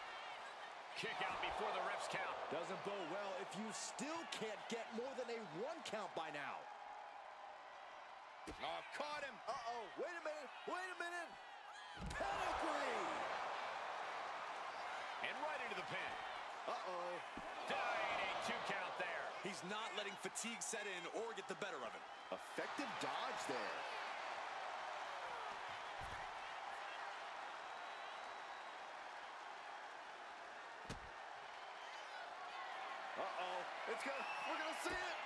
Kick out before the refs count. Doesn't bode well if you still can't get more than a 1 count by now. Oh, caught him. Uh-oh, wait a minute, Pedigree. And right into the pin. Uh-oh. Dying a 2 count there. He's not letting fatigue set in or get the better of him. Effective dodge there. Uh-oh. We're gonna see it.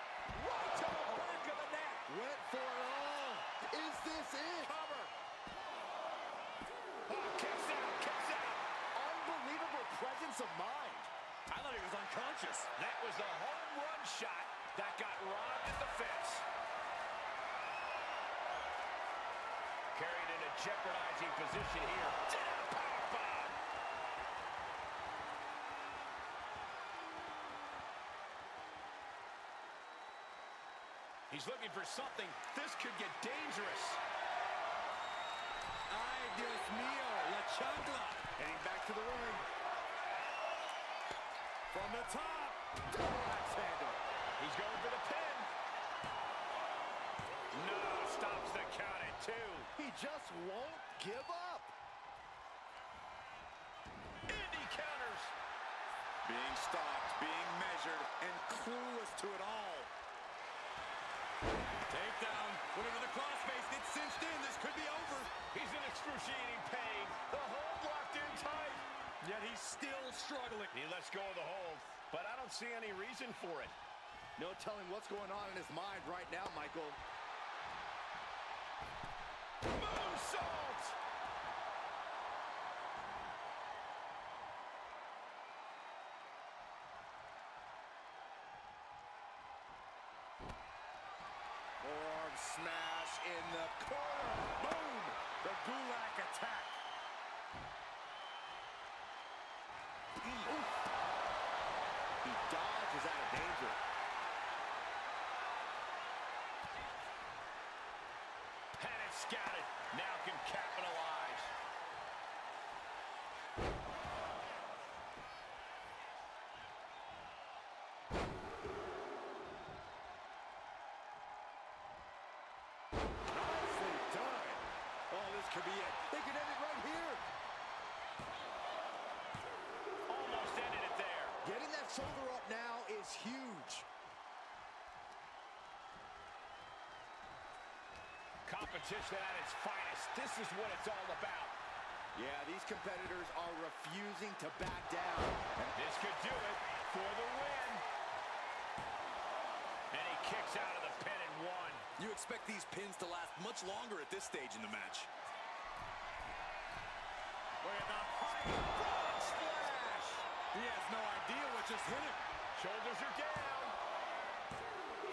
Right to the back of the neck. Went for it all. Is this it? Cover. Oh, kicks out. Unbelievable presence of mind. I thought he was unconscious. That was the home run shot that got robbed at the fence. Carried in a jeopardizing position here. Power bomb. He's looking for something. This could get dangerous. Ay, Dios mío, la chancla. Heading back to the ring. From the top. Double axe handle. He's going for the pin. No, stops the count at 2. He just won't give up. Indy counters. Being stalked, being measured, and clueless to it all. Takedown. Went into the crossface. It's cinched in. This could be over. He's in excruciating pain. The hold locked in tight. Yet he's still struggling. He lets go of the hold, but I don't see any reason for it. No telling what's going on in his mind right now, Michael. Moonsault! Forearm smash in the corner. Boom! The Gulak attack. Oof. He dodges out of danger. Had it scouted. Now can capitalize. Nicely done. Oh, this could be it. They could end it right here. Almost ended it there. Getting that shoulder up now is huge. Competition at its finest. This is what it's all about. Yeah, these competitors are refusing to back down. This could do it for the win. And he kicks out of the pin and one. You expect these pins to last much longer at this stage in the match. Look at the high frog splash. He has no idea what just hit him. Shoulders are down.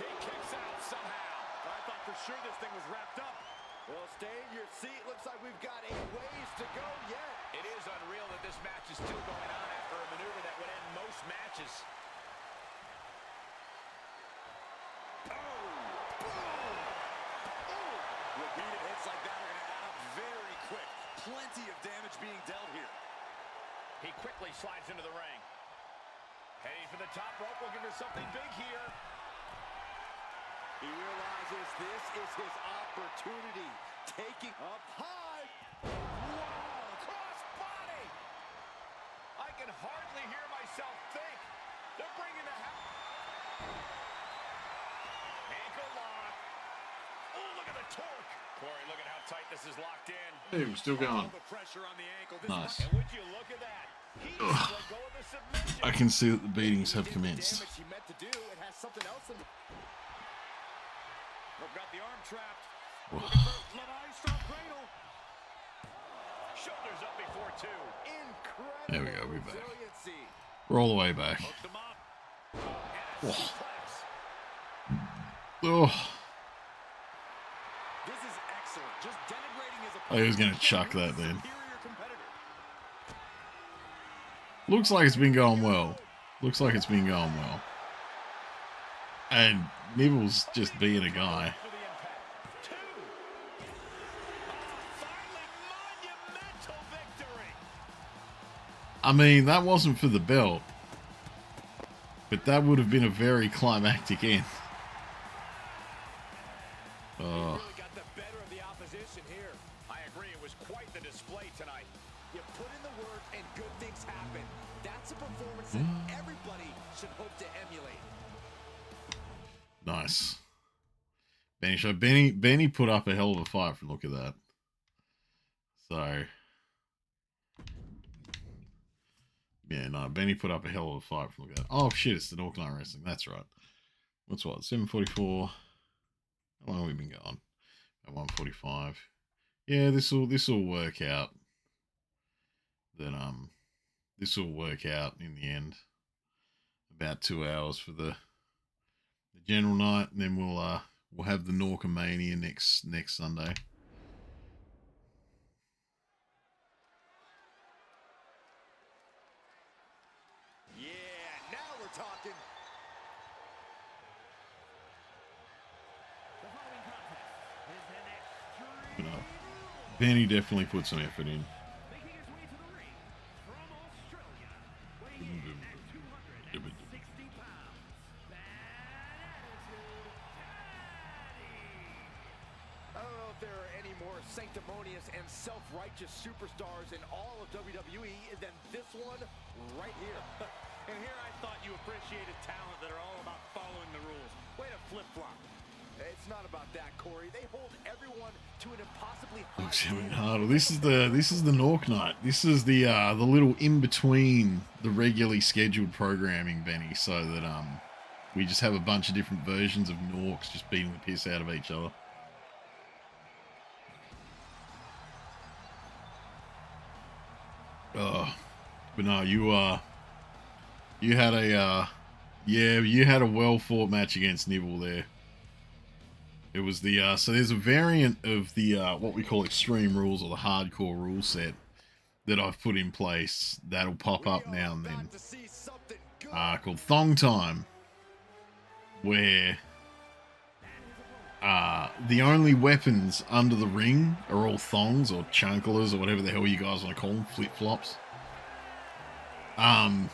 He kicks out somehow. I thought for sure this thing was wrapped up. Well, stay in your seat. Looks like we've got a ways to go yet. It is unreal that this match is still going on after a maneuver that would end most matches. Repeated hits like that are going to add up very quick. Plenty of damage being dealt here. He quickly slides into the ring. Heading for the top rope, looking for something big here. He realizes this is his opportunity. Taking up high. Wow, cross body. I can hardly hear myself think. They're bringing the ankle lock. Oh, look at the torque. Corey, look at how tight this is locked in. Hey, we're still going. All the pressure on the ankle. This Nice. And would you look at that? He just let go of the submission. I can see that the beatings have Did the commenced. damage he meant to do. It has something else in We've got the arm trapped. Levi's cradle. Shoulders up before 2. incredible There we go, we're back. resiliency. We're all the way back. Hooked him up. Oh. Suplex. Oh, This is excellent. Just denigrating his oh, he was gonna chuck that then. superior competitor. Looks like it's been going well. Looks like it's been going well. And Nibble's just being a guy. For the impact. 2. Finally, monumental victory. I mean, that wasn't for the belt. But that would have been a very climactic end. Oh, Really got the better of the opposition here. I agree, it was quite the display tonight. You put in the work and good things happen. That's a performance that everybody should hope to emulate. nice. Benny show. Benny put up a hell of a fight from look at that. So, yeah, Yeah, no, Benny put up a hell of a fight from the guy. Oh shit, it's the Nork Night Wrestling. That's right. What's what? 7:44. How long have we been going? At 1:45. Yeah, this will work out. That this will work out in the end. About 2 hours for the general night, and then we'll have the Norkomania next Sunday. Yeah, now we're talking. But no, Benny definitely put some effort in. I don't know if there are any more sanctimonious and self-righteous superstars in all of WWE than this one right here. And here I thought you appreciated talent that are all about following the rules. Way to flip-flop. It's not about that, Corey. They hold everyone to an impossibly high Looks even standard. harder. This is the Nork Night. This is the little in between the regularly scheduled programming, Benny, so that we just have a bunch of different versions of Norks just beating the piss out of each other. But no, you had a well fought match against Nibble there. It was the so there's a variant of the what we call Extreme Rules, or the hardcore rule set, that I've put in place that'll pop up now and then, called Thong Time, where the only weapons under the ring are all thongs or chunklers or whatever the hell you guys want to call them, flip-flops. And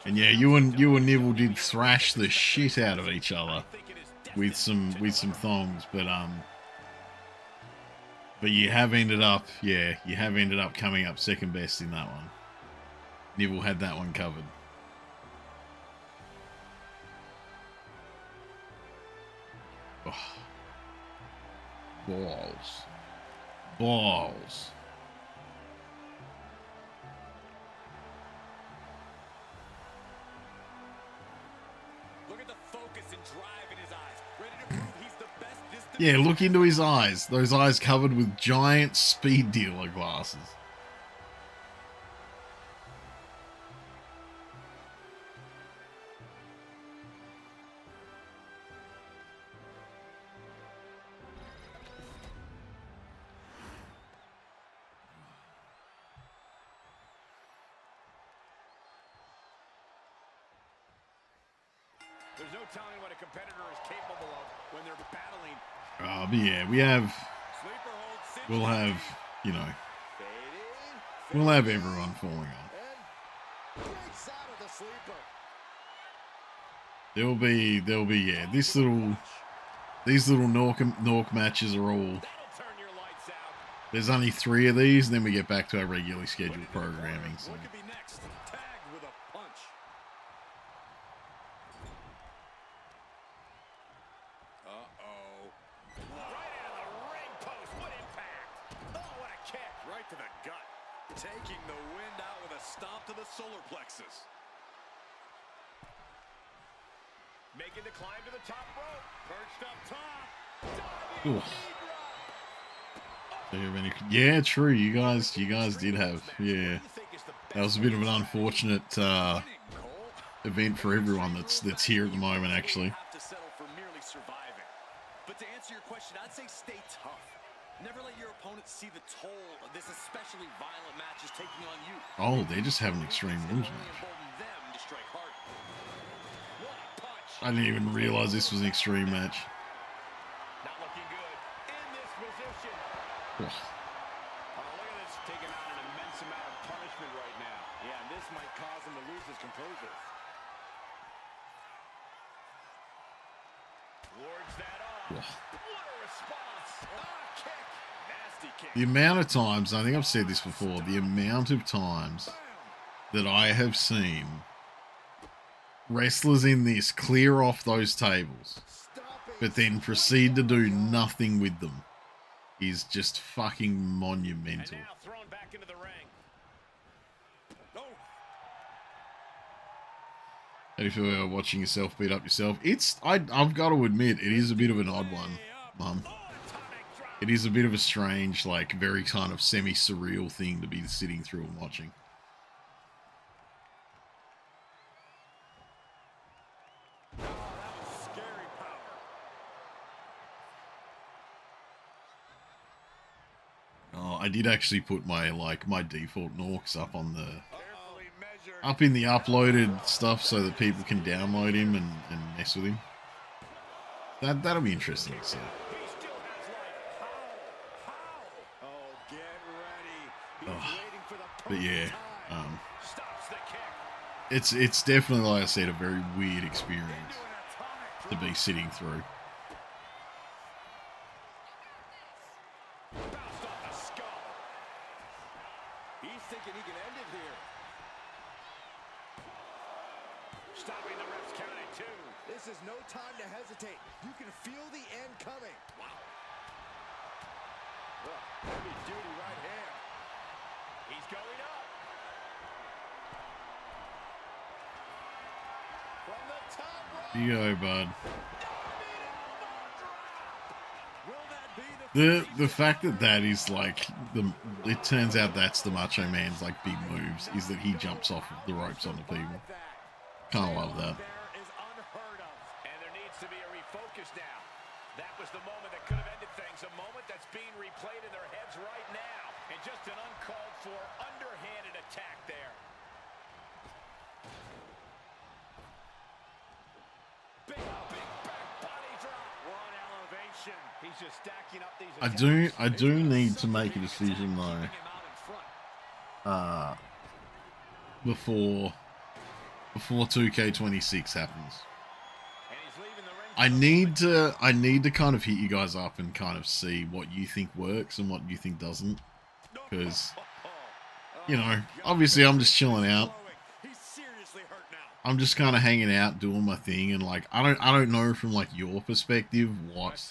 yeah, you and Nibble did thrash the shit out of each other with some thongs, but you have ended up coming up second best in that one. Nibble had that one covered. Oh. Balls. Look at the focus and drive in his eyes. Ready to prove he's the best. Yeah, look into his eyes. Those eyes covered with giant speed dealer glasses. There's no telling what a competitor is capable of when they're battling. But yeah, we'll have, you know, we'll have everyone falling on. There'll be, yeah, these little Nork matches are all, there's only 3 of these, and then we get back to our regularly scheduled programming. So. What could be next? Tagged with a punch. Uh-oh. Right into the ring post. What impact? Oh, what a kick. Right to the gut. Taking the wind out with a stomp to the solar plexus. Making the climb to the top rope. Perched up top. Ooh. Yeah, true. You guys did have, yeah. That was a bit of an unfortunate event for everyone that's here at the moment, actually. Have to settle for merely surviving. But to answer your question, I'd say stay tough. Never let your opponent see the toll this especially violent match is taking on you. Oh, they're just having an Extreme Rules match. Embolden them to strike harder. What a punch. I didn't even realize this was an Extreme match. Not looking good. In this position. Oh. Oh, look at this, taking on an immense amount of punishment right now. Yeah, and this might cause him to lose his composure. Wards that off. Oh. What a response. Kick. Nasty kick. The amount of times, I think I've said this before, the amount of times that I have seen wrestlers in this clear off those tables, but then proceed to do nothing with them, is just fucking monumental. And now thrown back into the ring. Oh, How do you feel about watching yourself beat up yourself? I've got to admit, it is a bit of an odd one, Mum. It is a bit of a strange, like, very kind of semi-surreal thing to be sitting through and watching. Oh, I did actually put my default Norks up on the in the uploaded stuff so that people can download him and mess with him. That'll be interesting to see. Oh, but yeah, it's definitely, like I said, a very weird experience to be sitting through. He's thinking he can end it here. Stopping the ref's count at 2. This is no time to hesitate. You can feel the end coming. Wow. Heavy duty right hand. He's going up. From the top rope. You go, bud. The fact that is like it turns out that's the Macho Man's like big moves is that he jumps off of the ropes onto people. Kind of love that. And there needs to be a refocus now. That was the moment that could have ended things. A moment that's being replayed in their heads right now. And just an uncalled for, underhanded attack there. Big back body drop. One elevation. He's just stacking up these attacks. I do need to make a decision though. Before 2K26 happens. I need to kind of hit you guys up and kind of see what you think works and what you think doesn't. Because, you know, obviously I'm just chilling out. I'm just kind of hanging out, doing my thing, and like I don't know from like your perspective what.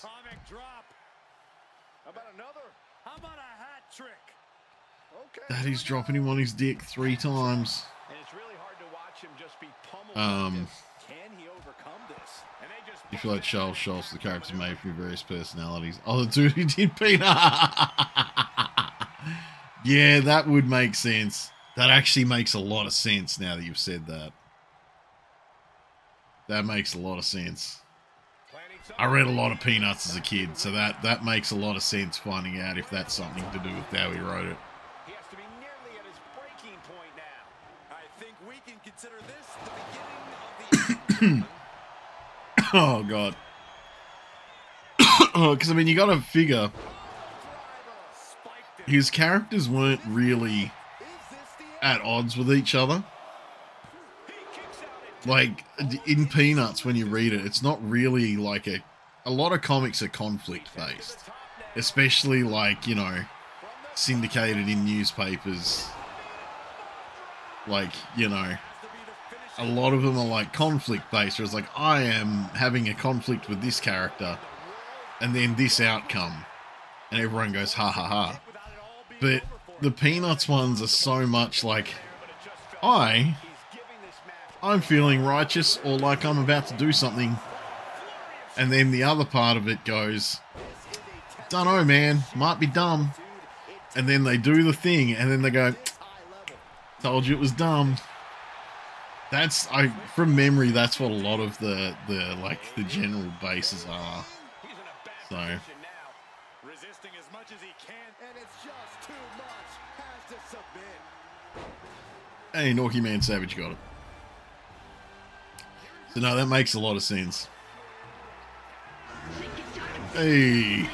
That he's dropping him on his dick 3 times. And it's really hard to watch him just be pummeled. Can he overcome this? And they just You feel like Charles Schultz, the character's made from various personalities. Oh, the dude who did Peter. Yeah, that would make sense. That actually makes a lot of sense now that you've said that. That makes a lot of sense. I read a lot of Peanuts as a kid, so that makes a lot of sense finding out if that's something to do with how he wrote it. He has to be nearly at his breaking point now. I think we can consider this the beginning of the Oh, God. Because, I mean, you got to figure his characters weren't really at odds with each other. Like, in Peanuts, when you read it, it's not really like a lot of comics are conflict-based. Especially, like, you know, syndicated in newspapers. Like, you know, a lot of them are like conflict-based. Where it's like, I am having a conflict with this character, and then this outcome. And everyone goes, ha ha ha. But the Peanuts ones are so much like, I'm feeling righteous or like I'm about to do something. And then the other part of it goes, dunno, man, might be dumb. And then they do the thing and then they go, told you it was dumb. From memory, that's what a lot of the general bases are. So. resisting as much as he can, and it's just too much. Has to submit. Hey, Norky Man Savage got it. So no, that makes a lot of sense. Hey.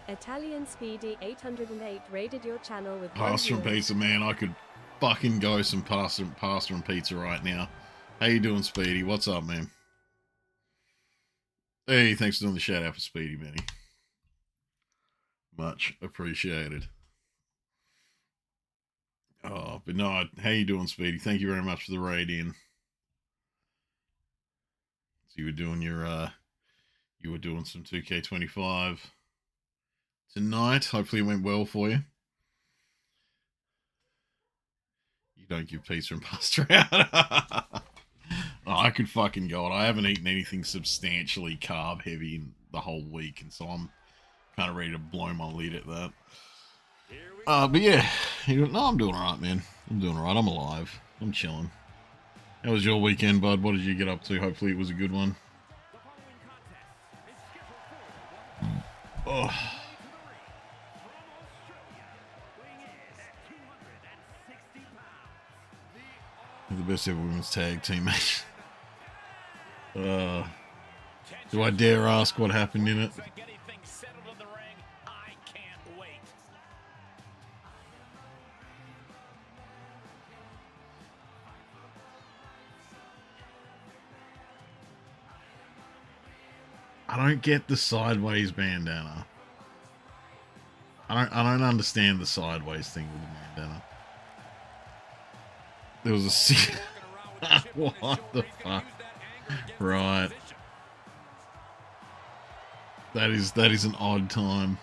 Italian Speedy 808 raided your channel with Pasta and pizza, man. I could fucking go some pasta and pizza right now. How you doing, Speedy? What's up, man? Hey, thanks for doing the shout out for Speedy, Benny. Much appreciated. Oh, but no, how you doing, Speedy? Thank you very much for the raid in. So you were doing some 2K25 tonight. Hopefully it went well for you. You don't give pizza and pasta out. Oh, I could fucking go it. I haven't eaten anything substantially carb heavy in the whole week, and so I'm kind of ready to blow my lid at that. But yeah, no, I'm doing alright, man. I'm doing alright. I'm alive. I'm chilling. How was your weekend, bud? What did you get up to? Hopefully it was a good one. Oh. The best ever women's tag team match. Do I dare ask what happened in it? I don't get the sideways bandana. I don't understand the sideways thing with the bandana. There was a what the fuck? Right. That is an odd time.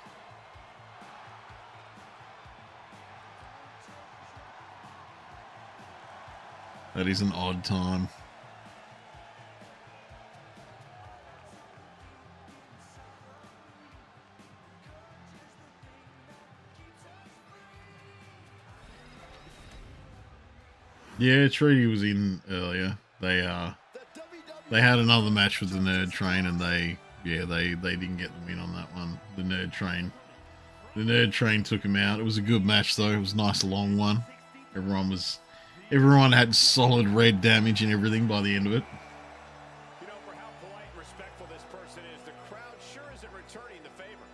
That is an odd time. Yeah, Treaty was in earlier. They had another match with the Nerd Train, and they didn't get the win on that one. The Nerd Train took him out. It was a good match though. It was a nice long one. Everyone had solid red damage and everything by the end of it. You know, for how polite and respectful this person is, the crowd sure isn't returning the favor.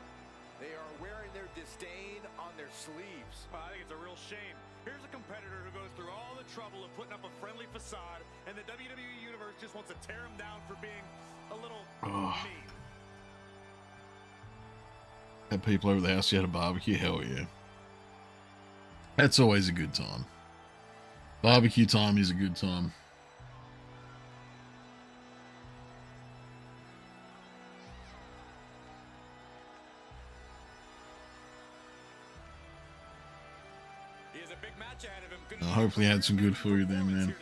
They are wearing their disdain on their sleeves. Well, I think it's a real shame. Here's a competitor who goes through all the trouble of putting up a friendly facade, and the WWE Universe just wants to tear him down for being a little mean. Had people over the house, you had a barbecue? Hell yeah. That's always a good time. Barbecue time is a good time. He has a big match ahead of him. Hopefully had some good food then, man.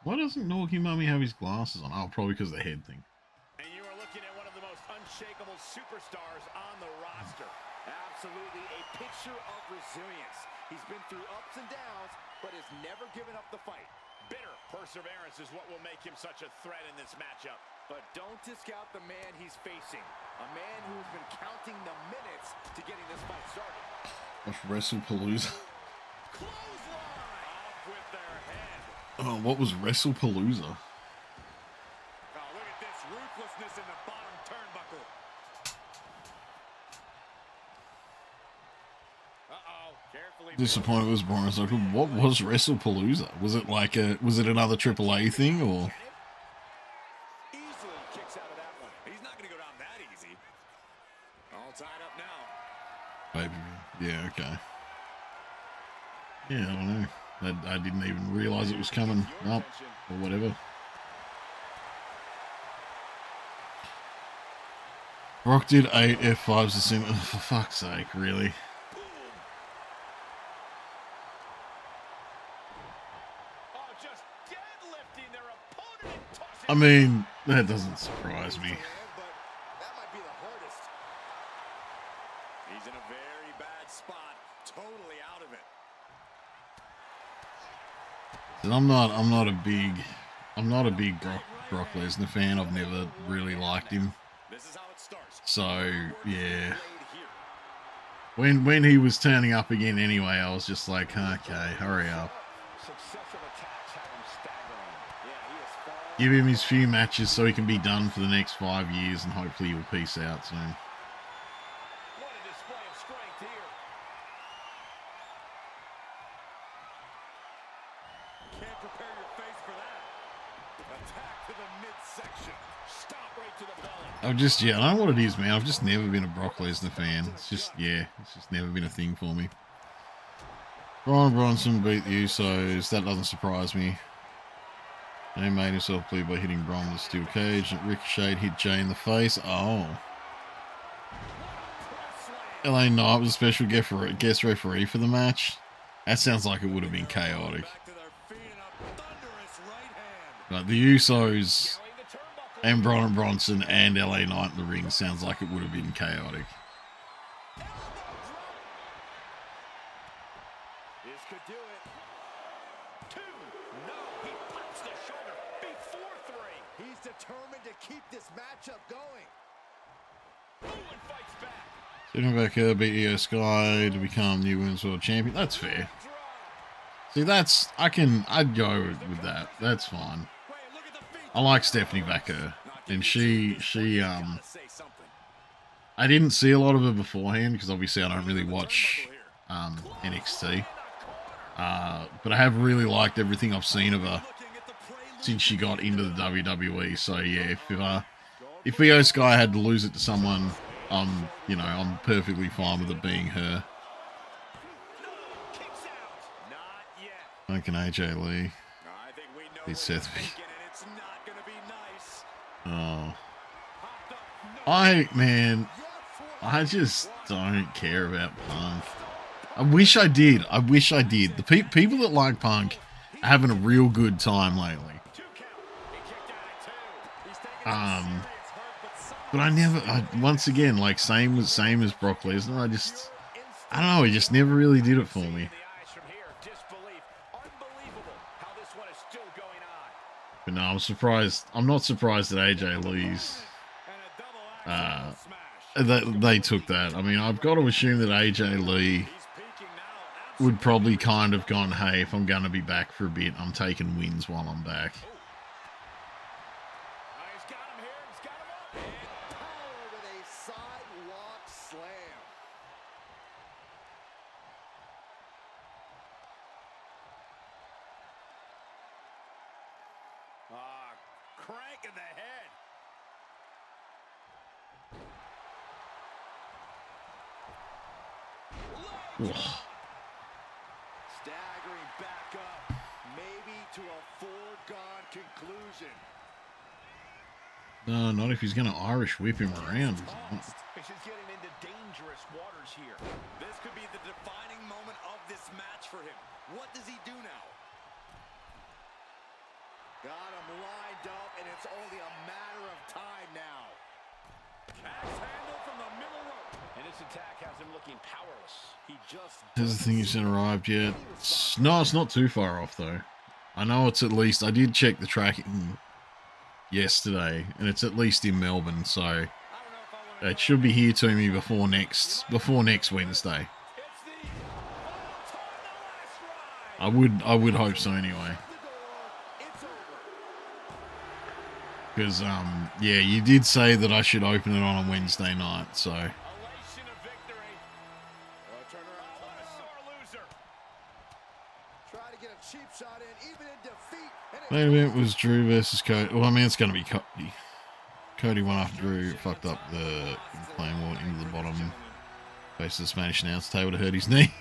Why doesn't Norky Mummy have his glasses on? Oh, probably because of the head thing. And you are looking at one of the most unshakable superstars on the roster. Absolutely a picture of resilience. He's been through ups and downs, but has never given up the fight. Bitter perseverance is what will make him such a threat in this matchup. But don't discount the man he's facing. A man who has been counting the minutes to getting this fight started. Watch WrestlePalooza. Clothesline! Off with their head. Oh, what was WrestlePalooza? Oh, look at this ruthlessness in the bottom turnbuckle. Uh-oh, carefully. Disappointed was Brian Circle. What was WrestlePalooza? Was it another AAA thing or? Easily kicks out of that one. He's not going to go down that easy. All tied up now. Maybe. Yeah. Okay. Yeah, I don't know. I didn't even realize it was coming up or whatever. Brock did 8 F5s to sim. For fuck's sake, really? I mean, that doesn't surprise me. That might be the hardest. He's in a very bad spot, totally out of it. And I'm not a big Brock Lesnar fan. I've never really liked him. So yeah, when he was turning up again anyway, I was just like, okay, hurry up. Give him his few matches so he can be done for the next 5 years, and hopefully he'll peace out soon. What a display of strength here. Can't prepare your face for that. Attack to the midsection. Stop right to the belly. I don't know what it is, man. I've just never been a Brock Lesnar fan. It's just never been a thing for me. Brian Bronson beat the Usos. That doesn't surprise me. He made himself bleed by hitting Bron with a steel cage. Ricochet hit Jay in the face. Oh. LA Knight was a special guest referee for the match. That sounds like it would have been chaotic. But the Usos and Bron Bronson and LA Knight in the ring sounds like it would have been chaotic. This could do it. 2. No, he pops the shoulder before 3. He's determined to keep this matchup going. Owen fights back. Sitting back here, beat Io Sky to become new Women's World Champion. That's fair. See, I'd go with that. That's fine. I like Stephanie Becker, and I didn't see a lot of her beforehand because obviously I don't really watch NXT. But I have really liked everything I've seen of her since she got into the WWE. So yeah, if Io Sky had to lose it to someone, I'm perfectly fine with it being her. Like an AJ Lee. Beat Seth. Oh. I just don't care about Punk. I wish I did. The people that like Punk are having a real good time lately. But once again, like same as Brock Lesnar, I don't know, he just never really did it for me. But no, I'm surprised. I'm not surprised that AJ Lee's they took that. I mean, I've got to assume that AJ Lee would probably kind of gone, hey, if I'm going to be back for a bit, I'm taking wins while I'm back. Crank in the head. Staggering back up, maybe to a foregone conclusion. No, not if he's going to Irish whip him around. She's getting into dangerous waters here. This could be the defining moment of this match for him. What does he do now? Got him lined up, and it's only a matter of time now. Axe handle from the middle rope. And his attack has him looking powerless. He just Does the thing hasn't arrived yet? No, it's not too far off, though. I know it's at least... I did check the tracking yesterday, and it's at least in Melbourne, so it should be here to me before next Wednesday. I would hope so anyway. Because, yeah, you did say that I should open it on a Wednesday night, so... Main event was Drew versus Cody. Well, I mean, it's going to be Cody. Cody won after Drew fucked up the Claymore into the bottom face of the Spanish announce table to hurt his knee.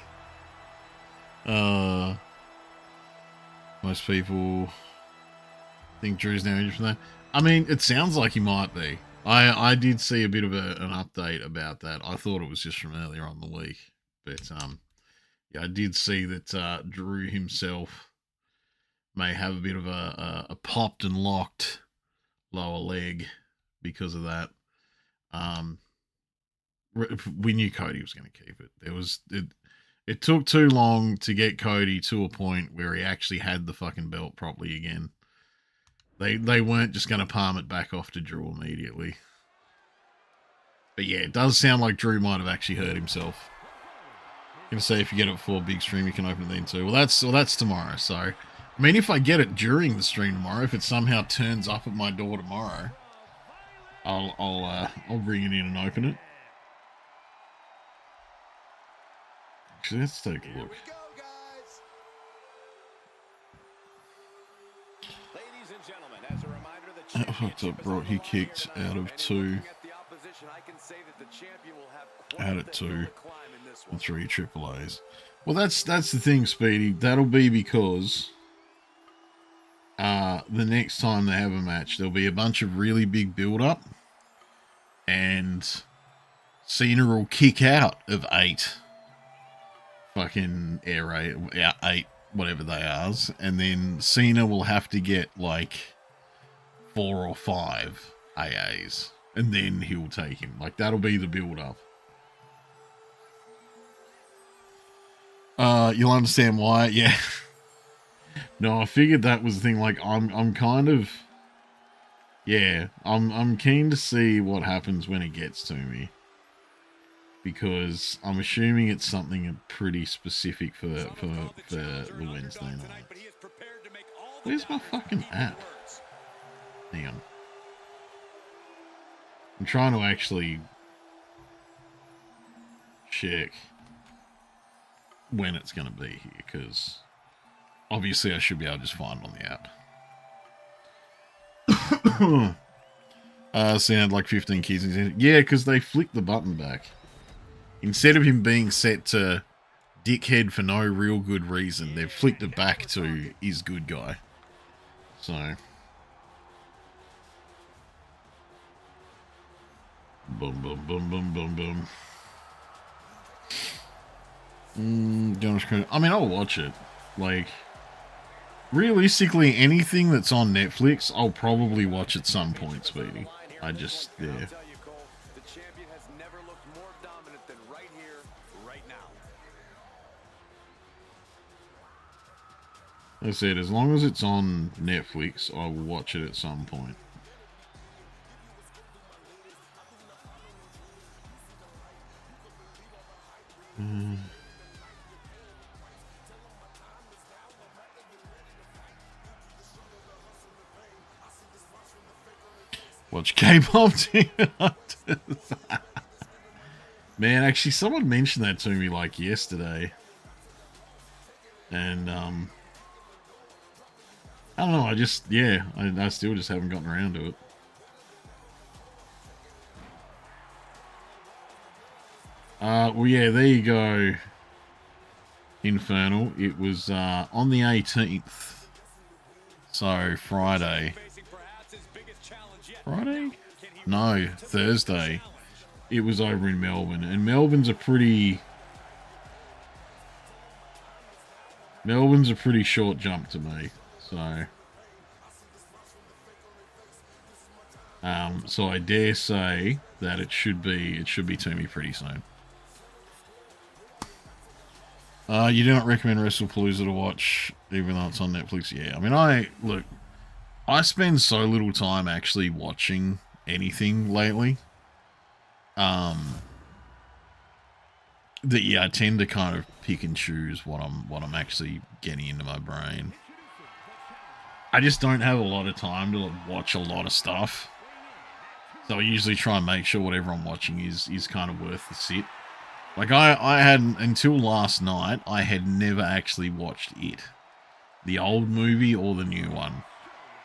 Most people think Drew's now injured from that. I mean, it sounds like he might be. I did see a bit of an update about that. I thought it was just from earlier on in the week. But, yeah, I did see that Drew himself may have a bit of a popped and locked lower leg because of that. We knew Cody was going to keep it. It took too long to get Cody to a point where he actually had the fucking belt properly again. They weren't just going to palm it back off to Drew immediately. But yeah, it does sound like Drew might have actually hurt himself. I'm going to say if you get it before big stream, you can open it then too. Well, that's tomorrow, so... I mean, if I get it during the stream tomorrow, if it somehow turns up at my door tomorrow, I'll bring it in and open it. Actually, let's take a look. Ladies and gentlemen, as a reminder, the That fucked up, bro. He kicked out of 2. Out at 2 and 3 AAAs. Well, that's the thing, Speedy. That'll be because the next time they have a match, there'll be a bunch of really big build-up, and Cena will kick out of 8 fucking air raid, 8 whatever they are, and then Cena will have to get like 4 or 5 AAs, and then he'll take him. Like, that'll be the build-up. You'll understand why, yeah. No, I figured that was the thing. Like, I'm kind of, yeah, I'm keen to see what happens when it gets to me, because I'm assuming it's something pretty specific for the Wednesday night. Where's my fucking app? Hang on. I'm trying to actually check when it's going to be here, because obviously I should be able to just find it on the app. Sound like 15 keys. Yeah, because they flicked the button back. Instead of him being set to dickhead for no real good reason, they've flicked it back to is good guy. So, boom, boom, boom, boom, boom, boom. I mean, I'll watch it. Like, realistically, anything that's on Netflix, I'll probably watch at some point, Speedy. I just, yeah. The champion has never looked more dominant than right here, right now. Like I said, as long as it's on Netflix, I will watch it at some point. Watch K-pop. Man, actually, someone mentioned that to me like yesterday, and I don't know. I still just haven't gotten around to it. Well, yeah, there you go. Infernal. It was on the 18th, so Friday. Friday? No, Thursday. It was over in Melbourne, and Melbourne's a pretty short jump to me. So I dare say that it should be to me pretty soon. You do not recommend WrestlePalooza to watch, even though it's on Netflix? Yeah, I mean, I spend so little time actually watching anything lately. That yeah, I tend to kind of pick and choose what I'm actually getting into my brain. I just don't have a lot of time to watch a lot of stuff. So I usually try and make sure whatever I'm watching is kind of worth the sit. Like I had, until last night, I had never actually watched it. The old movie or the new one.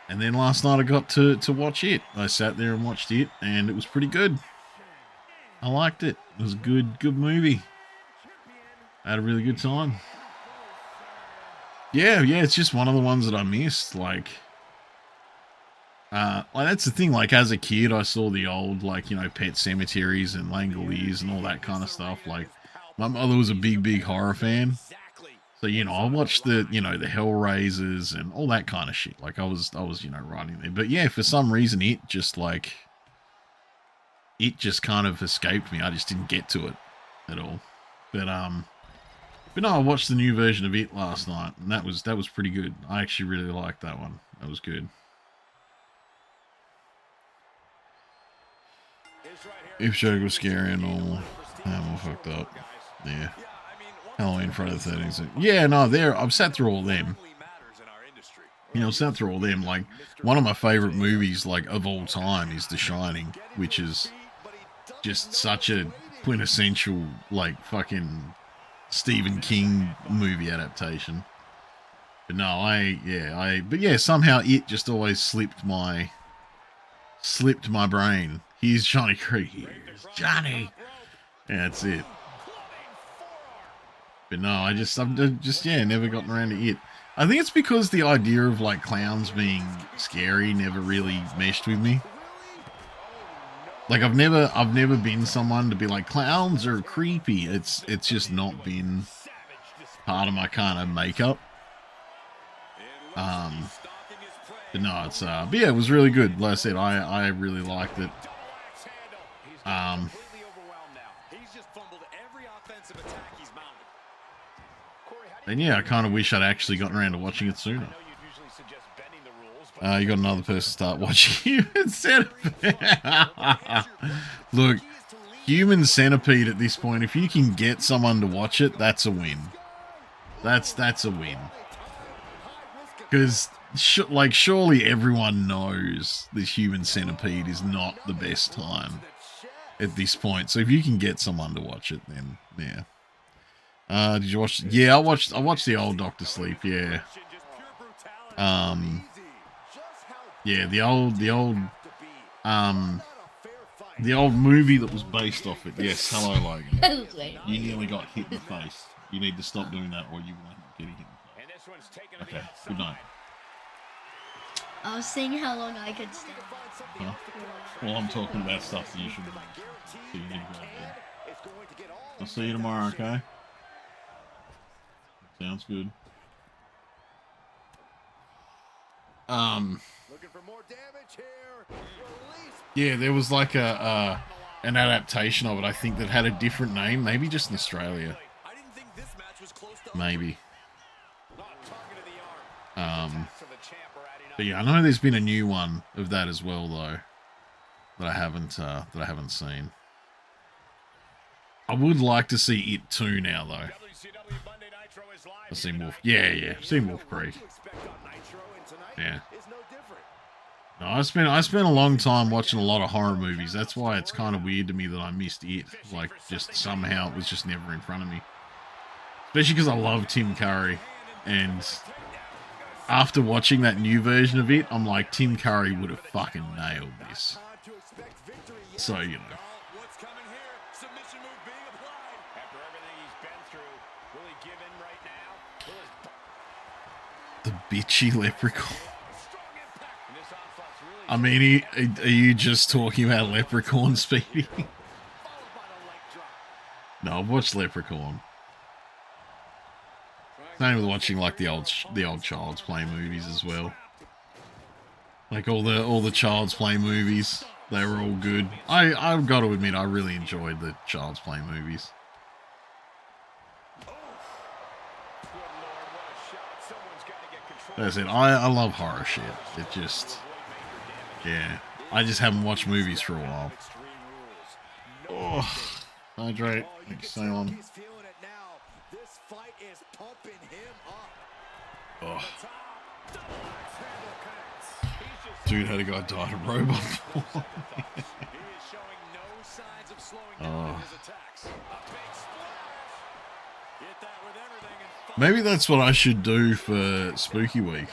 And then last night I got to watch it. I sat there and watched it, and it was pretty good. I liked it. It was a good movie. I had a really good time. Yeah, it's just one of the ones that I missed. Like that's the thing. Like, as a kid, I saw the old, like, you know, Pet Cemeteries and Langoliers and all that kind of stuff. Like, my mother was a big horror fan. So, you know, I watched the Hellraisers and all that kind of shit. Like, I was, you know, right in there. But yeah, for some reason, it just kind of escaped me. I just didn't get to it at all. But no, I watched the new version of it last night, and that was pretty good. I actually really liked that one. That was good. If Joke was scary and all, I'm all fucked up. Yeah. Halloween, Friday the 13th. Yeah, no, I've sat through all them. You know, I've sat through all them. Like, one of my favorite movies, like, of all time is The Shining, which is just such a quintessential, like, fucking Stephen King movie adaptation. But no, somehow it just always slipped my brain. He's Johnny Creek. Here's Johnny. Yeah, that's it. But no, I've just never gotten around to it. I think it's because the idea of like clowns being scary never really meshed with me. Like I've never been someone to be like clowns are creepy. It's just not been part of my kind of makeup. But no, it's but yeah, it was really good. Like I said, I really liked it. And yeah, I kind of wish I'd actually gotten around to watching it sooner. You got another person start watching Human Centipede. Look, Human Centipede at this point, if you can get someone to watch it, that's a win. That's a win. Because, surely everyone knows that Human Centipede is not the best time at this point. So if you can get someone to watch it, then, yeah. Did you watch? Yeah, I watched the old Doctor Sleep. Yeah. Yeah, the old movie that was based off it. Yes, hello, Logan. You nearly got hit in the face. You need to stop doing that, or you will end up getting hit in the face. Okay. Good night. I was seeing how long I could stand. Huh? Well, I'm talking about stuff that you should know. So you need to go ahead. I'll see you tomorrow. Okay. Sounds good. Yeah, there was like an adaptation of it, I think, that had a different name, maybe just in Australia. Maybe. But yeah, I know there's been a new one of that as well, though, that I haven't seen. I would like to see it too now, though. I've seen Wolf. Yeah. I've seen Wolf Creek. Yeah. No, I spent a long time watching a lot of horror movies. That's why it's kind of weird to me that I missed it. Like, just somehow it was just never in front of me. Especially because I love Tim Curry. And after watching that new version of it, I'm like, Tim Curry would have fucking nailed this. So, you know. The bitchy leprechaun. I mean, are you just talking about Leprechaun, Speedy? No, I've watched Leprechaun. Same with watching like the old Child's Play movies as well. Like all the Child's Play movies, they were all good. I've got to admit, I really enjoyed the Child's Play movies. As I said, I love horror shit. It just, yeah. I just haven't watched movies for a while. Oh, hydrate. Thank you, Salem. Oh. Dude had a guy die in a robot. Oh. Maybe that's what I should do for Spooky Week.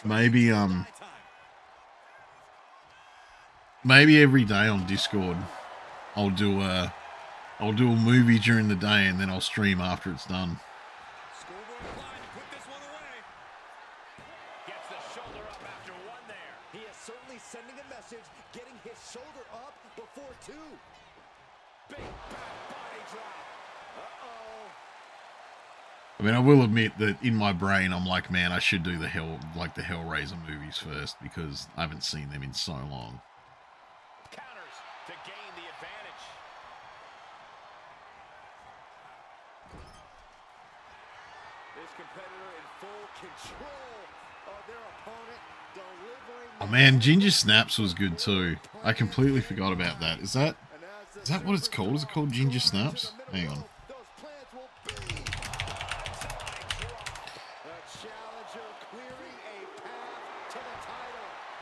Maybe every day on Discord I'll do a movie during the day and then I'll stream after it's done. I mean, I will admit that in my brain, I'm like, man, I should do the Hellraiser movies first because I haven't seen them in so long. Counters to gain the advantage. This competitor in full control of their opponent, delivering. Oh man, Ginger Snaps was good too. I completely forgot about that. Is that what it's called? Is it called Ginger Snaps? Hang on.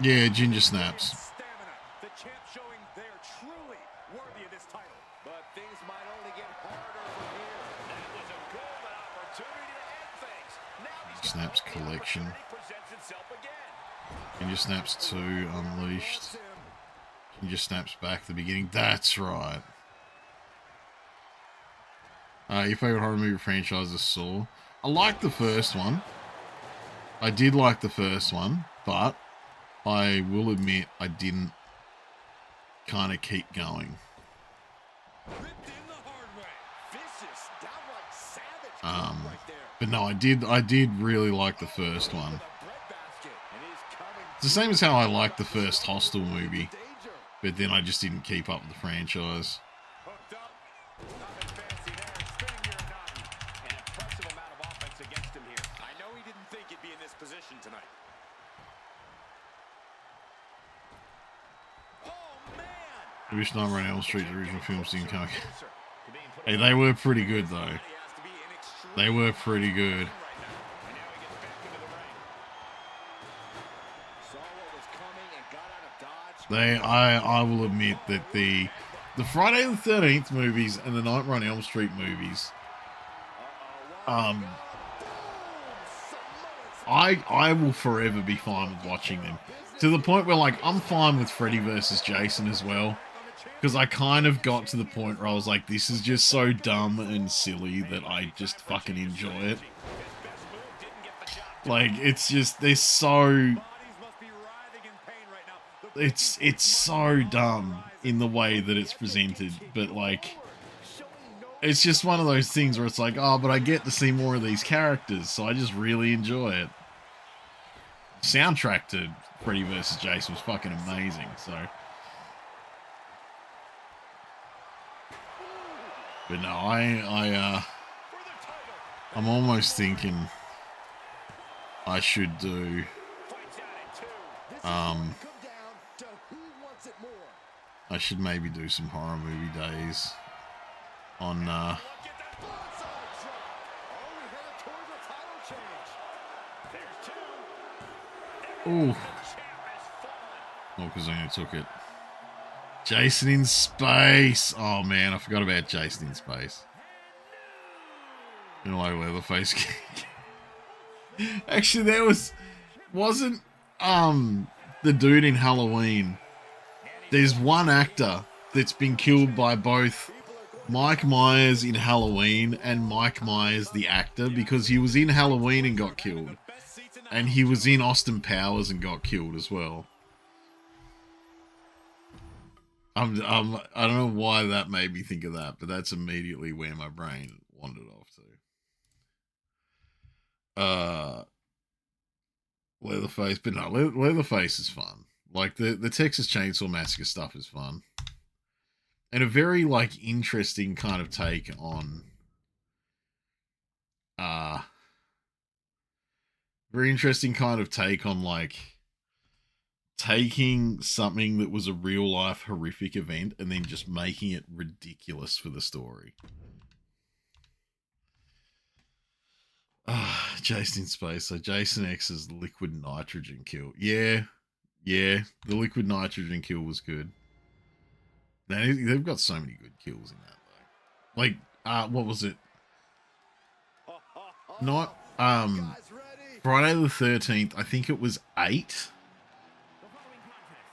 Yeah, Ginger Snaps. The champ showing they're truly worthy of this title. But things might only get harder from here. That was a golden opportunity to end things. Now Ginger Snaps collection. Ginger Snaps 2 Unleashed. He just snaps back at the beginning. That's right. Your favorite horror movie franchise is Saw. I liked the first one. I did like the first one, but I will admit I didn't kind of keep going. But no, I did really like the first one. It's the same as how I liked the first Hostel movie, but then I just didn't keep up with the franchise. I wish Nightmare on Elm Street's original films didn't come. Hey, they were pretty good though. They were pretty good. I will admit that the Friday the 13th movies and the Nightmare on Elm Street movies, I will forever be fine with watching them. To the point where, like, I'm fine with Freddy versus Jason as well. Because I kind of got to the point where I was like, this is just so dumb and silly that I just fucking enjoy it. Like, it's just, they're so... It's so dumb in the way that it's presented. But, like, it's just one of those things where it's like, oh, but I get to see more of these characters, so I just really enjoy it. Soundtrack to Freddy vs. Jason was fucking amazing, so... But no, I'm almost thinking I should do, I should maybe do some horror movie days on, ooh, oh, because I only took it. Jason in Space. Oh man, I forgot about Jason in Space. You know, like Leatherface. Actually, there wasn't the dude in Halloween. There's one actor that's been killed by both Mike Myers in Halloween and Mike Myers the actor, because he was in Halloween and got killed, and he was in Austin Powers and got killed as well. I don't know why that made me think of that, but that's immediately where my brain wandered off to. Leatherface, but no, Leatherface is fun. Like the Texas Chainsaw Massacre stuff is fun, and a very like interesting kind of take on, very interesting kind of take on like taking something that was a real life horrific event and then just making it ridiculous for the story. Jason in Space. So Jason X's liquid nitrogen kill. Yeah, the liquid nitrogen kill was good. Now, they've got so many good kills in that though. Like, what was it? Not Friday the 13th. I think it was 8.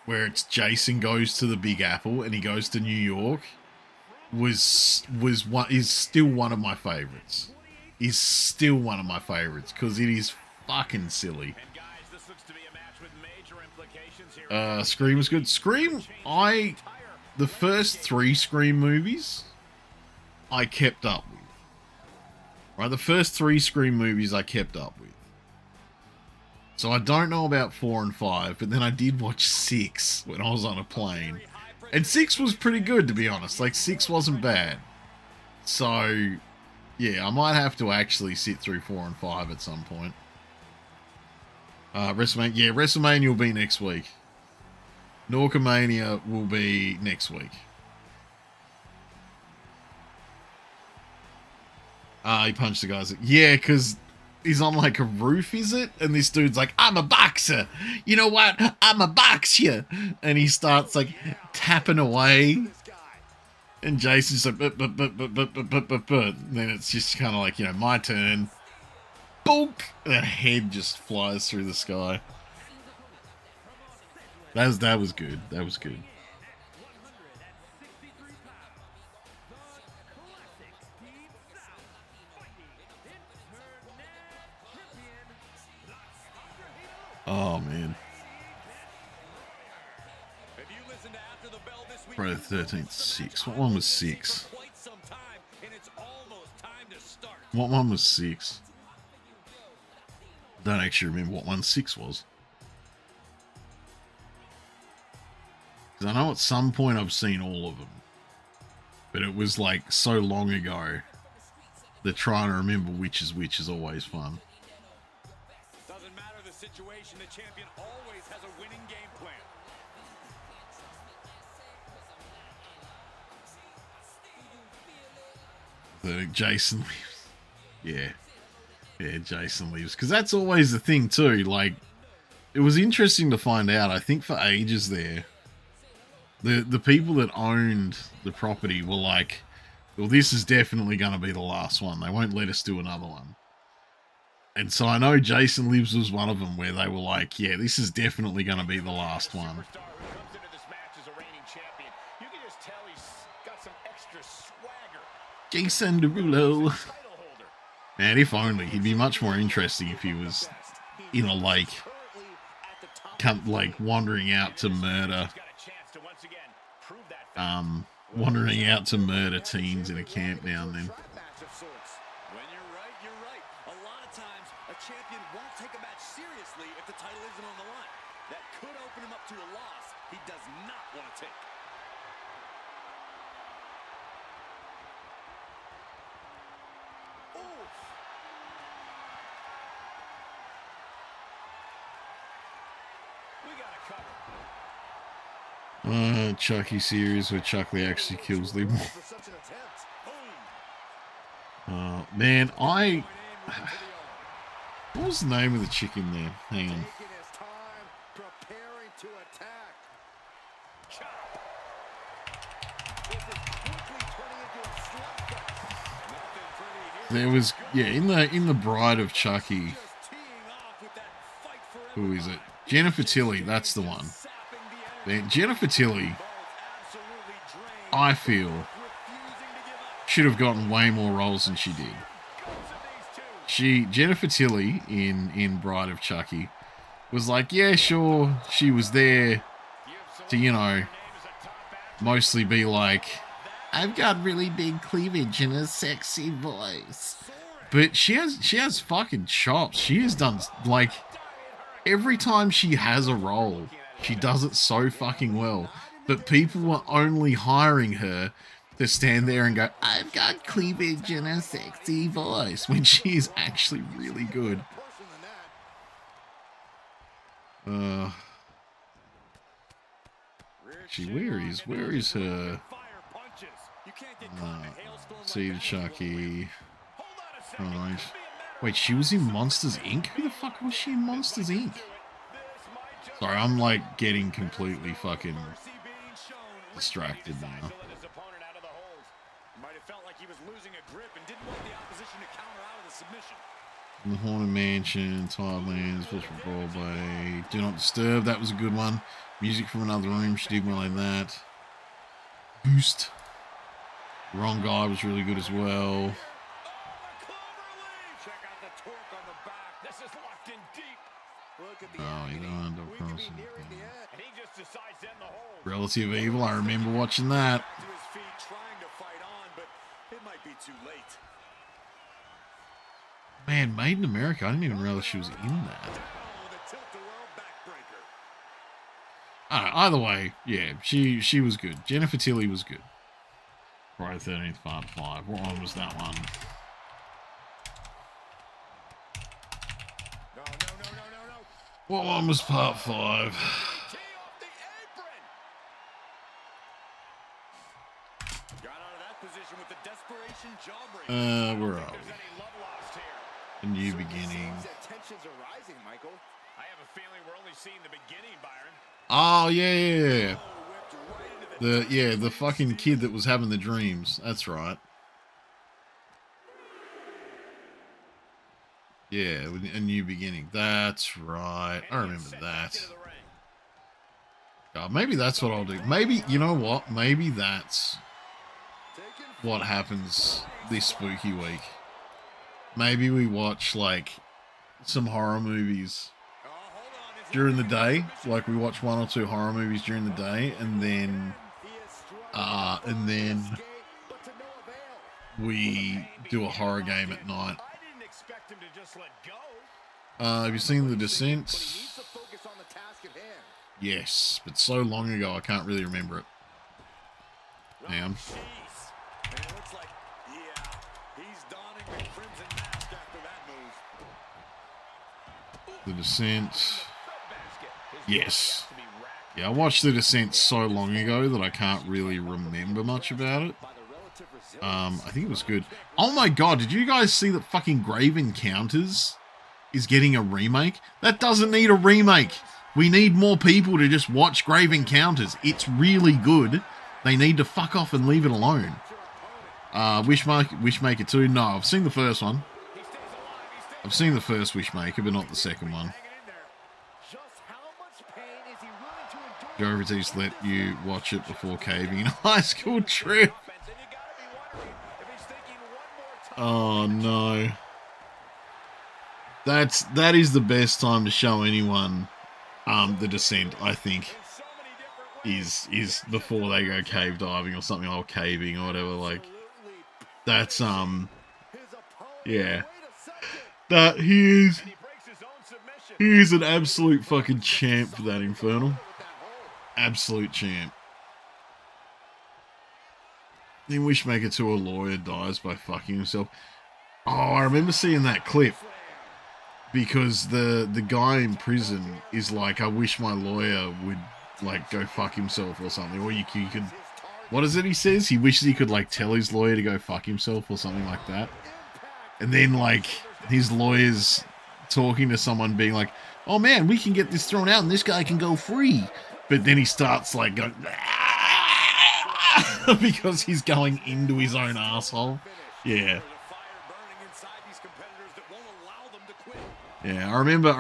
Where it's Jason goes to the Big Apple and he goes to New York, is still one of my favorites. Is still one of my favorites because it is fucking silly. Scream was good. Scream, the first 3 Scream movies, I kept up with. Right, the first 3 Scream movies I kept up with. So I don't know about 4 and 5, but then I did watch 6 when I was on a plane. And 6 was pretty good, to be honest. Like, 6 wasn't bad. So, yeah, I might have to actually sit through 4 and 5 at some point. WrestleMania will be next week. Norkamania will be next week. He punched the guys. Yeah, because he's on like a roof, is it? And this dude's like, I'm a boxer. You know what? I'm a boxer. And he starts like tapping away. And Jason's like, but. And then it's just kind of like, you know, my turn. Bonk! And a head just flies through the sky. That was good. That was good. Oh, man. If you listen to After the Bell this week, Friday the 13th, 6. What one was 6? quite some time, and it's almost time to start. What one was 6? I don't actually remember what one 6 was. Because I know at some point I've seen all of them. But it was like so long ago that trying to remember which is always fun. Doesn't matter the situation, the champion always has a winning game plan. Jason leaves. Yeah, Jason leaves. Because that's always the thing too. Like, it was interesting to find out. I think for ages there, the people that owned the property were like, well, this is definitely going to be the last one. They won't let us do another one. And so I know Jason Lives was one of them where they were like, yeah, this is definitely going to be the last one. Jason Derulo. Man, if only. He'd be much more interesting if he was in a lake, like wandering out to murder. Wandering out to murder teens in a camp now and then. When you're right. A lot of times, a champion won't take a match seriously if the title isn't on the line. That could open him up to a loss he does not want to take. Oof. We got a cover. Chucky series where Chucky actually kills Lee Moore. Man, what was the name of the chicken there? Hang on. There was, yeah, in the Bride of Chucky. Who is it? Jennifer Tilly, that's the one. Man, Jennifer Tilly, I feel, should have gotten way more roles than she did. Jennifer Tilly in Bride of Chucky was like, yeah, sure, she was there to, you know, mostly be like, I've got really big cleavage and a sexy voice. But she has fucking chops. She has done, like, every time she has a role, she does it so fucking well. But people are only hiring her to stand there and go, I've got cleavage and a sexy voice, when she is actually really good. Where is her? Seed Chucky. Right. Wait, she was in Monsters Inc? Who the fuck was she in Monsters Inc? Sorry, I'm like getting completely fucking distracted now. The Haunted Mansion, Thailand, Special Broadway, Do Not Disturb, that was a good one. Music from Another Room, she did well in that. Boost. The Wrong Guy was really good as well. Oh, you don't end up crossing. Relative Evil, I remember watching that. Man, Made in America, I didn't even realize she was in that. Either way, yeah, she was good. Jennifer Tilly was good. Friday the 13th, part 5. What one was that one? What one was part 5? Where are we? A New Beginning. Oh, yeah. The fucking kid that was having the dreams. That's right. Yeah, A New Beginning. That's right. I remember that. God, maybe that's what I'll do. Maybe, you know what? Maybe that's what happens this spooky week. Maybe we watch, like, some horror movies during the day. Like we watch 1 or 2 horror movies during the day, and then we do a horror game at night. Have you seen The Descent? Yes, but so long ago I can't really remember it. Hang on. The Descent. Yes. Yeah, I watched The Descent so long ago that I can't really remember much about it. I think it was good. Oh my god, did you guys see that fucking Grave Encounters is getting a remake? That doesn't need a remake. We need more people to just watch Grave Encounters. It's really good. They need to fuck off and leave it alone. Wishmaker 2, no, I've seen the first one. I've seen the first Wishmaker, but not the second one. Joe Ortiz let you watch it before caving in a high school trip. Oh no. That is the best time to show anyone The Descent, I think. Is before they go cave diving or something, or caving or whatever. Like that's yeah. That he is an absolute fucking champ for that Infernal. Absolute champ. Then Wishmaker 2, a lawyer dies by fucking himself. Oh, I remember seeing that clip. Because the guy in prison is like, I wish my lawyer would, like, go fuck himself or something. Or you could... What is it he says? He wishes he could, like, tell his lawyer to go fuck himself or something like that. And then, like, his lawyer's talking to someone being like, oh man, we can get this thrown out and this guy can go free. But then he starts, like, going... because he's going into his own asshole. Yeah. Yeah, I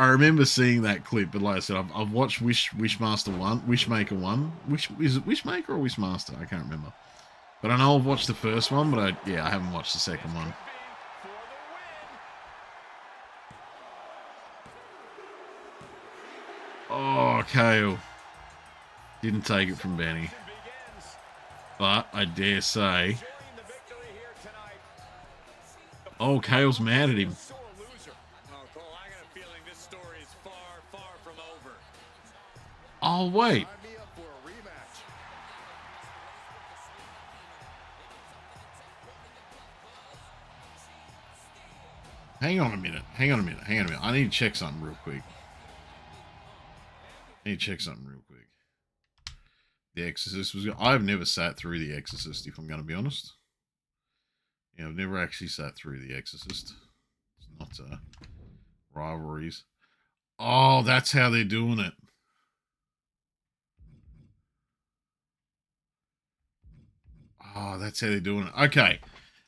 remember seeing that clip, but like I said, I've watched Wishmaster 1, Wishmaker 1. Is it Wishmaker or Wishmaster? I can't remember. But I know I've watched the first one, but I haven't watched the second one. Oh, Kale. Didn't take it from Benny. But I dare say... Oh, Kale's mad at him. Oh, wait. Hang on a minute. I need to check something real quick. The Exorcist was... I've never sat through The Exorcist, if I'm going to be honest. Yeah, I've never actually sat through The Exorcist. It's not rivalries. Oh, that's how they're doing it. Oh, that's how they're doing it. Okay.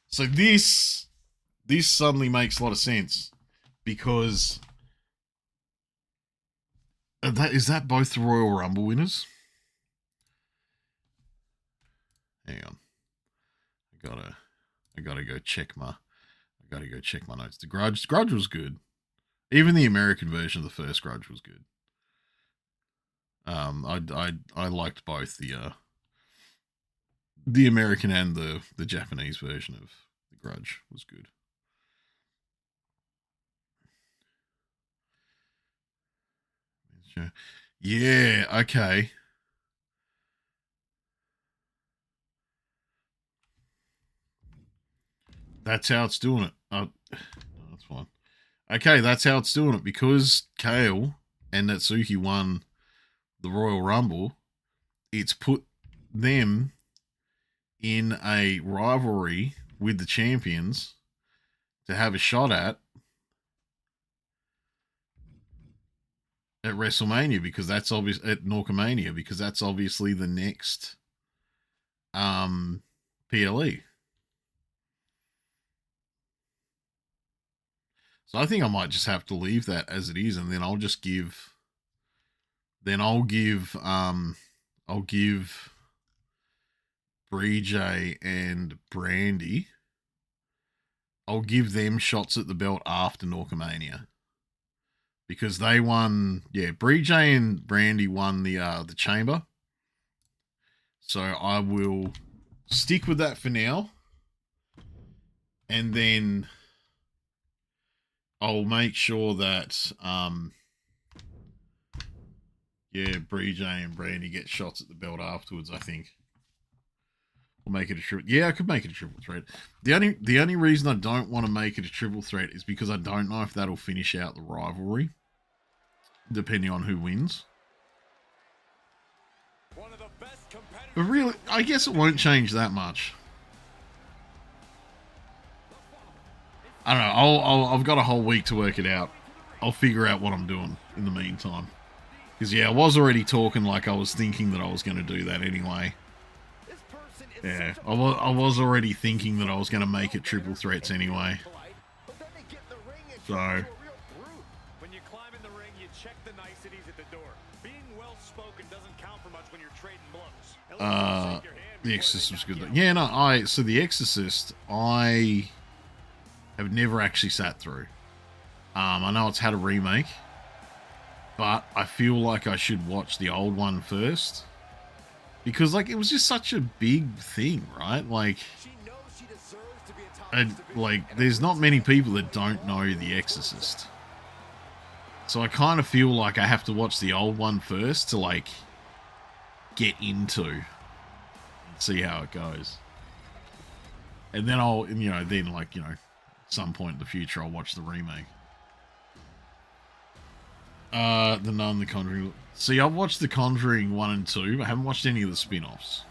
So this suddenly makes a lot of sense. Because... Is that both the Royal Rumble winners? Hang on. I gotta go check my notes. The Grudge was good. Even the American version of the first Grudge was good. I liked both the American and the Japanese version of the Grudge was good. Yeah, okay. That's how it's doing it. Oh, that's fine. Okay, that's how it's doing it. Because Kale and Natsuki won the Royal Rumble, it's put them in a rivalry with the champions to have a shot at WrestleMania, because that's obvious, at Norkomania, because that's obviously the next PLE. So I think I might just have to leave that as it is, and then I'll give Bree J and Brandy, I'll give them shots at the belt after Norkomania. because they won. Yeah, Bree J and Brandy won the chamber. So I will stick with that for now, and then I'll make sure that yeah, Bree J and Brandy get shots at the belt afterwards. I think we'll make it a triple. Yeah, I could make it a triple threat. The only reason I don't want to make it a triple threat is because I don't know if that'll finish out the rivalry, depending on who wins. But really, I guess it won't change that much. I don't know. I've got a whole week to work it out. I'll figure out what I'm doing in the meantime. Because, yeah, I was already talking like I was thinking that I was going to do that anyway. Yeah, I was already thinking that I was going to make it triple threats anyway. So... When you climb in the ring, you check the niceties at the door. Being well-spoken doesn't count for much when you're trading blows. The Exorcist was good though. Yeah, no, so The Exorcist, I have never actually sat through. I know it's had a remake, but I feel like I should watch the old one first. Because, like, it was just such a big thing, right? Like, there's not many people that don't know The Exorcist. So I kind of feel like I have to watch the old one first to, like, get into and see how it goes. And then I'll, some point in the future, I'll watch the remake. The Nun, The Conjuring. See, I've watched The Conjuring 1 and 2. I haven't watched any of the spin-offs.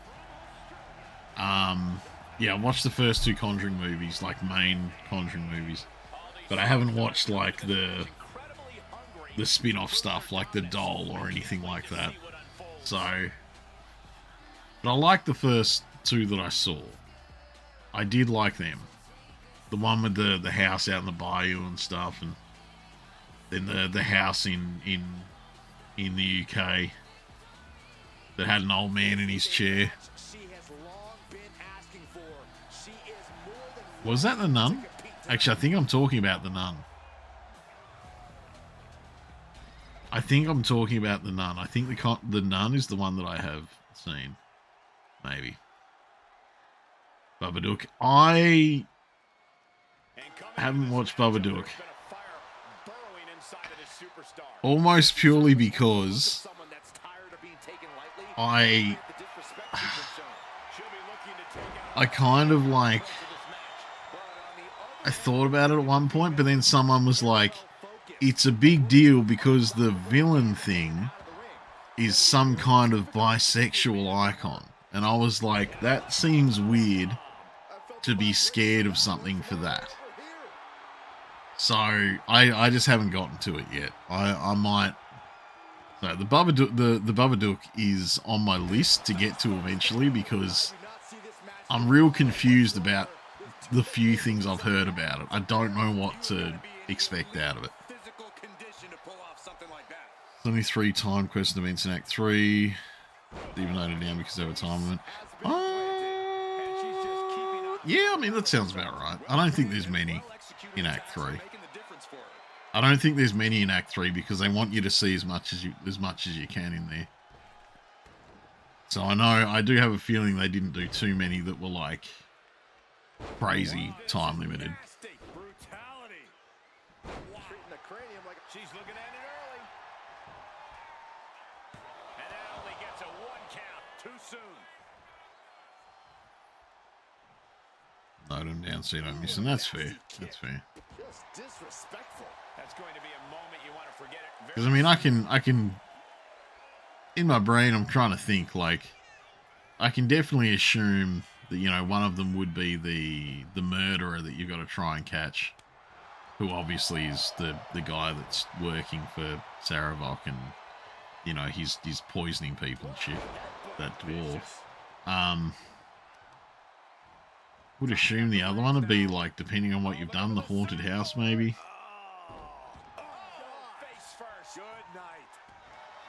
Yeah, I watched the first two Conjuring movies, like main Conjuring movies. But I haven't watched, like, the spin-off stuff, like the doll or anything like that. So, but I like the first two that I saw. I did like them. The one with the house out in the bayou and stuff, and then the house in the UK that had an old man in his chair. Was that The Nun? Actually, I think I'm talking about The Nun. I think I'm talking about The Nun. I think the Nun is the one that I have seen. Maybe. Babadook. I haven't watched Babadook. Almost purely because I kind of like... I thought about it at one point, but then someone was like, it's a big deal because the villain thing is some kind of bisexual icon. And I was like, that seems weird to be scared of something for that. So I just haven't gotten to it yet. I might. So the Babadook is on my list to get to eventually because I'm real confused about the few things I've heard about it. I don't know what to expect out of it. 73 time quest events in Act 3. Even noted down because they have a time limit. Yeah, I mean, that sounds about right. I don't think there's many in Act 3. I don't think there's many in Act 3 because they want you to see as much as you can in there. So I do have a feeling they didn't do too many that were like crazy time limited. She's looking at it early. And that only gets a 1 count. Too soon. Note him down so you don't miss him. That's fair. That's fair. Just disrespectful. That's going to be a moment you want to forget it. Because I mean, I can. In my brain, I'm trying to think. Like, I can definitely assume that one of them would be the murderer that you've got to try and catch, who obviously is the guy that's working for Saravok and he's poisoning people and shit. That dwarf. Would assume the other one would be like, depending on what you've done, the haunted house maybe.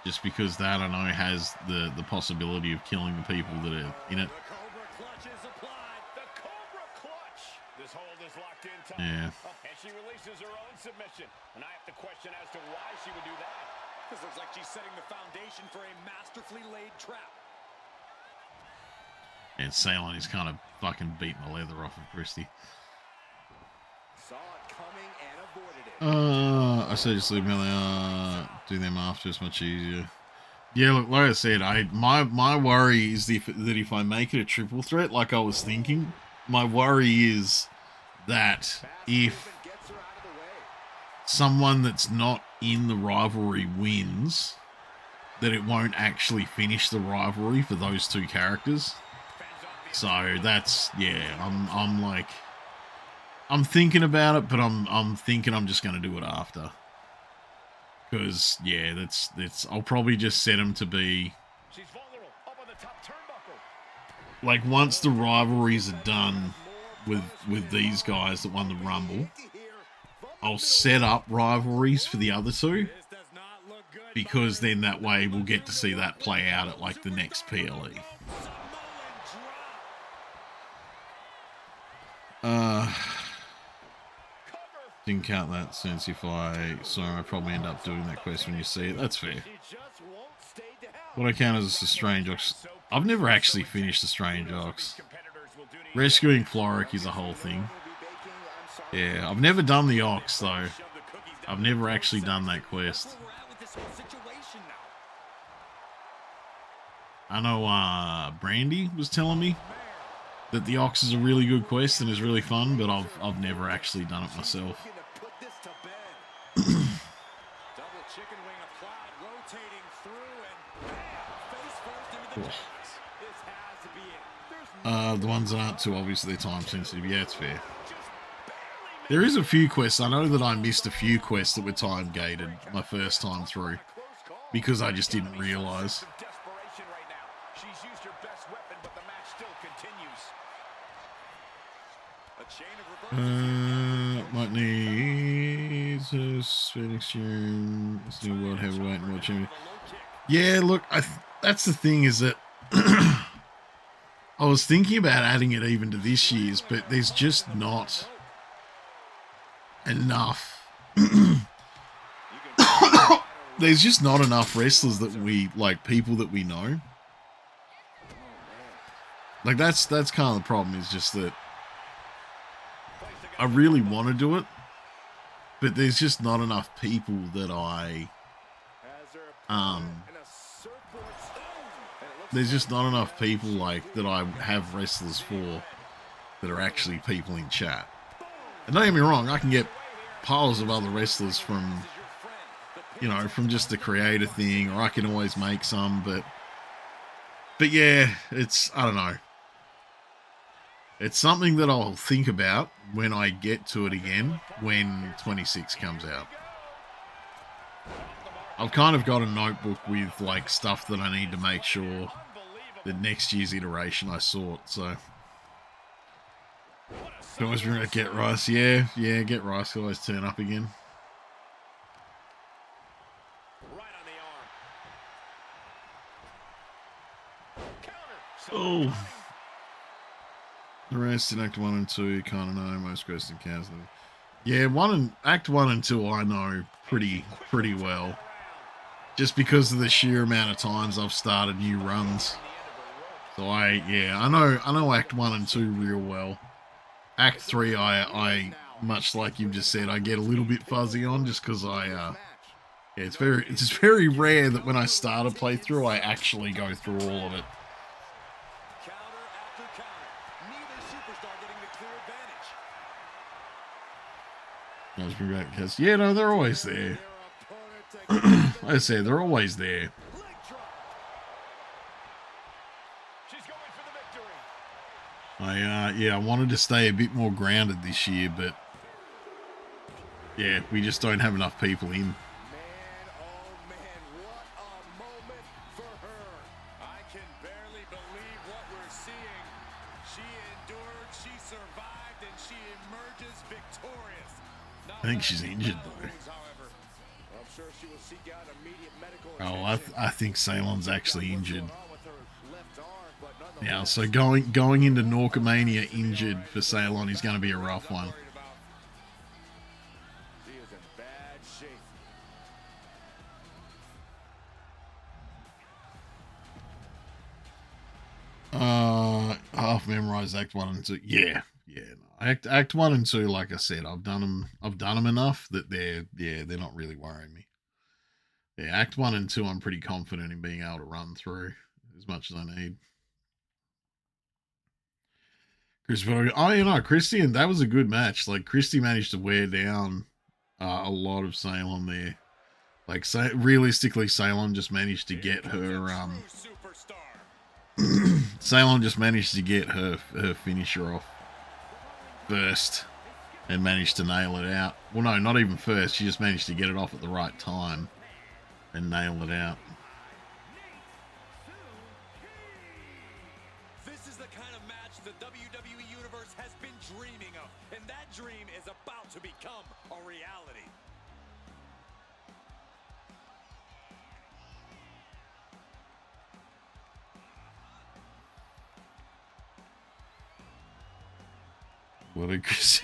Just because that I know has the possibility of killing the people that are in it. The Cobra clutch is applied. The Cobra clutch. The This hold is locked in tight. Yeah. And she releases her own submission. And I have to question as to why she would do that. This looks like she's setting the foundation for a masterfully laid trap. And Salon is kind of fucking beating the leather off of Christie. Saw it coming and avoided it. I said just leave me do them after. It's much easier. Yeah, look, like I said, my worry is that if I make it a triple threat, like I was thinking, my worry is that if someone that's not in the rivalry wins, that it won't actually finish the rivalry for those two characters. So that's, yeah, I'm thinking about it, but I'm thinking I'm just going to do it after. Because, yeah, I'll probably just set him to be, like, once the rivalries are done with these guys that won the Rumble, I'll set up rivalries for the other two, because then that way we'll get to see that play out at, like, the next PLE. Didn't count that since if I probably end up doing that quest when you see it. That's fair. What I count as a Strange Ox. I've never actually finished the Strange Ox. Rescuing Floric is a whole thing. Yeah, I've never done the Ox though. I've never actually done that quest. I know Brandy was telling me that the Ox is a really good quest and is really fun, but I've never actually done it myself. The ones that aren't too obviously time sensitive, yeah, it's fair. There is a few quests. I know that I missed a few quests that were time gated my first time through because I just didn't realise. Might need a Phoenix June. It's new world heavyweight and world champion. Yeah, look, that's the thing is that I was thinking about adding it even to this year's, but there's just not enough. There's just not enough wrestlers that we like, people that we know. Like that's kind of the problem. Is just that I really want to do it, but there's just not enough people that there's just not enough people like that I have wrestlers for that are actually people in chat. And don't get me wrong, I can get piles of other wrestlers from, you know, from just the creator thing, or I can always make some, but yeah, it's, I don't know. It's something that I'll think about when I get to it again, when 26 comes out. I've kind of got a notebook with like stuff that I need to make sure that next year's iteration I sort, so. Can always bring out Get Rice, yeah, Get Rice can always turn up again. Oh. The rest in Act 1 and 2, kind of know. Most quests and counts. Yeah, Act 1 and 2 I know pretty well. Just because of the sheer amount of times I've started new runs. So I know Act 1 and 2 real well. Act 3 I much like you've just said, I get a little bit fuzzy on just because it's very rare that when I start a playthrough I actually go through all of it. Yeah, no, they're always there. Like I say, they're always there. I wanted to stay a bit more grounded this year, but yeah, we just don't have enough people in. I think she's injured though. Oh, I think Ceylon's actually injured. Yeah, so going into Norkomania injured for Ceylon is going to be a rough one. He is in bad shape. Half memorized Act 1 and 2. Yeah. No. Act 1 and 2, like I said, I've done them enough that they're not really worrying me. Yeah, Act 1 and 2, I'm pretty confident in being able to run through as much as I need. Christian, that was a good match. Like, Christy managed to wear down a lot of Ceylon there. Like, realistically, Ceylon just managed to get her, Ceylon just managed to get her finisher off first and managed to nail it out. Well, no, not even first. She just managed to get it off at the right time and nail it out. This is the kind of match the WWE Universe has been dreaming of, and that dream is about to become a reality. What a Chris.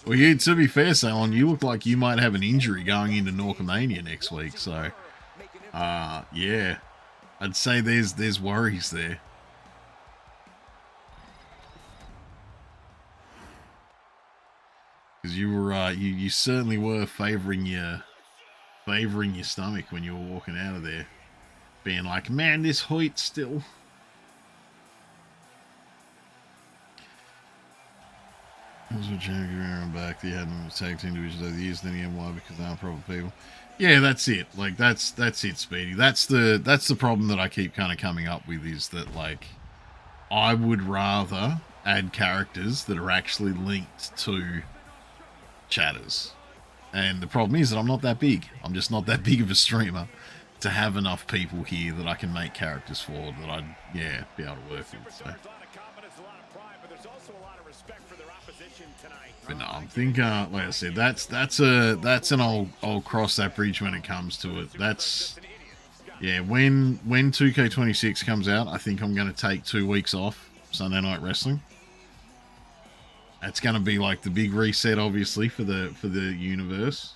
Well, you, to be fair, Salon, you look like you might have an injury going into Norkomania next week. So, yeah, I'd say there's worries there. Because you were you certainly were favoring your stomach when you were walking out of there, being like, man, this Hoyt still. That's what Jamie Guerrero back. They had them tag team divisions over the years. Then again, why? Because they're not proper people. Yeah, that's it. Like that's it, Speedy. That's the problem that I keep kind of coming up with is that like I would rather add characters that are actually linked to chatters. And the problem is that I'm not that big. I'm just not that big of a streamer to have enough people here that I can make characters for that I'd be able to work with. So. But no, I think, like I said, that's an I'll cross that bridge when it comes to it. That's when 2K26 comes out, I think I'm going to take 2 weeks off Sunday Night Wrestling. That's going to be like the big reset, obviously, for the universe.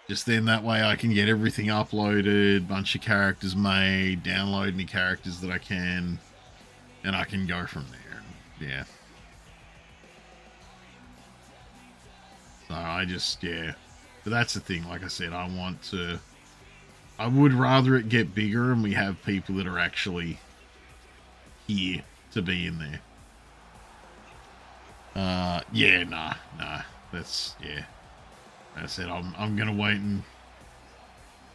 Just then that way I can get everything uploaded, bunch of characters made, download any characters that I can, and I can go from there. Yeah. So I just, but that's the thing. Like I said, I would rather it get bigger and we have people that are actually here to be in there. Nah. That's, Like I said, I'm going to wait and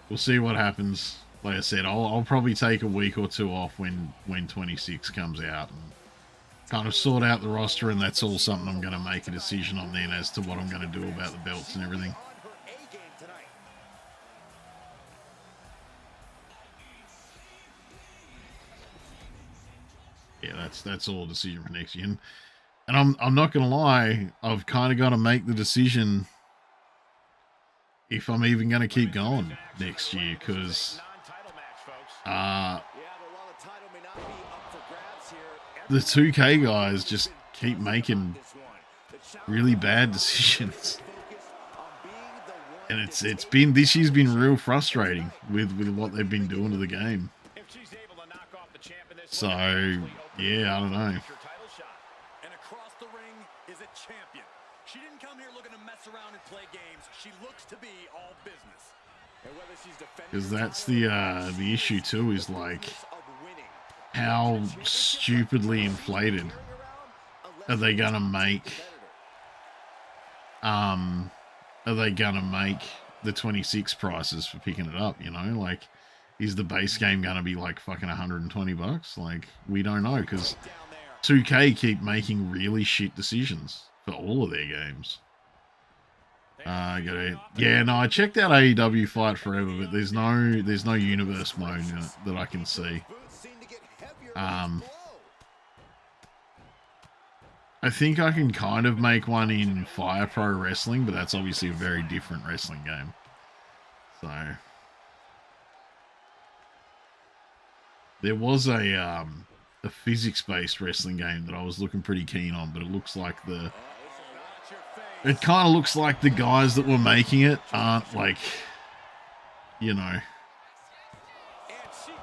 we'll see what happens. Like I said, I'll probably take a week or 2 off when 26 comes out and kind of sort out the roster, and that's all something I'm going to make a decision on then as to what I'm going to do about the belts and everything. Yeah, that's all a decision for next year. And I'm not going to lie, I've kind of got to make the decision if I'm even going to keep going next year, because the 2K guys just keep making really bad decisions. And it's been, this year's been real frustrating with what they've been doing to the game. So, yeah, I don't know. And across the ring is a champion. She didn't come here looking to mess around and play games. She looks to be all business. Because that's the issue too, is like how stupidly inflated are they gonna make the 26 prices for picking it up, you know? Like, is the base game gonna be like fucking $120? Like, we don't know, because 2K keep making really shit decisions for all of their games. I checked out AEW Fight Forever, but there's no universe mode in it that I can see. I think I can kind of make one in Fire Pro Wrestling, but that's obviously a very different wrestling game. So There was a physics-based wrestling game that I was looking pretty keen on, but it looks like it kind of looks like the guys that were making it aren't like, you know,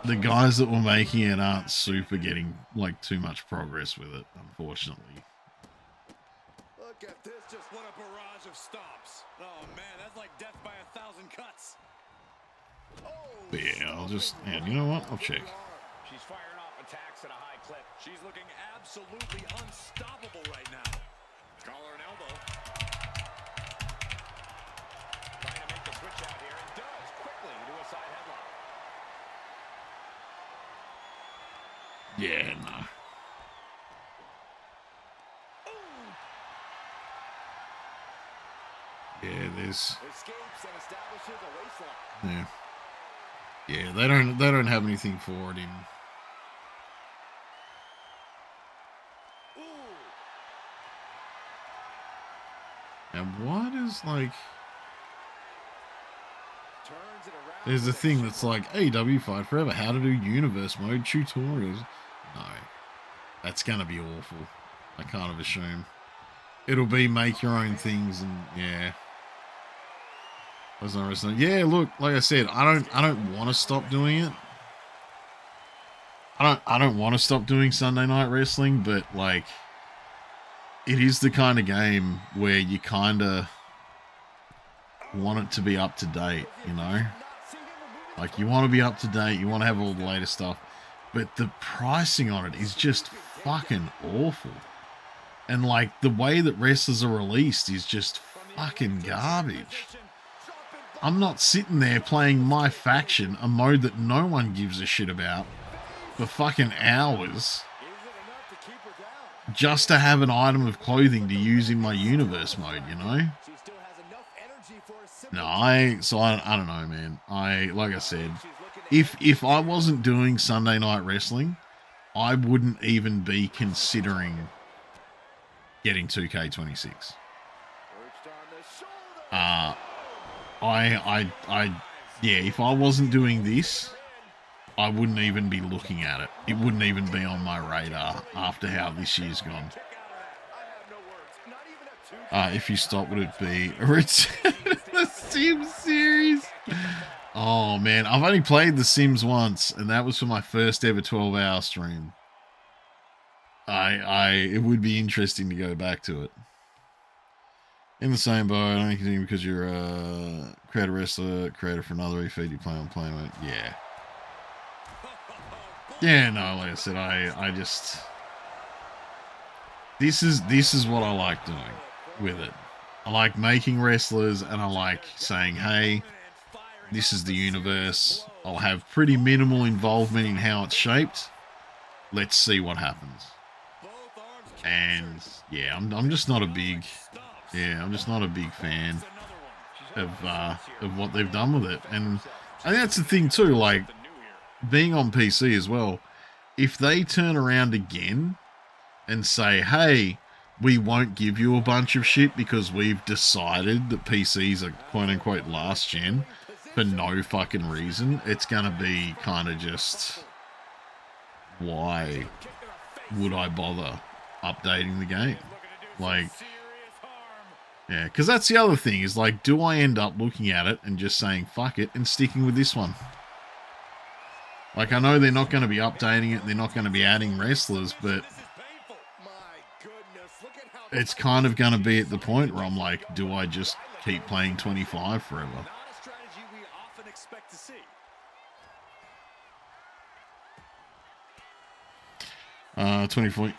the guys that were making it aren't super getting like too much progress with it, unfortunately. Look at this, just what a barrage of stomps. Oh man, that's like death by 1,000 cuts. But yeah, I'll just, and you know what? I'll check. She's firing off attacks at a high clip. She's looking absolutely unstoppable right now. Collar and elbow. Trying to make the switch out here and does quickly into a side headlock. Yeah, no. Yeah, there's. Escapes and establishes a waistlock. Yeah. Yeah, they don't have anything for it in. And why does like there's a thing that's like AEW Fight Forever, how to do universe mode tutorials. No. That's gonna be awful. I kind of assume. It'll be make your own things and yeah. That's not wrestling. Yeah, look, like I said, I don't want to stop doing it. I don't want to stop doing Sunday Night Wrestling, but like it is the kind of game where you kind of want it to be up to date, you know? Like you want to be up to date, you want to have all the latest stuff, but the pricing on it is just fucking awful. And like the way that wrestlers are released is just fucking garbage. I'm not sitting there playing My Faction, a mode that no one gives a shit about, for fucking hours just to have an item of clothing to use in my universe mode, you know? No, I don't know, man. Like I said, if I wasn't doing Sunday Night Wrestling, I wouldn't even be considering getting 2K26. Yeah, if I wasn't doing this, I wouldn't even be looking at it. It wouldn't even be on my radar after how this year's gone. If you stop, would it be the Sims series? Oh man, I've only played The Sims once, and that was for my first ever 12-hour stream. It would be interesting to go back to it. In the same boat, I don't think because you're a creator wrestler, creator for another feed you play on playing with. Yeah. Yeah, no, like I said, I just this is what I like doing with it. I like making wrestlers and I like saying, hey, this is the universe. I'll have pretty minimal involvement in how it's shaped. Let's see what happens. And yeah, I'm just not a big fan of what they've done with it. And I think that's the thing too, like being on PC as well. If they turn around again and say, hey, we won't give you a bunch of shit because we've decided that PCs are quote unquote last gen for no fucking reason, it's gonna be kind of just, why would I bother updating the game? Like, yeah, because that's the other thing is like, do I end up looking at it and just saying fuck it and sticking with this one? Like, I know they're not going to be updating it, they're not going to be adding wrestlers, but it's kind of going to be at the point where I'm like, do I just keep playing 25 forever? 24.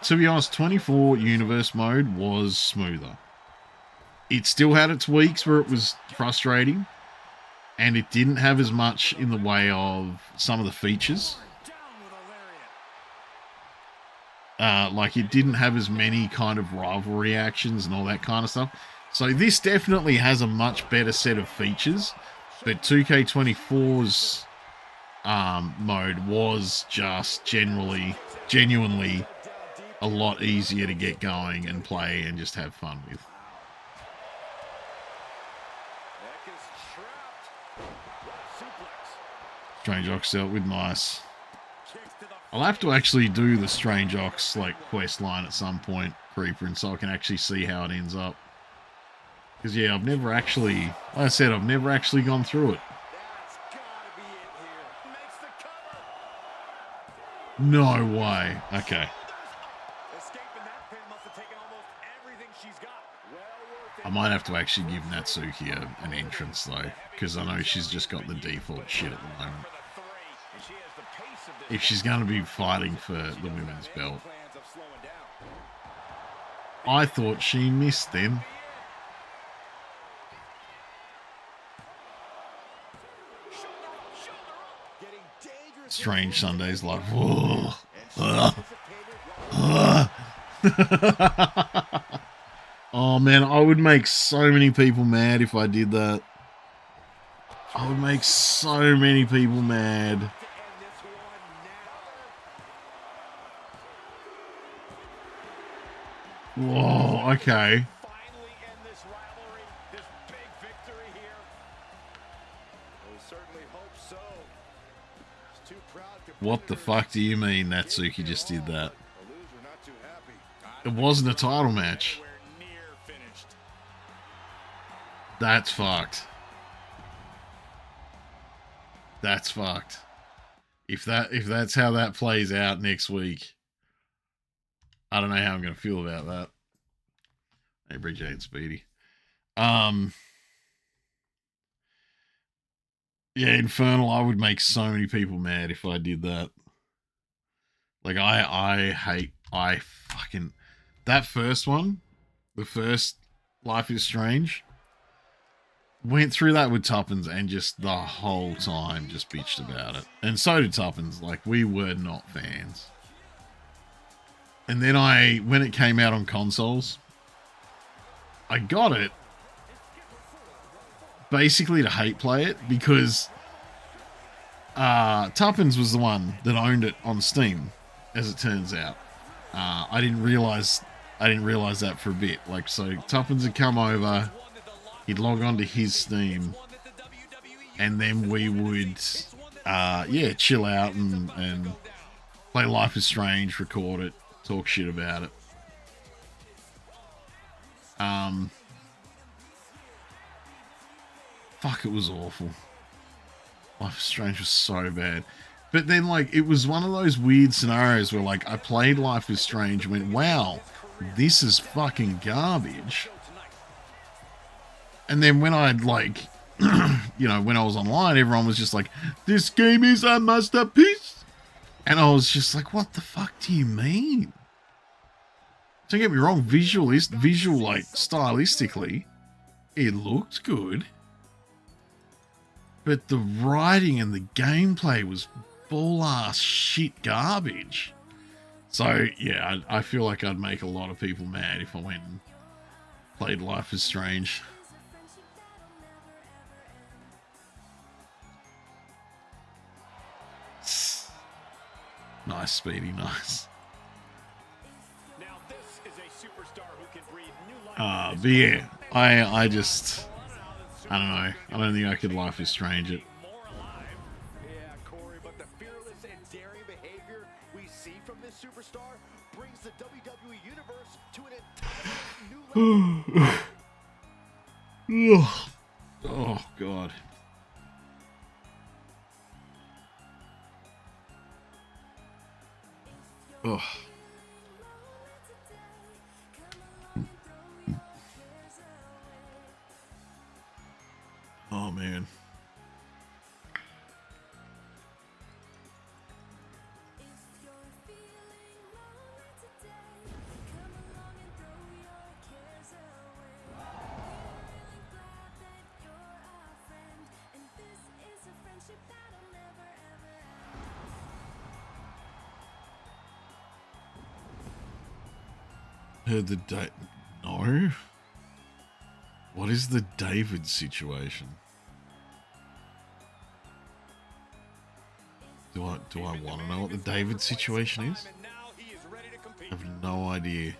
To be honest, 24 universe mode was smoother. It still had its weeks where it was frustrating, and it didn't have as much in the way of some of the features. Like, it didn't have as many kind of rivalry actions and all that kind of stuff. So this definitely has a much better set of features, but 2K24's mode was just genuinely a lot easier to get going and play and just have fun with. Strange Ox dealt with nice. I'll have to actually do the Strange Ox like quest line at some point, Creeper, and so I can actually see how it ends up. Because yeah, I've never actually, like I said, I've never actually gone through it. That's gotta be it here. Makes the cover. No way. Okay. Escaping that pin must have taken almost everything she's got. Well worth it. I might have to actually give Natsuki an entrance though, because I know she's just got the default shit at the moment. If she's going to be fighting for the women's belt. I thought she missed then. Strange Sundays like, whoa. Oh man, I would make so many people mad if I did that. I would make so many people mad. Whoa, okay. Finally end this rivalry, this big victory here. We certainly hope so. It's too proud to What the fuck do you mean Natsuki just did that? The loser not too happy. It wasn't a title match. Anywhere near finished. That's fucked. That's fucked. If that's how that plays out next week, I don't know how I'm gonna feel about that. Hey, Bridget and Speedy. Yeah, Infernal, I would make so many people mad if I did that. Like I fucking that first one, the first Life is Strange, went through that with Tuppence and just the whole time just bitched about it. And so did Tuppence. Like, we were not fans. And then when it came out on consoles, I got it basically to hate play it because Tuppence was the one that owned it on Steam, as it turns out. I didn't realize that for a bit. Like, so Tuppence had come over, he'd log on to his Steam, and then we would chill out and play Life is Strange, record it, talk shit about it. Fuck, it was awful. Life is Strange was so bad. But then, like, it was one of those weird scenarios where, like, I played Life is Strange and went, wow, this is fucking garbage. And then when I'd, like, when I was online, everyone was just like, this game is a masterpiece. And I was just like, what the fuck do you mean? Don't get me wrong, visual, like, stylistically, it looked good. But the writing and the gameplay was full-ass shit garbage. So, yeah, I feel like I'd make a lot of people mad if I went and played Life is Strange. Nice, Speedy, nice. Now this is a superstar who can breathe new life. But yeah, I don't know. I don't think I could Life is Strange it. More alive. Yeah, Corey, but the fearless and daring behavior we see from this superstar brings the WWE Universe to an entirely new level. Oh, God. Oh. Oh, man. Heard the no. What is the David situation? Do I want to know what the David situation is? I have no idea.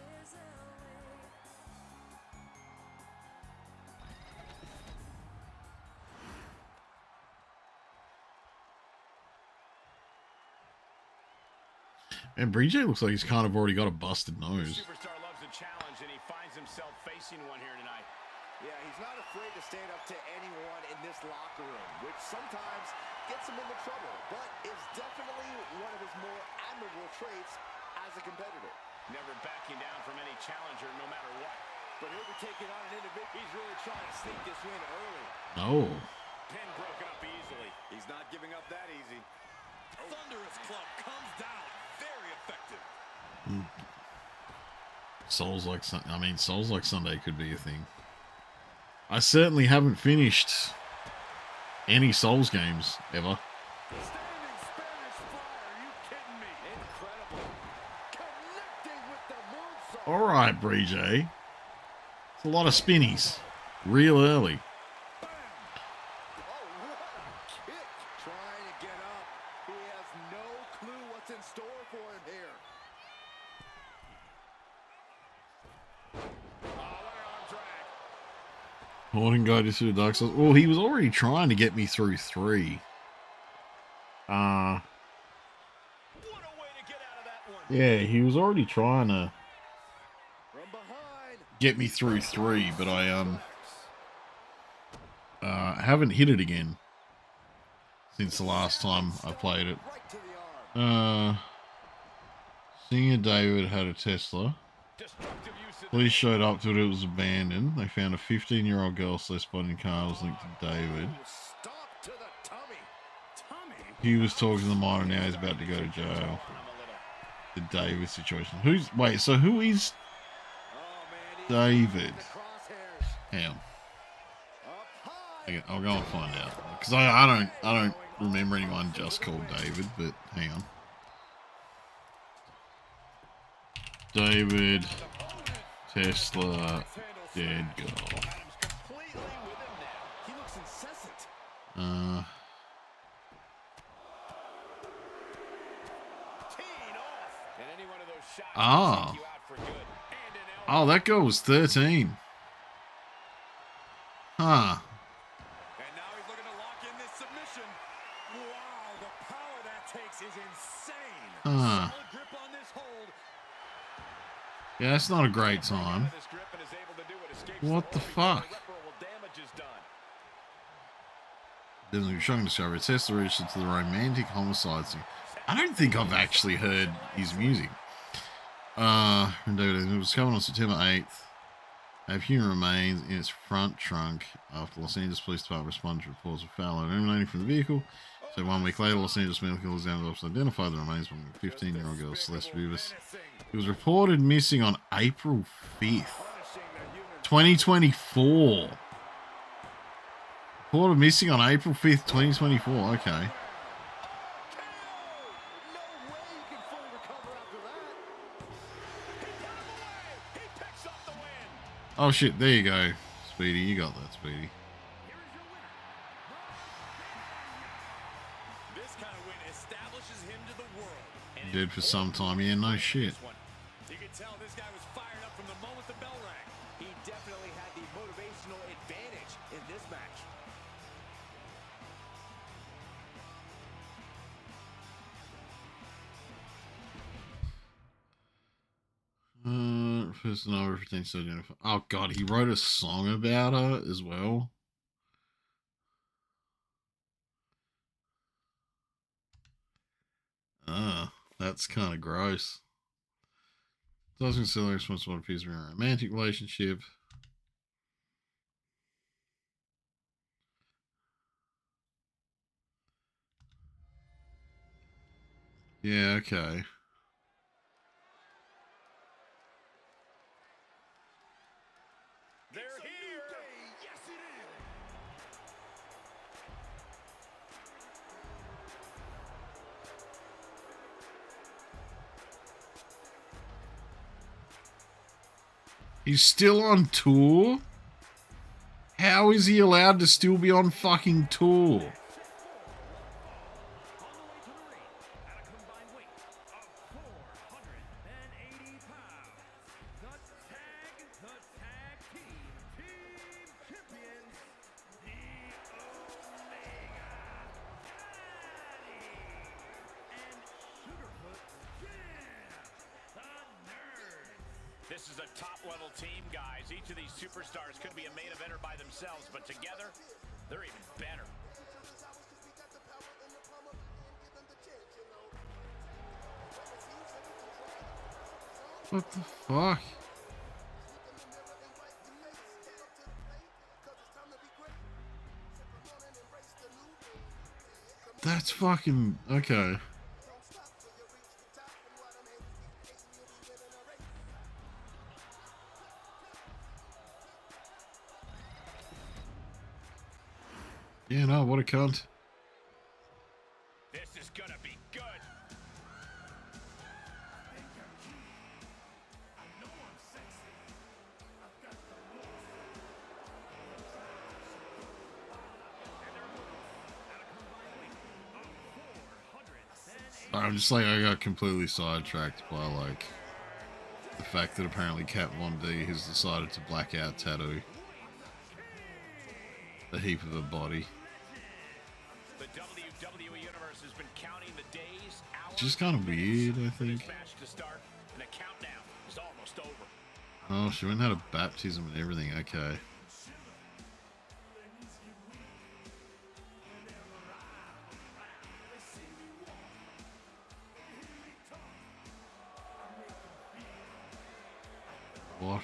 And Bridget looks like he's kind of already got a busted nose. Superstar loves a challenge, and he finds himself facing one here tonight. Yeah, he's not afraid to stand up to anyone in this locker room, which sometimes gets him into trouble, but is definitely one of his more admirable traits as a competitor. Never backing down from any challenger, no matter what. But he'll be taking on an individual. He's really trying to sneak this win early. Oh. Pin broken up easily. He's not giving up that easy. Thunderous club comes down. Very effective. Souls like Sunday could be a thing. I certainly haven't finished any Souls games ever. Standing Spanish fly. Are you kidding me? Incredible. Connecting with the moonsault. All right, Bree J. It's a lot of spinnies. Real early. Bam. Oh, what a kick. Trying to get up. He has no clue what's in store for him here. Morning guy just through the Dark Souls. Well, he was already trying to get me through 3. What a way to get out of that one. Yeah, he was already trying to From behind. get me through 3, but I haven't hit it again since the last time I played it. Right to the arm. Singer David had a Tesla. Destructive use of Police showed up to it. It was abandoned. They found a 15-year-old girl still spotting car was linked to David. Stop to the tummy. Tummy? He was talking to the minor. Now he's about to go to jail. The David situation. Who is Oh, man. David? The crosshairs. Hang on. Up high. Okay, I'll go and find out. Because I don't remember anyone just called David, but hang on. David Tesla dead girl. Completely with him now. He looks incessant. teeing off. And any one of those shots Ah. can take you out for good. And an elbow. Oh, that girl was 13. Huh. And now he's looking to lock in this submission. Wow, the power that takes is insane. Huh. Solid grip on this hold. Yeah, that's not a great time. This grip and is able to do it, escapes What the before fuck? irreparable damage is done. Then you're showing discovery. It says the register to the romantic homicide scene. I don't think I've actually heard his music. It was coming on September 8th. Have human remains in its front trunk after Los Angeles Police Department responded to reports of foul odor emanating from the vehicle. So 1 week later, Los Angeles medical examiners officers identified the remains of a 15-year-old girl, Celeste Vivas. It was reported missing on April 5th, 2024. Reported missing on April 5th, 2024. Okay. No way you can fully recover after that. He picks up the win. Oh shit, there you go. Speedy, you got that, Speedy. This kind of win establishes him to the world. And Dead for some time. Yeah, no shit. you can tell this guy was fired up from the moment the bell rang. He definitely had the motivational advantage in this match. First number 15 so Jennifer. Oh god, he wrote a song about her as well. That's kind of gross. Doesn't consider responsible what appears to be a romantic relationship. Yeah, okay. They're here. Yes, it is. He's still on tour? How is he allowed to still be on fucking tour? This is a top-level team, guys. Each of these superstars could be a main eventer by themselves, but together, they're even better. What the fuck? That's fucking okay. Yeah, no, what a cunt. This is gonna be good. I'm just like, I got completely sidetracked by like the fact that apparently Kat Von D has decided to black out tattoo a heap of her body. The WWE Universe has been counting the days, hours, Which is kind of weird, I for this think. match to start, and the countdown is almost over. Oh, she went and had a baptism and everything. Okay. What?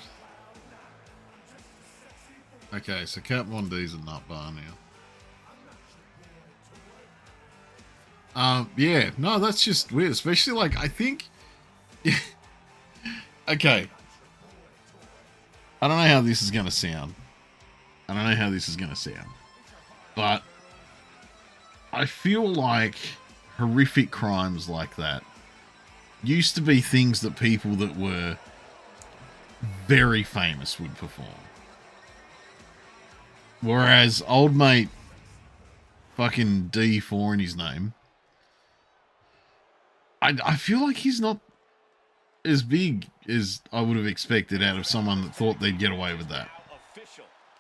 Okay, so Kat Von D's a nut bar now. Yeah, no, that's just weird. Especially like, I think. Okay. I don't know how this is gonna sound. But I feel like horrific crimes like that used to be things that people that were very famous would perform. Whereas old mate fucking D4 in his name, I feel like he's not as big as I would have expected out of someone that thought they'd get away with that.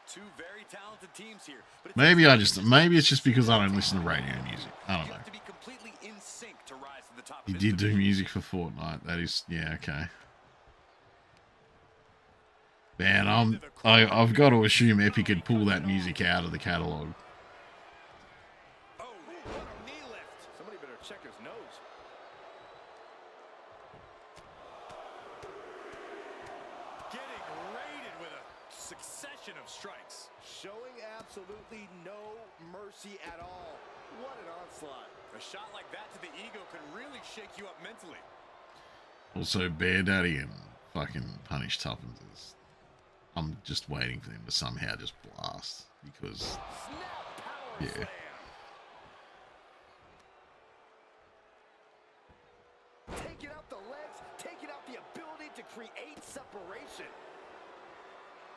Two very talented teams here, but it's Maybe it's just because I don't listen to radio music. I don't know. to be completely in sync to rise to the top. He did do music for Fortnite. That is, yeah, okay. Man, I've got to assume Epic could pull that music out of the catalog. Oh, what a knee lift. Somebody better check his nose. Getting raided with a succession of strikes. Showing absolutely no mercy at all. What an onslaught. A shot like that to the ego could really shake you up mentally. Also, Bear Daddy and fucking Punish Tuppence is... I'm just waiting for them to somehow just blast. Because... Yeah. Taking out the legs, taking out the ability to create separation.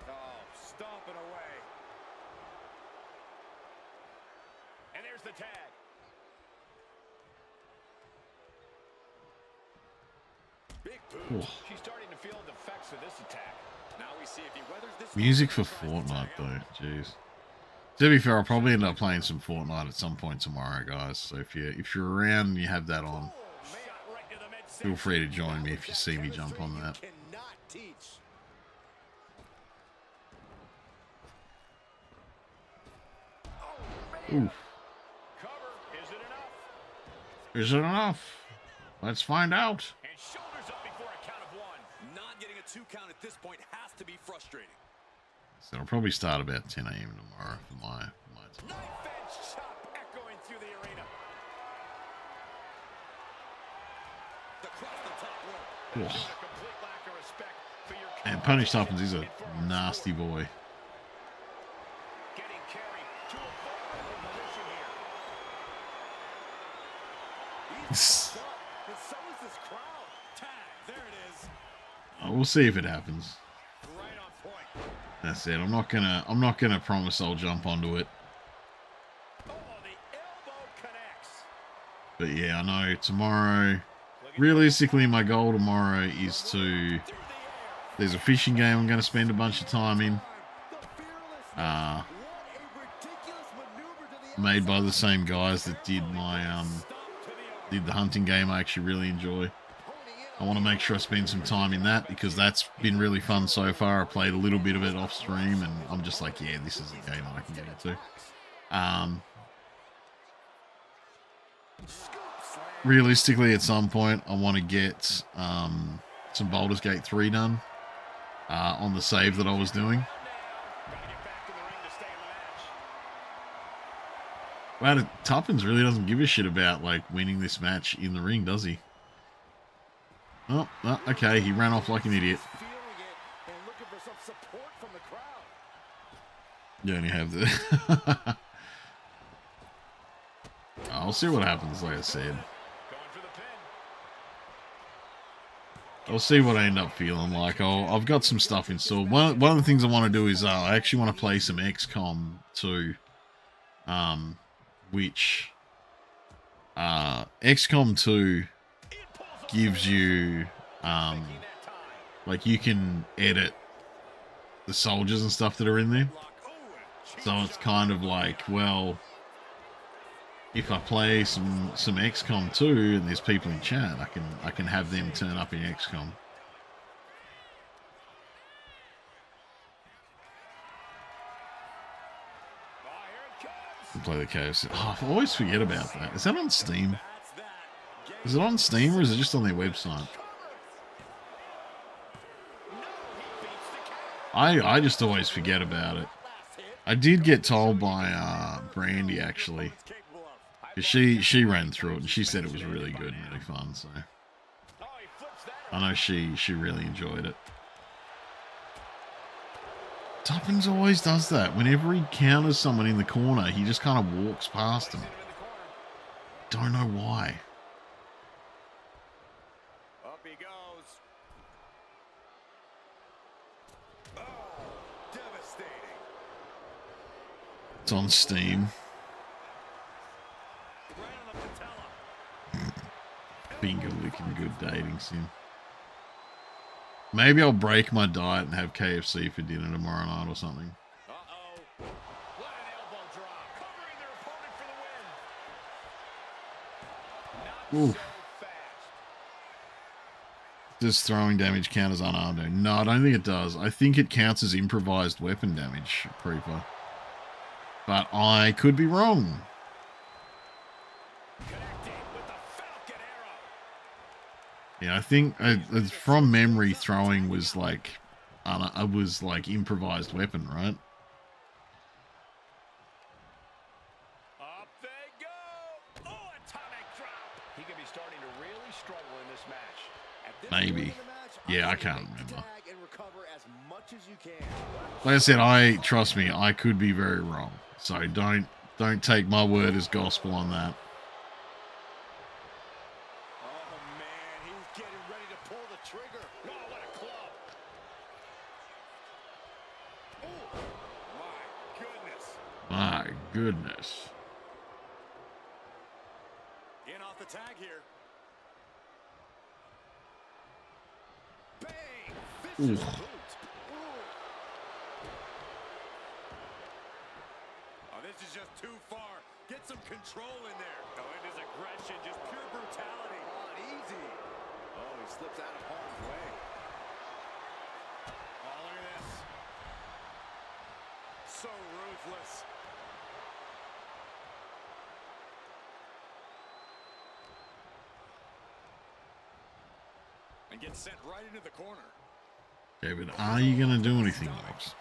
Oh, stomping away. And there's the tag. Big boot. Oh. She's starting to feel the effects of this attack. Now we see if he weathers this. Music for Fortnite, though. Jeez. To be fair, I'll probably end up playing some Fortnite at some point tomorrow, guys. So if you're around and you have that on, feel free to join me if you see me jump on that. Cannot teach. Ooh. Cover. Is it enough? Is it enough? Let's find out. And shoulders up before a count of one. Not getting a 2 count at this point has to be frustrating. So it'll probably start about 10 a.m. tomorrow for my time. Knife edge chop echoing through the arena. Across the top rope. Oh. A complete lack of respect for your And Punish Tuppence is a nasty boy. getting carried to a vulnerable position here. And so is this crowd. Tag. There it is. We'll see if it happens. Right on point. That's it. I'm not gonna promise I'll jump onto it. Oh, the elbow connects. But yeah, I know tomorrow. Realistically, my goal tomorrow is to. There's a fishing game I'm going to spend a bunch of time in. Made by the same guys that did my did the hunting game I actually really enjoy. I want to make sure I spend some time in that because that's been really fun so far. I played a little bit of it off stream and I'm just like, yeah, this is a game that I can get into. Realistically, at some point, I want to get some Baldur's Gate 3 done on the save that I was doing. Wow, Tuppence really doesn't give a shit about like winning this match in the ring, does he? Oh, okay, he ran off like an idiot. You only have the... I'll see what happens, like I said. I'll see what I end up feeling like. I've got some stuff in store. One of the things I want to do is I actually want to play some XCOM 2. Which... XCOM 2 gives you... like, you can edit the soldiers and stuff that are in there. So it's kind of like, well... if I play some XCOM 2 and there's people in chat, I can have them turn up in XCOM. And play the KFC. Oh, I always forget about that. Is that on Steam? Is it on Steam or is it just on their website? I just always forget about it. I did get told by Brandy actually. She ran through it and she said it was really good and really fun, so I know she really enjoyed it. Tuppence always does that. Whenever he counters someone in the corner, he just kind of walks past them. Don't know why. Up he goes. Oh, devastating. It's on Steam. Finger licking good dating sim. Maybe I'll break my diet and have KFC for dinner tomorrow night or something. Uh-oh. What an elbow drop. Covering their opponent for the win. Not Oof. so fast. Does throwing damage count as unarmed? No, I don't think it does. I think it counts as improvised weapon damage, Creeper. But I could be wrong. Yeah, I think from memory, throwing was like improvised weapon, right? Up they go. Oh, atomic drop. He could be starting to really struggle in this match. At this Maybe. point in the match, Yeah, I I'm can't saying remember. tag and recover as much as you can. Like I said, trust me, I could be very wrong. So don't take my word as gospel on that. Oh man, he's getting ready to pull the trigger. Oh, what a club. Oh, my goodness. My goodness. In off the tag here. Bang! Vicious Ooh. boot. Ooh. Oh, this is just too far. Get some control in there. Oh, and his aggression, just pure brutality. On easy. Oh, he slips out of harm's way. Oh, look at this. So ruthless. And gets sent right into the corner. Okay, but are you gonna do anything, Lex?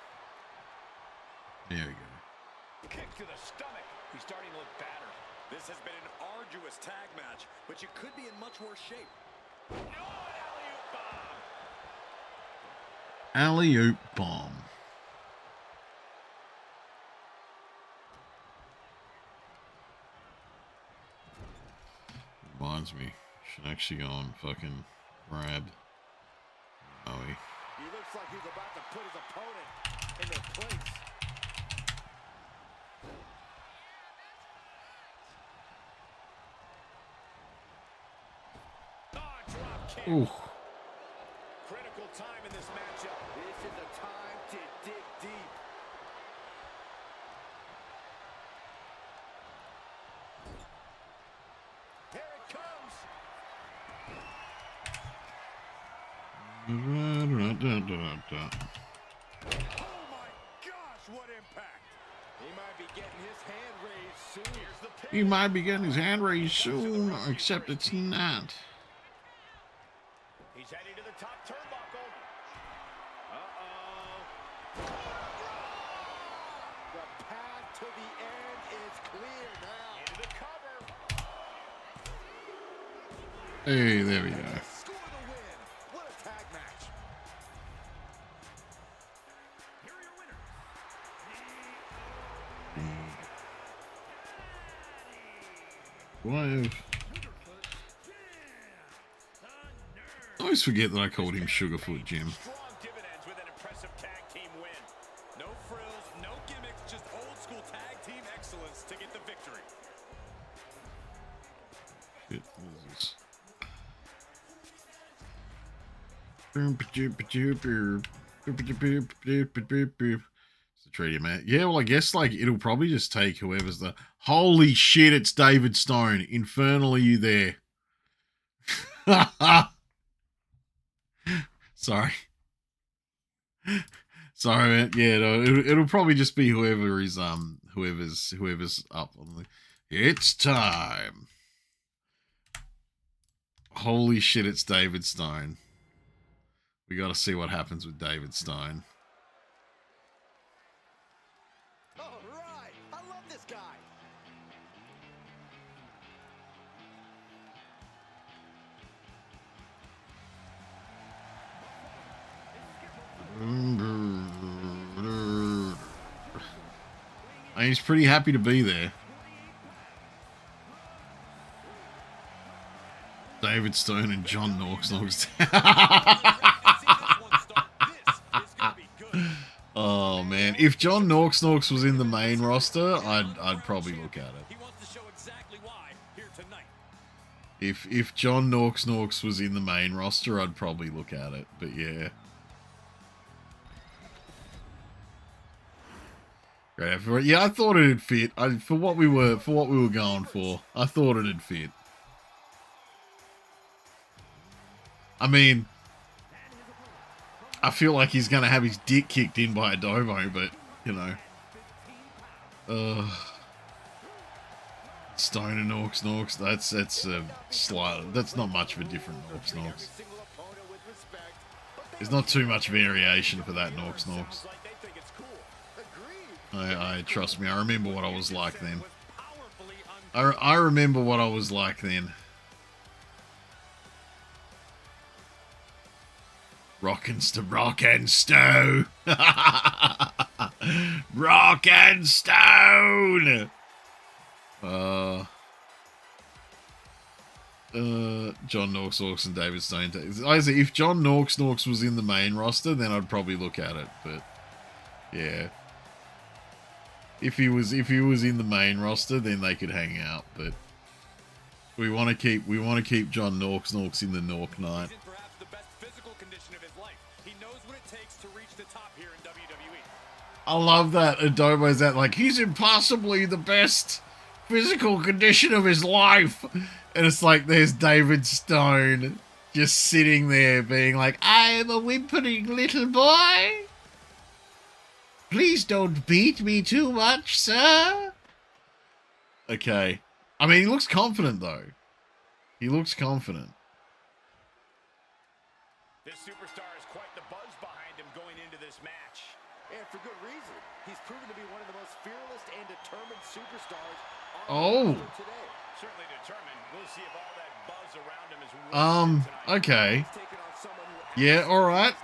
There we go. Kick to the stomach. He's starting to look battered. This has been an arduous tag match, but you could be in much worse shape. Oh, an Alley-oop bomb. Reminds me, should actually go and fucking grab Maui. He looks like he's about to put his opponent in their place. Oh, drop kick. Ooh. Critical time in this matchup. This is a time to dig deep. Here it comes. Oh my gosh, what impact! He might be getting his hand raised soon. Here's the pin. He might be getting his hand raised soon, except it's not. He's heading to the top turnbuckle. The path to the end is clear now. Into the cover. Hey, there we go. Score the win. What a tag match. Here are your winners. Why? I always forget that I called him Sugarfoot Jim. Strong dividends with an impressive tag team win. No frills, no gimmicks, just old school tag team excellence to get the victory. Shit, what is this? It's the treaty, man. Yeah, well, I guess like it'll probably just take whoever's the. Holy shit! It's David Stone. Infernal, are you there? Sorry. Sorry, man. Yeah, no, it'll probably just be whoever's up on the. It's time. Holy shit! It's David Stone. We got to see what happens with David Stone. All right. I love this guy. He's pretty happy to be there. David Stone and John NorksNorks. Oh man, if John NorksNorks was in the main roster, I'd probably look at it. He wants to show exactly why here tonight. If John NorksNorks was in the main roster, I'd probably look at it. But yeah. Great. Yeah, I thought it'd fit. For what we were going for, I thought it'd fit. I mean, I feel like he's gonna have his dick kicked in by a Domo, but you know, Stone and NorksNorks. That's a slight. That's not much of a different NorksNorks. There's not too much variation for that NorksNorks. I trust me. I remember what I was like then. I remember what I was like then. Rock and Stow. Rock and Stone. John NorksNorks and David Stone. If John NorksNorks was in the main roster, then I'd probably look at it. But yeah, if he was in the main roster, then they could hang out. But we want to keep John NorksNorks in the Nork Night. I love that Adobo's that like he's impossibly the best physical condition of his life, and it's like there's David Stone just sitting there being like, I am a whimpering little boy. Please don't beat me too much, sir. Okay. I mean, he looks confident though. He looks confident. This superstar has quite the buzz behind him going into this match. And for good reason. He's proven to be one of the most fearless and determined superstars on the roster today. Certainly determined. We'll see if all that buzz around him is okay. Yeah, alright.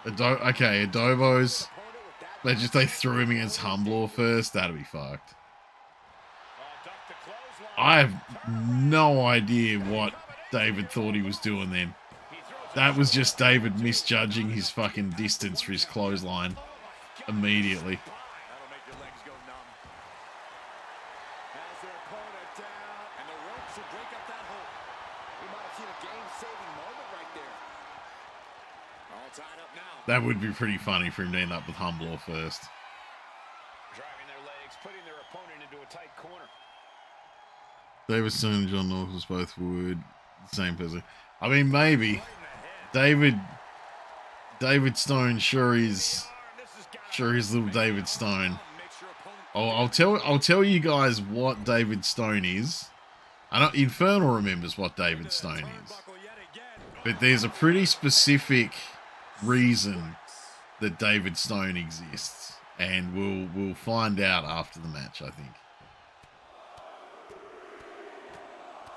Okay, Adobo's. They threw him against Humblor first. That'd be fucked. I have no idea what David thought he was doing then. That was just David misjudging his fucking distance for his clothesline immediately. That'll make your legs go numb. Has their opponent down, and the ropes will break up that hold. We might have seen a game-saving moment right there. All tied up now. That would be pretty funny for him to end up with Humblor first. Driving their legs, putting their opponent into a tight corner. David Stone and John Norks both would. Same person. I mean, maybe. David Stone sure is little David Stone. I'll tell you guys what David Stone is. I know Infernal remembers what David Stone is, but there's a pretty specific reason that David Stone exists, and we'll find out after the match, I think.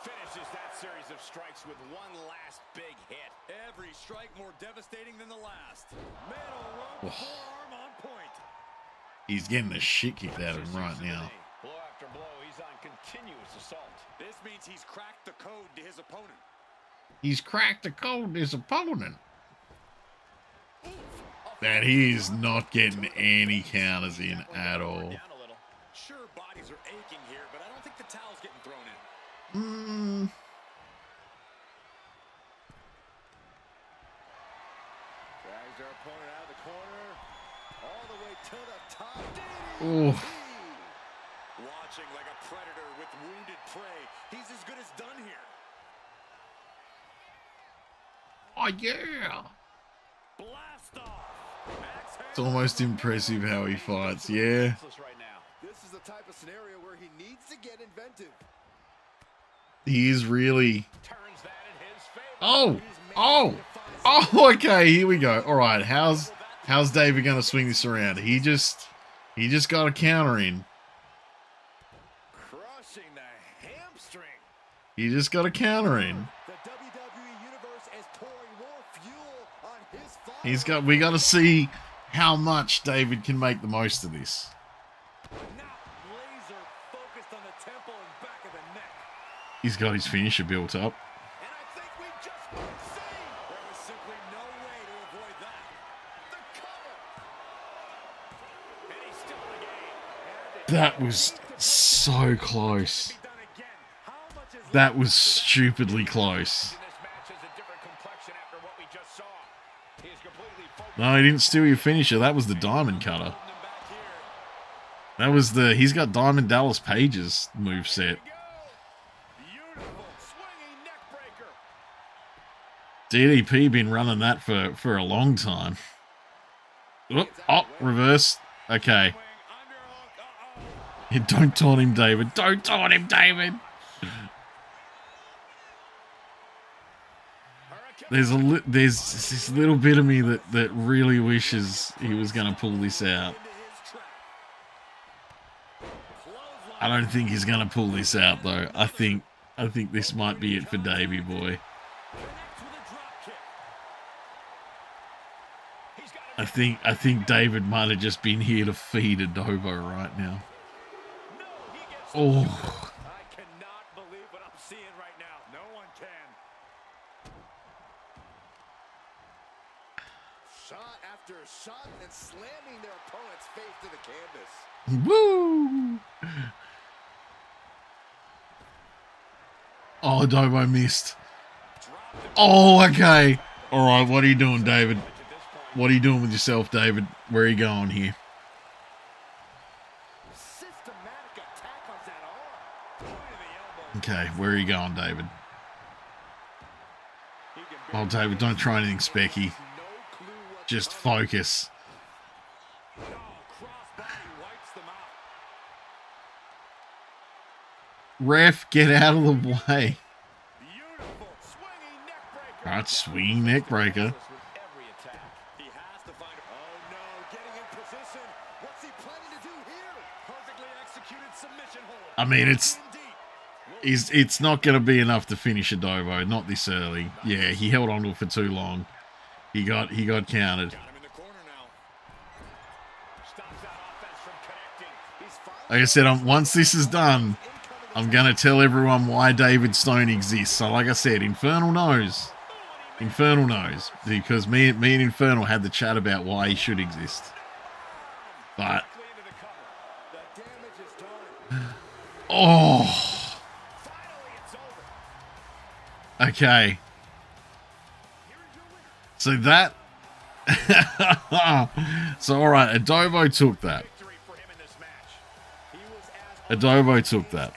Finishes that series of strikes with one last big hit. Every strike more devastating than the last. Middle rope forearm on point. He's getting the shit kicked out of him right now. Blow after blow, he's on continuous assault. This means he's cracked the code to his opponent. He's cracked the code to his opponent. That he is not getting any counters in at all. Sure, bodies are aching here, but I don't think the towel's getting thrown in. Drags their opponent out of the corner, all the way to the top. Oh. Watching like a predator with wounded prey. He's as good as done here. Oh yeah. Blast off. It's almost impressive how he fights. Yeah. This is the type of scenario where he needs to get inventive. He is really. Oh. Okay. Here we go. All right. How's David gonna swing this around? He just got a counter in. Crushing the hamstring. He just got a counter in. The WWE Universe is pouring more fuel on his fire. We got to see how much David can make the most of this. Now laser focused on the temple and back of the neck. He's got his finisher built up. And I think we just might see. There was simply no way to avoid that. The cover. And he's still in the game. That was so close. That was stupidly close. No, he didn't steal your finisher. That was the diamond cutter. That was he's got Diamond Dallas Page's moveset. DDP been running that for a long time. Oh, reverse. Okay. Don't taunt him, David. Don't taunt him, David. There's this little bit of me that really wishes he was going to pull this out. I don't think he's going to pull this out though. I think this might be it for Davey boy. I think David might have just been here to feed Adobo right now. Oh. I cannot believe what I'm seeing right now. No one can. Shot after shot and slamming their opponent's face to the canvas. Woo! Oh, Adobo missed. Oh, okay. All right, what are you doing, David? What are you doing with yourself, David? Where are you going here? Okay, where are you going, David? Oh, David, don't try anything specky. Just focus. Ref, get out of the way. All right, swinging neck breaker. I mean, it's not going to be enough to finish Adobo, not this early. Yeah, he held on to it for too long. He got counted. Like I said, once this is done, I'm going to tell everyone why David Stone exists. So like I said, Infernal knows. Infernal knows. Because me and Infernal had the chat about why he should exist. But... Oh. Okay. So that... So alright, Adobo took that. Adobo took that.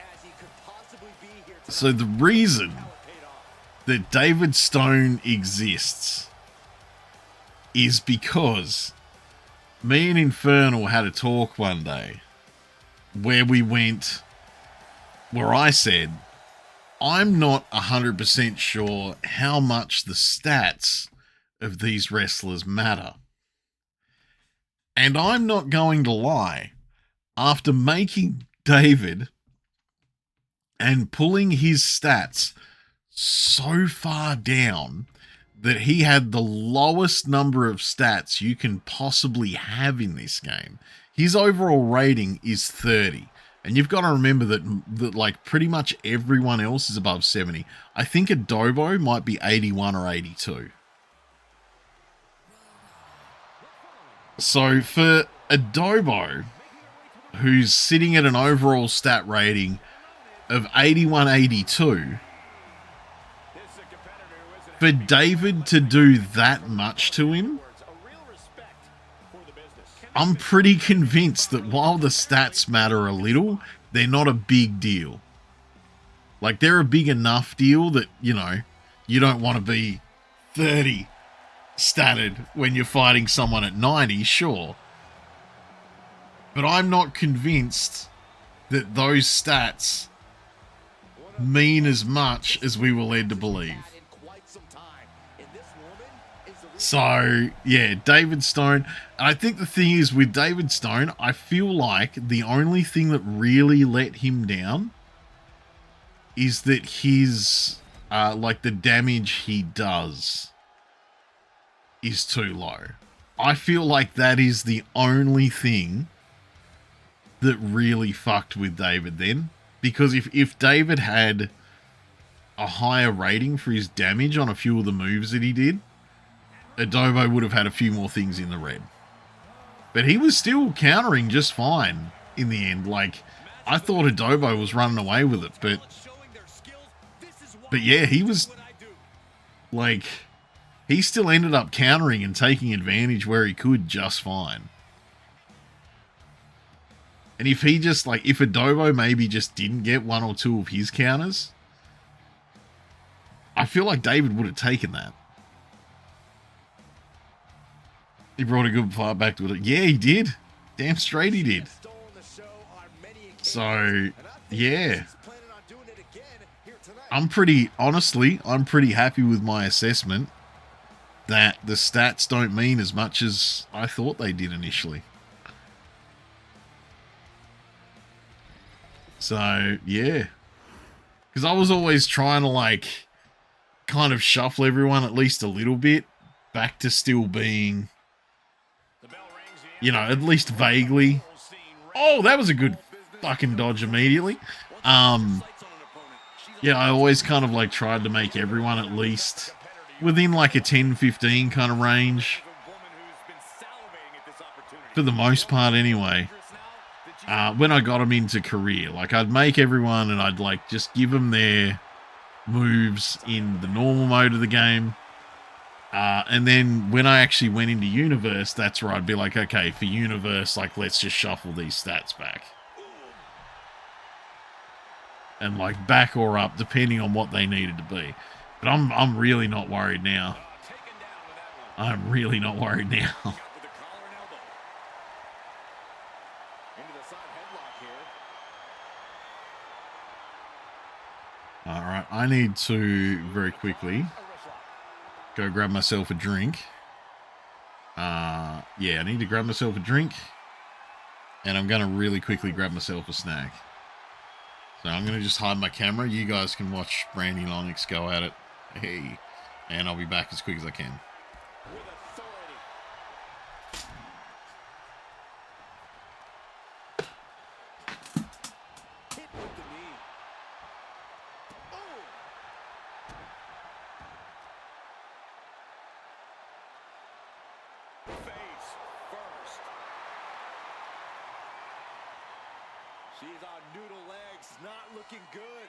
So the reason that David Stone exists is because me and Infernal had a talk one day where I said, I'm not 100% sure how much the stats of these wrestlers matter. And I'm not going to lie, after making David and pulling his stats so far down that he had the lowest number of stats you can possibly have in this game. His overall rating is 30. And you've got to remember that like pretty much everyone else is above 70. I think Adobo might be 81 or 82. So for Adobo, who's sitting at an overall stat rating of 81, 82, for David to do that much to him, I'm pretty convinced that while the stats matter a little, they're not a big deal. Like, they're a big enough deal that, you know, you don't want to be 30 statted when you're fighting someone at 90, sure. But I'm not convinced that those stats mean as much as we were led to believe. So, yeah, David Stone. And I think the thing is, with David Stone, I feel like the only thing that really let him down is that his, like, the damage he does is too low. I feel like that is the only thing that really fucked with David then. Because if David had a higher rating for his damage on a few of the moves that he did, Adobo would have had a few more things in the red. But he was still countering just fine in the end. Like, I thought Adobo was running away with it, but yeah, he was, like, he still ended up countering and taking advantage where he could just fine. And if he just, like, if Adobo maybe just didn't get one or two of his counters, I feel like David would have taken that. He brought a good fight back to it. Yeah, he did. Damn straight he did. So, yeah. I'm pretty happy with my assessment that the stats don't mean as much as I thought they did initially. So, yeah. Because I was always trying to, like, kind of shuffle everyone at least a little bit back to still being, you know, at least vaguely. Oh, that was a good fucking dodge immediately. Yeah, I always kind of like tried to make everyone at least within like a 10-15 kind of range. For the most part anyway. When I got them into career, like I'd make everyone and I'd like just give them their moves in the normal mode of the game. And then when I actually went into Universe, that's where I'd be like, okay, for Universe, like, let's just shuffle these stats back. And, like, back or up, depending on what they needed to be. But I'm really not worried now. I'm really not worried now. Alright, I need to, very quickly, go grab myself a drink. Yeah, I need to grab myself a drink. And I'm going to really quickly grab myself a snack. So I'm going to just hide my camera. You guys can watch Brandy and Onyx go at it. Hey. And I'll be back as quick as I can. She's on noodle legs, not looking good.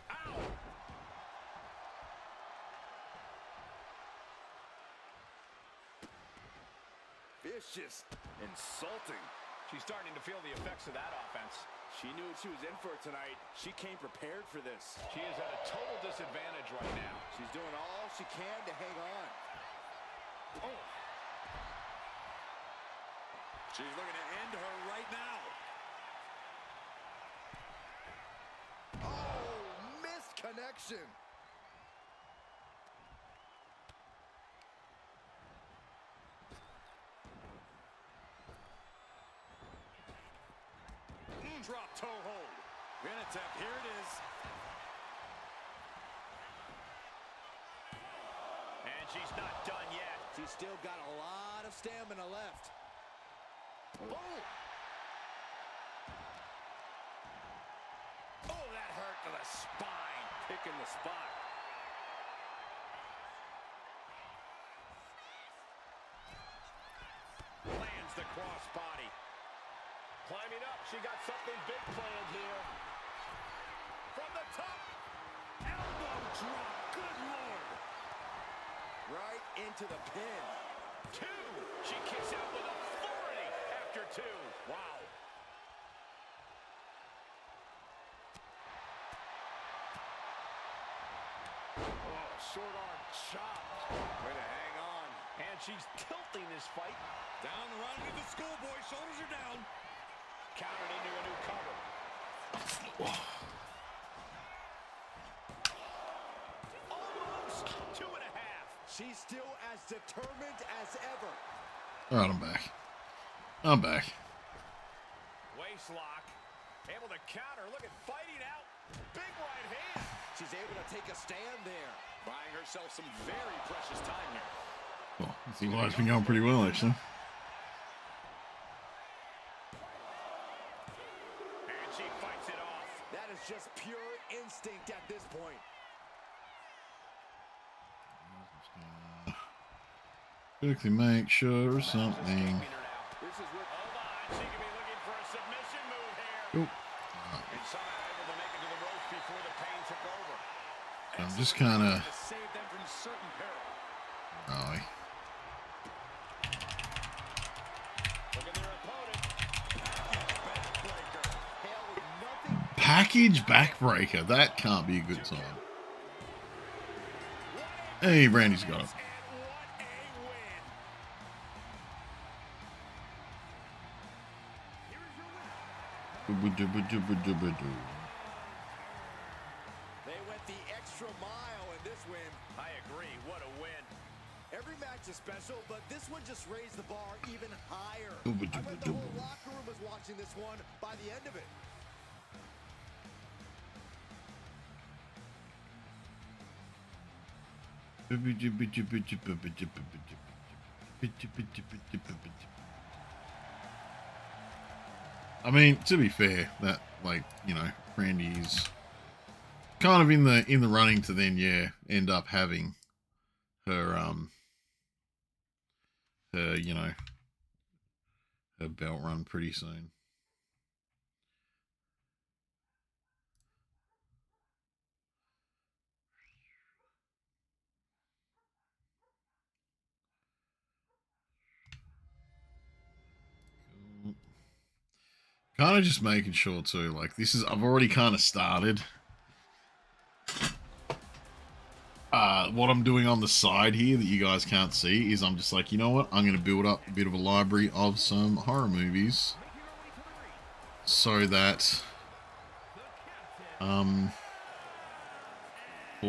Ow! vicious, insulting. She's starting to feel the effects of that offense. She knew what she was in for tonight. She came prepared for this. She is at a total disadvantage right now. She's doing all she can to hang on. Oh. She's looking to end her right now. Oh, missed connection. Drop toe hold. Vinatech, here it is. And she's not done yet. She's still got a lot of stamina left. Boom! Oh, that hurt to the spine. Picking the spot. Lands the crossbody. Climbing up, she got something big planned here. From the top, elbow drop, good lord. Right into the pin. Two, she kicks out with authority after two. Wow. Oh, short arm chopped. Way to hang on. And she's tilting this fight. Down the run into the schoolboy, shoulders are down. Countered into a new cover. Almost 2.5. She's still as determined as ever. All right, I'm back. I'm back. Waist lock. Able to counter. Look at fighting out. Big right hand. She's able to take a stand there. Buying herself some very precious time here. Well, I think life's been going pretty well, actually. And she fights it off. That is just pure instinct at this point. Quickly make sure of something. This is what. Hold on. She could be looking for a submission move here. Oop. And somehow able to make it to the ropes before the pain took over. I'm just kind of. To save them from certain peril. Right. Look at their opponent. Backbreaker. Hell with nothing. Package backbreaker. That can't be a good sign. Hey, Brandy's got it. They went the extra mile in this win. I agree. What a win. Every match is special, but this one just raised the bar even higher. I bet the whole locker room was watching this one by the end of it. I mean, to be fair, that, like, you know, Brandy's kind of in the running to then, yeah, end up having her her, you know, her belt run pretty soon. Kind of just making sure too, like this is, I've already kind of started what I'm doing on the side here that you guys can't see is I'm just like, you know what, I'm going to build up a bit of a library of some horror movies so that for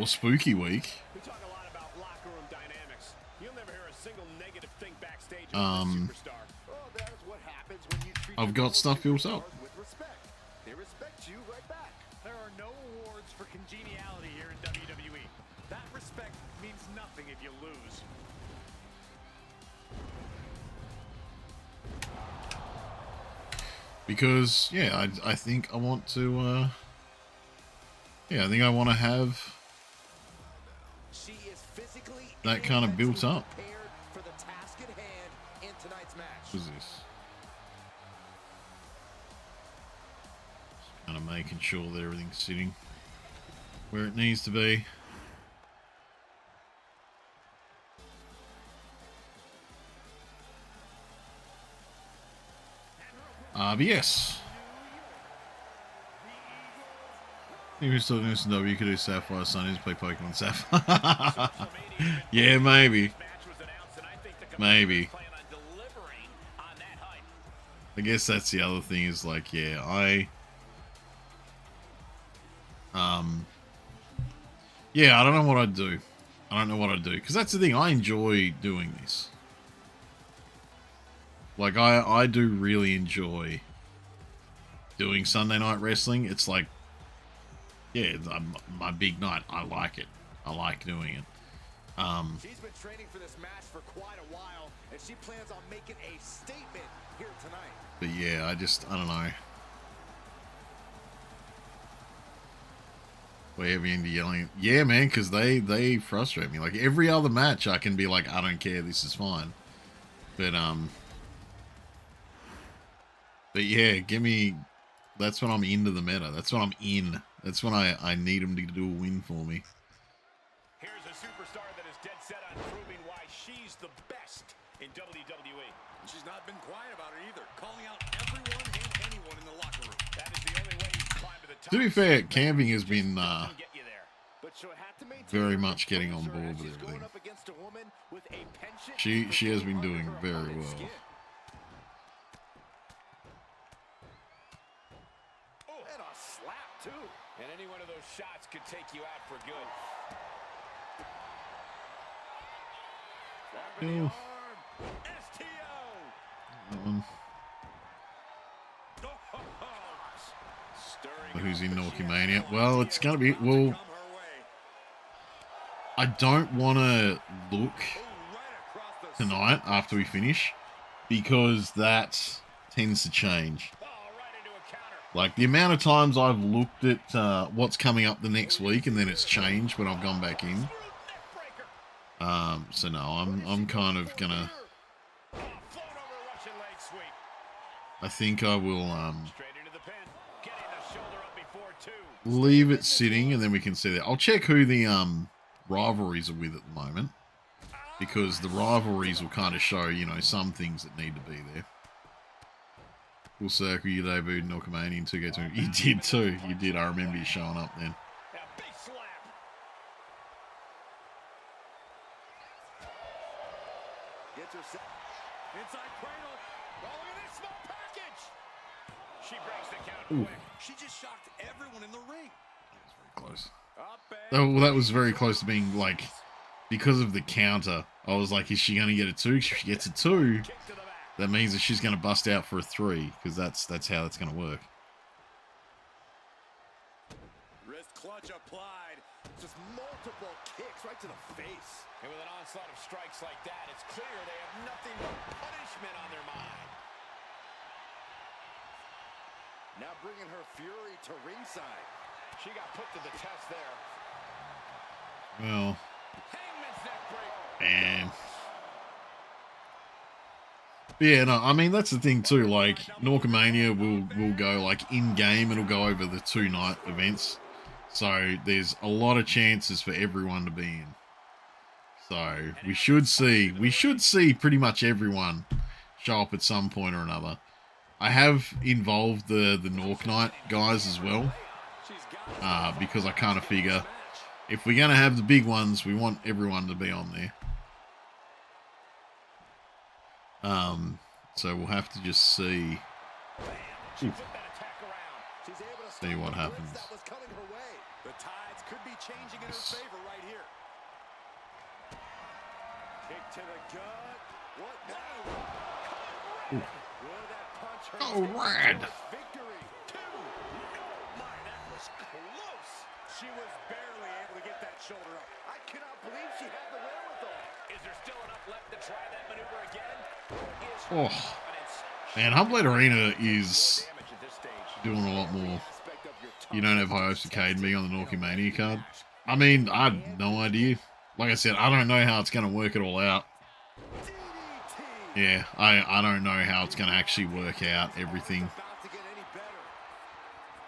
Spooky Week We talk a lot about locker room dynamics. You'll never hear a single negative thing backstage about this superstar. Well, that is what happens when you treat I've got stuff built up. with respect. They respect you right back. There are no awards for congeniality here in WWE. That respect means nothing if you lose. because yeah, I think I want to yeah, I think I want to have She is physically that kind of built up. prepared for the task at hand in tonight's match. What is this? Just kind of making sure that everything's sitting where it needs to be. But yes. Maybe still doing some W, you could do Sapphire Sundays, play Pokemon Sapphire. Yeah, maybe. Maybe. I guess that's the other thing is like, yeah, yeah, I don't know what I'd do. I don't know what I'd do. Because that's the thing, I enjoy doing this. Like, I do really enjoy doing Sunday Night Wrestling. It's like, yeah, it's my big night. I like it. I like doing it. She's been training for this match for quite a while, and she plans on making a statement here tonight. But yeah, I don't know. Way heavy into yelling. Yeah, man, because they frustrate me. Like every other match, I can be like, I don't care, this is fine. But yeah, give me. That's when I'm into the meta. That's when I'm in. That's when I need them to do a win for me. Here's a superstar that is dead set on proving why she's the best in WWE. She's not been quiet about it either, calling out everyone and anyone in the locker room. That is the only way you can climb to the top. To be fair, camping has been Get you there. But she'll have to maintain very her much getting on composure board as with she's going everything. up against a woman with a penchant She has for been getting doing under her very opponent's well. skin. And a slap too. And any one of those shots could take you out for good. Slap in the Ew. arm. Um, who's in Norky Mania? Well, it's gonna be. Well, I don't want to look tonight after we finish because that tends to change. Like the amount of times I've looked at what's coming up the next week and then it's changed when I've gone back in. So no, I'm kind of gonna. I think I will leave it sitting and then we can see that. I'll check who the rivalries are with at the moment because the rivalries will kind of show, you know, some things that need to be there. Full circle, you debuted in Norkamania in 2K2. You did too. You did. I remember you showing up then. Inside cradle. Oh, look at this small package. She breaks the count. Ooh. She just shocked everyone in the ring. Close. Up Oh, well, that was very close to being like, because of the counter, I was like, is she going to get a 2? If she gets a 2, that means that she's going to bust out for a 3, because that's how that's going to work. wrist clutch applied. Just multiple kicks right to the face. And with an onslaught of strikes like that, it's clear they have nothing but punishment on their mind. Now bringing her fury to ringside. She got put to the test there. Well, Hangman's neck break. man. Yeah, no, I mean, that's the thing too, like, Norkamania will go, like, in-game, it'll go over the 2-night events. So, there's a lot of chances for everyone to be in. So, we should see pretty much everyone show up at some point or another. I have involved the Nork Night guys as well, because I kind of figure if we're going to have the big ones, we want everyone to be on there. So we'll have to just see what happens. The tides could be changing in her favor right here. Kick to the gut. What now? Will that punch her Oh, rad. victory? 2. My, that was close. She was barely able to get that shoulder up. I cannot believe she had the wherewithal. Is there still enough left to try that maneuver again? Is Oh, man, Hubblade Arena is doing a lot more. You don't have high hopes for Caden being on the Norky Mania card. I mean, I have no idea. Like I said, I don't know how it's going to work it all out. Yeah, I don't know how it's going to actually work out everything.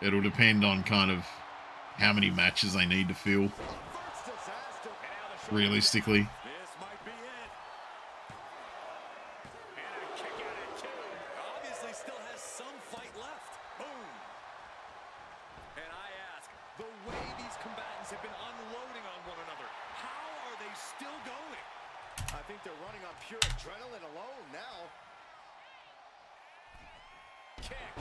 It'll depend on kind of how many matches they need to fill, realistically. This might be it. And a kick out at 2. Obviously still has some The way these combatants have been unloading on one another. How are they still going? I think they're running on pure adrenaline alone now. Kick.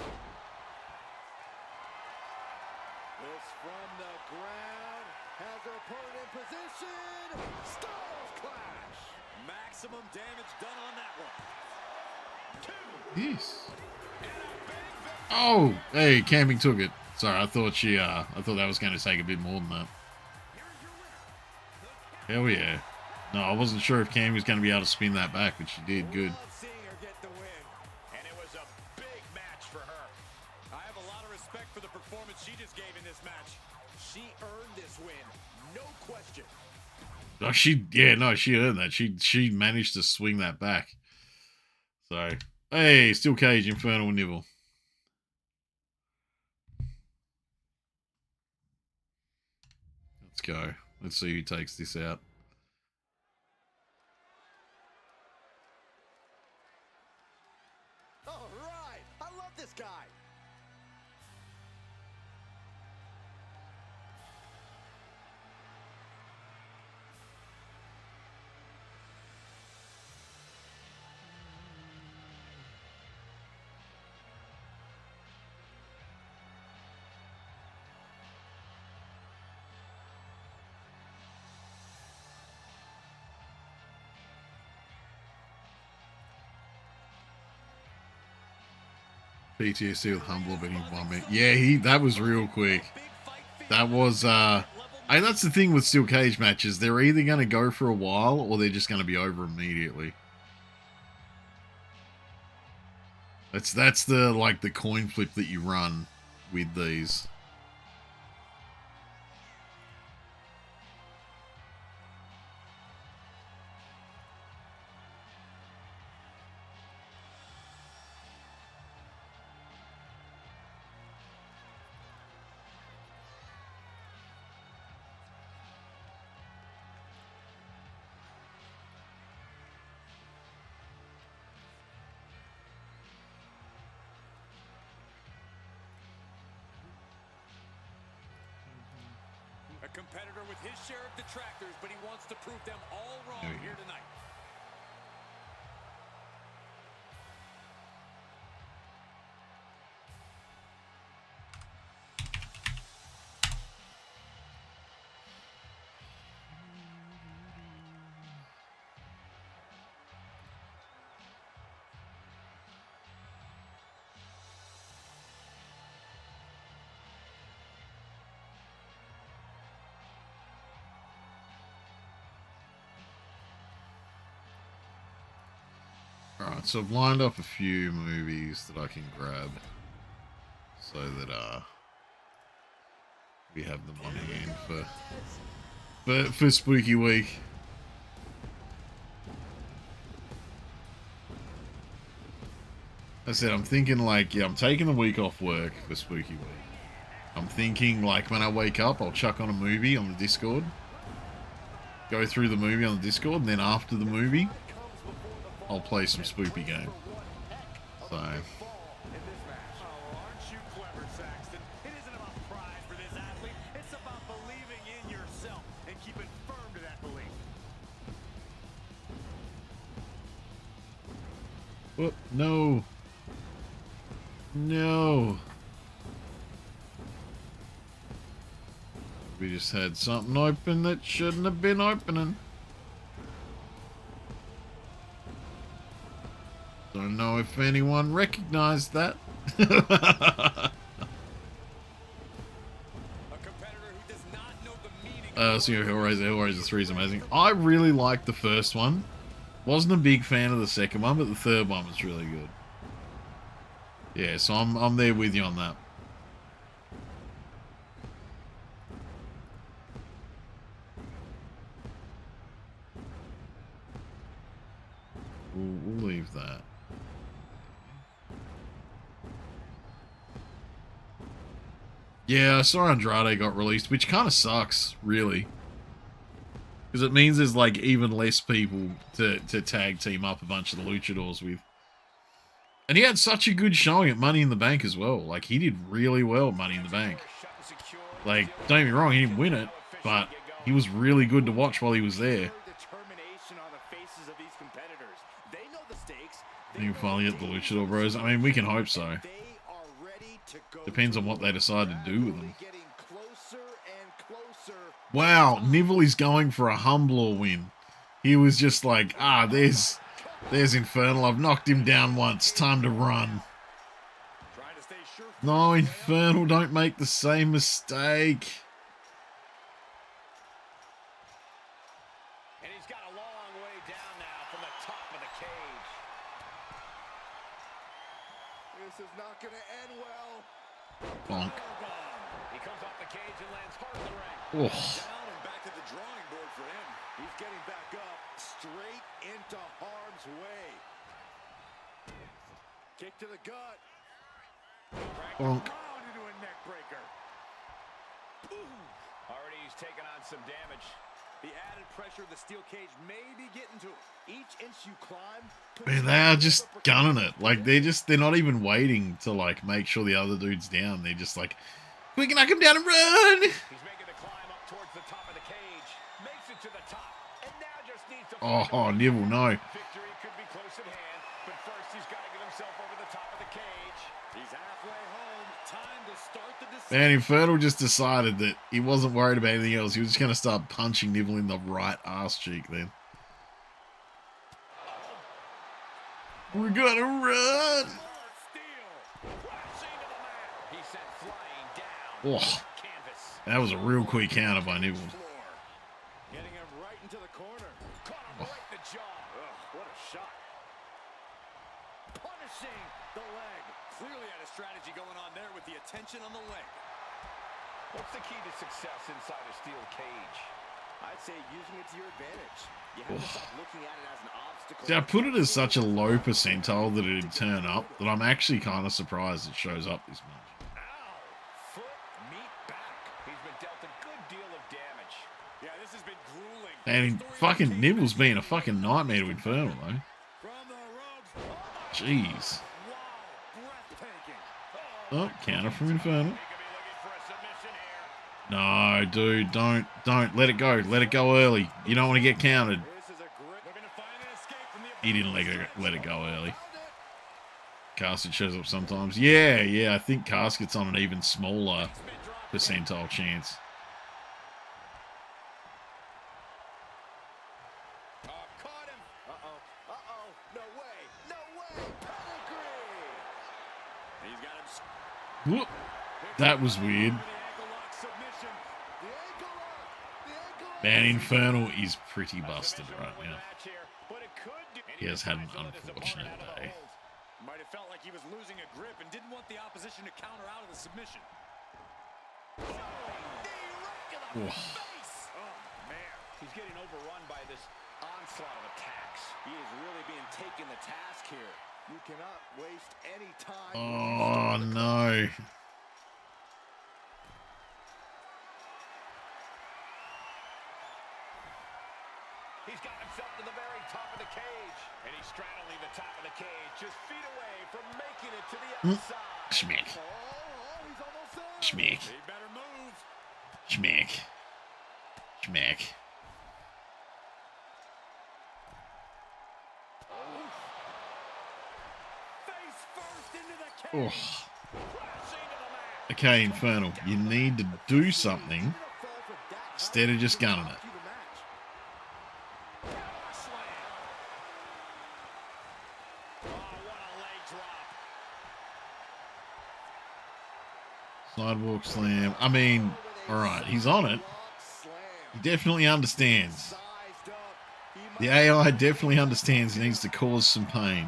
This from the ground. Has her opponent in position. Styles clash. Maximum damage done on that one. Yes. Oh, hey, Camping took it. Sorry, I thought that was going to take a bit more than that. Hell yeah. No, I wasn't sure if Cam was going to be able to spin that back, but she did good. Love seeing her get the win. And it was a big match for her. I have a lot of respect for the performance she just gave in this match. She earned this win, no question. Oh, she earned that. She managed to swing that back. So, hey, Steel Cage, Infernal Nibble. Let's go. Let's see who takes this out. All right, I love this guy. PTSD with Humble beating 1 minute. Yeah, that was real quick. That was that's the thing with Steel Cage matches. They're either gonna go for a while or they're just gonna be over immediately. That's the coin flip that you run with these. A competitor with his share of detractors, but he wants to prove them all wrong here tonight. Alright, so I've lined up a few movies that I can grab so that we have them on hand for Spooky Week. I said I'm thinking I'm taking the week off work for Spooky Week. I'm thinking when I wake up I'll chuck on a movie on the Discord. Go through the movie on the Discord, and then after the movie I'll play some Spoopy game. So. Aren't you clever, Saxton? It isn't about pride for this athlete. It's about believing in yourself and keeping firm to that belief. Oh, no. No. We just had something open that shouldn't have been opening. Don't know if anyone recognized that. A competitor who does not know the meaning. So Hellraiser 3 is amazing. I really liked the first one. Wasn't a big fan of the second one, but the third one was really good. Yeah, so I'm there with you on that. We'll leave that. Yeah, I saw Andrade got released, which kind of sucks, really. Because it means there's even less people to tag team up a bunch of the luchadors with. And he had such a good showing at Money in the Bank as well. He did really well at Money in the Bank. Like, don't get me wrong, he didn't win it, but he was really good to watch while he was there. You can finally get the Luchador Bros. I mean, we can hope so. Depends on what they decide to do with them. Wow, Nivell is going for a humbler win. He was just like, there's Infernal. I've knocked him down once. Time to run. No, Infernal, don't make the same mistake. And he's got a long way down now from the top of the cage. This is not going to end well. Bonk. He comes off the cage and lands hard in the ring. Oh. Down and back to the drawing board for him. He's getting back up, straight into harm's way. Kick to the gut. Bonk. Into a neck breaker. Already he's taken on some damage. The added pressure of the steel cage may be getting to him. Each inch you climb. Man, they are just gunning it. Like, they're not even waiting to, like, make sure the other dude's down. They're just like, we can knock him down and run. He's making the climb up towards the top of the cage. Makes it to the top. And now just needs to Oh, Nivell, no. Victory could be close at hand, but first he's got to get himself over the top of the cage. He's halfway home. Time to start the descent. Man, Infernal just decided that he wasn't worried about anything else. He was just going to start punching Nivell in the right ass cheek then. We're going to run. Oh, that was a real quick counter by Nivell. Getting him right into the corner. Caught him right in the jaw. What a shot. Punishing the leg. Clearly had a strategy going on there with the attention on the leg. What's the key to success inside a steel cage? I'd say using it to your advantage. You have to stop looking at it as an obstacle. See, I put it as such a low percentile that it'd turn up that I'm actually kind of surprised it shows up this much. And fucking Nivell's being a fucking nightmare to Infernal, though. Jeez. Oh, counter from Infernal. No, dude, don't. Let it go. Let it go early. You don't want to get countered. He didn't let it go early. Casket shows up sometimes. Yeah, I think Casket's on an even smaller percentile chance. Whoop. That was weird. Man, Infernal is pretty busted right now. He has had an unfortunate day. Might have felt like he was losing a grip and didn't want the opposition to counter out of the submission. Oh. Man, he's getting overrun by this onslaught of attacks. He is really being taken to task here. You cannot waste any time. Oh, no. He's got himself to the very top of the cage. And he's straddling the top of the cage, just feet away from making it to the outside. Schmick. He's almost there. Schmick. He better move. Schmick. Schmick. Oh. Okay, Infernal, you need to do something instead of just gunning it. Sidewalk slam. I mean, alright, he's on it. He definitely understands. The AI definitely understands he needs to cause some pain.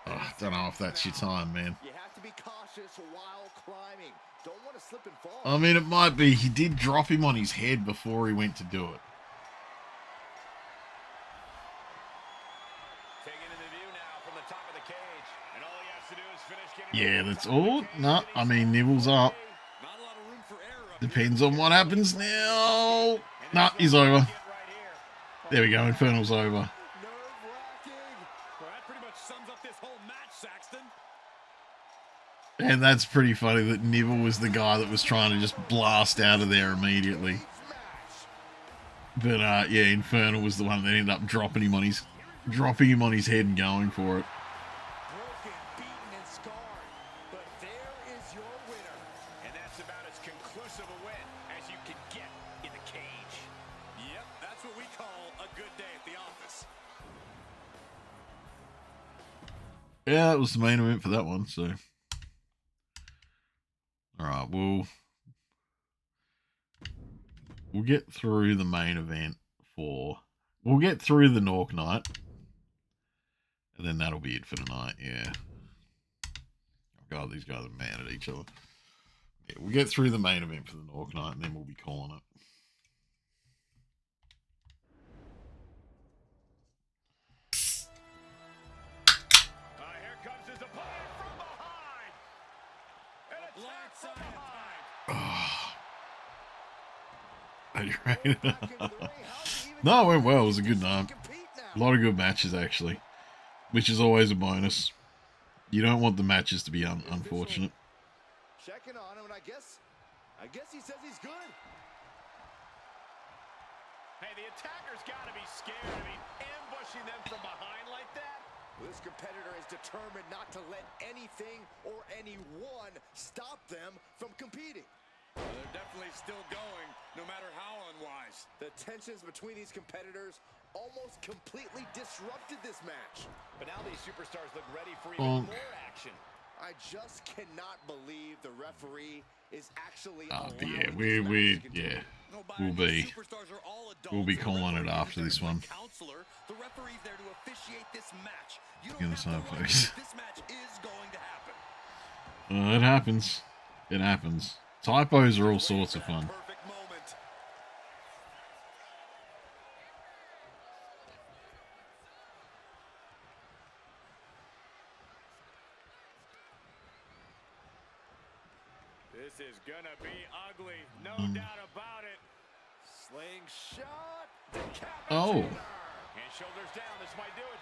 Oh, I don't know if that's your time, man. You have to be cautious while climbing. Don't want to slip and fall. I mean, it might be. He did drop him on his head before he went to do it. Yeah, that's all. No, I mean, Nivell's up. Depends on what happens now. No, he's over. There we go. Infernal's over. Well, that pretty much sums up about this whole match, Saxton. And that's pretty funny that Neville was the guy that was trying to just blast out of there immediately. But yeah, Infernal was the one that ended up dropping him on his head and going for it. Broken, beaten, and scarred. But there is your winner. And that's about as conclusive a win as you can get in the cage. Yep, that's what we call a good day at the office. Yeah, that was the main event for that one, so. Alright, we'll get through the main event we'll get through the Nork night. And then that'll be it for tonight, yeah. Oh god, these guys are mad at each other. Yeah, we'll get through the main event for the Nork night and then we'll be calling it. Here comes his opponent from behind. And a blindside attack. No, it went well. It was a good night. A lot of good matches, actually. Which is always a bonus. You don't want the matches to be unfortunate. Checking on him, and I guess he says he's good. Hey, the attacker's got to be scared. I mean, ambushing them from behind like that. This competitor is determined not to let anything or anyone stop them from competing. They're definitely still going, no matter how unwise. The tensions between these competitors almost completely disrupted this match. But now these superstars look ready for even more action. I just cannot believe the referee is actually yeah, we'll be calling it after this one. The referee's there to officiate this match. You In the same place. This match is going to happen. It happens. It happens. Typos are all sorts of fun. Perfect moment. This is gonna be ugly, no doubt about it. Slingshot. Oh. And shoulders down, this might do it.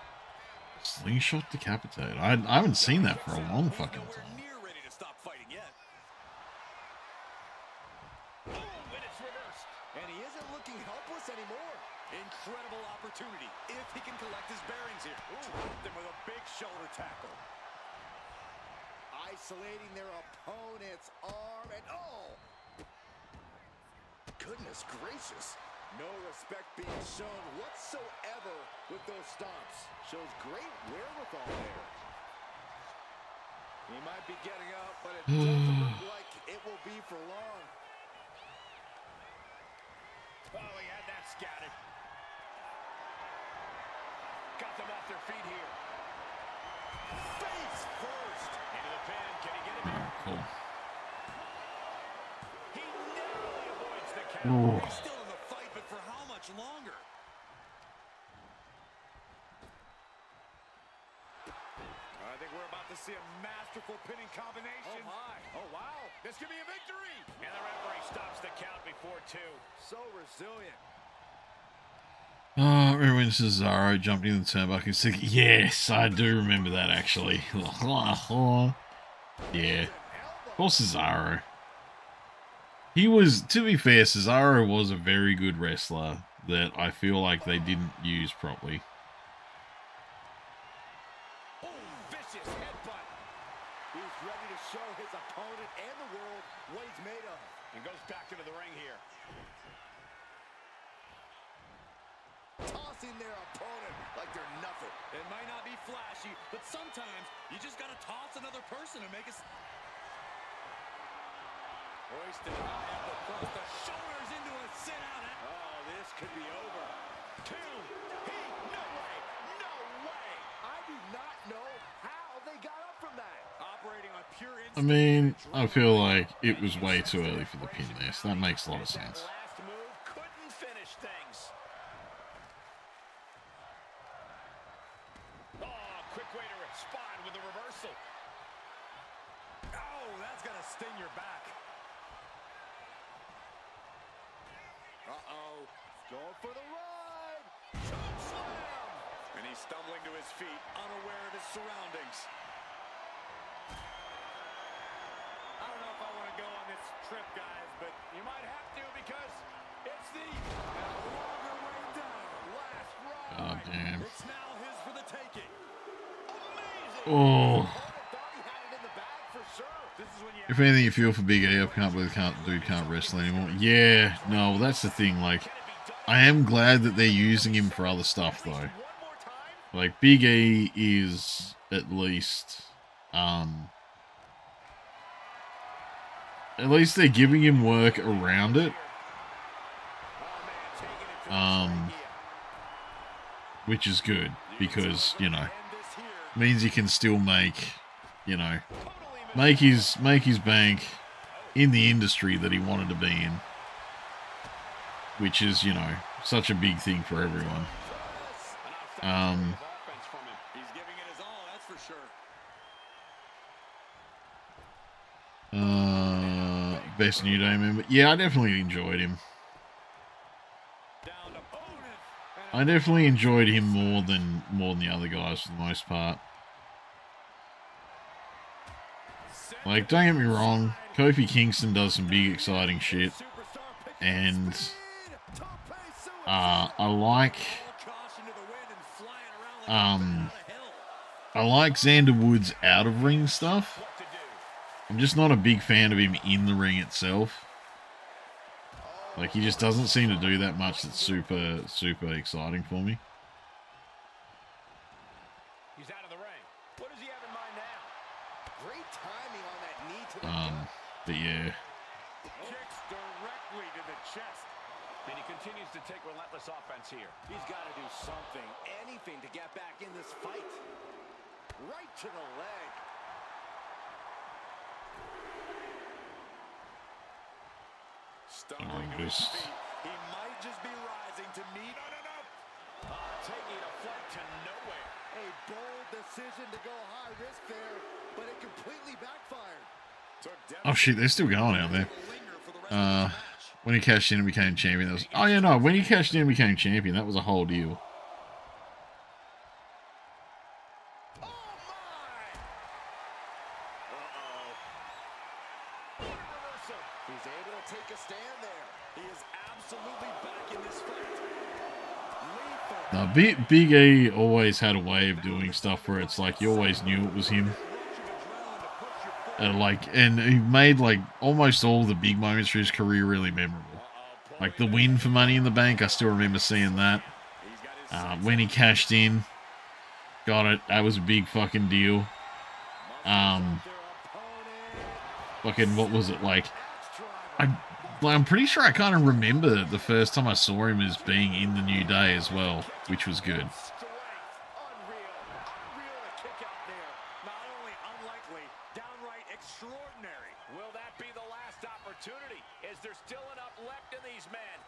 Slingshot decapitate. I haven't seen that for a long fucking time. Near ready to stop fighting yet. Oh, and it's reversed. And he isn't looking helpless anymore. Incredible opportunity if he can collect his bearings here. Dropped him with a big shoulder tackle. Isolating their opponent's arm, and goodness gracious. No respect being shown whatsoever with those stomps. Shows great wherewithal there. He might be getting up, but it doesn't look like it will be for long. Oh, he had that scattered. Got them off their feet here. Face first. Into the pin. Can he get him here? Cool. He narrowly avoids the count. He's still in the fight, but for how much longer? I think we're about to see a masterful pinning combination. Oh, my. Oh, wow. This could be a victory. And the referee stops the count before 2. So resilient. Remember when Cesaro jumped in the turnbuckle and said, yes, I do remember that actually. Yeah. Poor Cesaro. He was, to be fair, Cesaro was a very good wrestler that I feel like they didn't use properly. Oh, vicious headbutt. He's ready to show his opponent and the world what he's made of. And goes back into the ring here. Tossing their opponent like they're nothing. It might not be flashy, but sometimes you just got to toss another person and make us. Hoisted high up across the shoulders into a sit-out. Oh, this could be over. 2. No way. No way. I do not know how they got up from that. Operating on pure I mean, I feel like it was way too early for the pin there, so that makes a lot of sense. Last move couldn't finish things. Oh, quick way to respond with a reversal. Oh, that's gonna sting your back. Uh-oh. Going for the ride. Choke slam. And he's stumbling to his feet, unaware of his surroundings. I don't know if I want to go on this trip, guys, but you might have to because it's the longer way down. Last ride. Oh, damn. It's now his for the taking. Amazing. Oh. Thought he had it in the bag for sure. This is when you If anything, you feel for Big E. I can't believe dude can't wrestle anymore. Yeah, no, that's the thing. Like, I am glad that they're using him for other stuff, though. Like, Big E is at least they're giving him work around it. Which is good because, you know, means he can still make, you know, make his bank in the industry that he wanted to be in. Which is, you know, such a big thing for everyone. Best New Day member. Yeah, I definitely enjoyed him. I definitely enjoyed him more than the other guys for the most part. Like, don't get me wrong, Kofi Kingston does some big exciting shit, and I like Xander Woods out of ring stuff. I'm just not a big fan of him in the ring itself. Like, he just doesn't seem to do that much that's super, super exciting for me. He's out of the ring. What does he have in mind now? Great timing on that knee to the gut. But yeah. Kicks directly to the chest. And he continues to take relentless offense here. He's got to do something, anything to get back in this fight. Right to the leg. Stumbling to his feet. He might just be rising to meet. No. Taking a flight to nowhere. A bold decision to go high risk there, but it completely backfired. Oh shit, they're still going out there. When he cashed in and became champion, that was... Oh yeah, no, when he cashed in and became champion, that was a whole deal. He's able to take a stand there. He is absolutely back in this fight. No, Big E always had a way of doing stuff where it's like you always knew it was him. And he made like almost all the big moments for his career really memorable. Like the win for Money in the Bank, I still remember seeing that. When he cashed in, got it. That was a big fucking deal. Fucking what was it like? I'm pretty sure I kind of remember the first time I saw him as being in the New Day as well, which was good. Will that be the last opportunity? Is there still enough left in these men?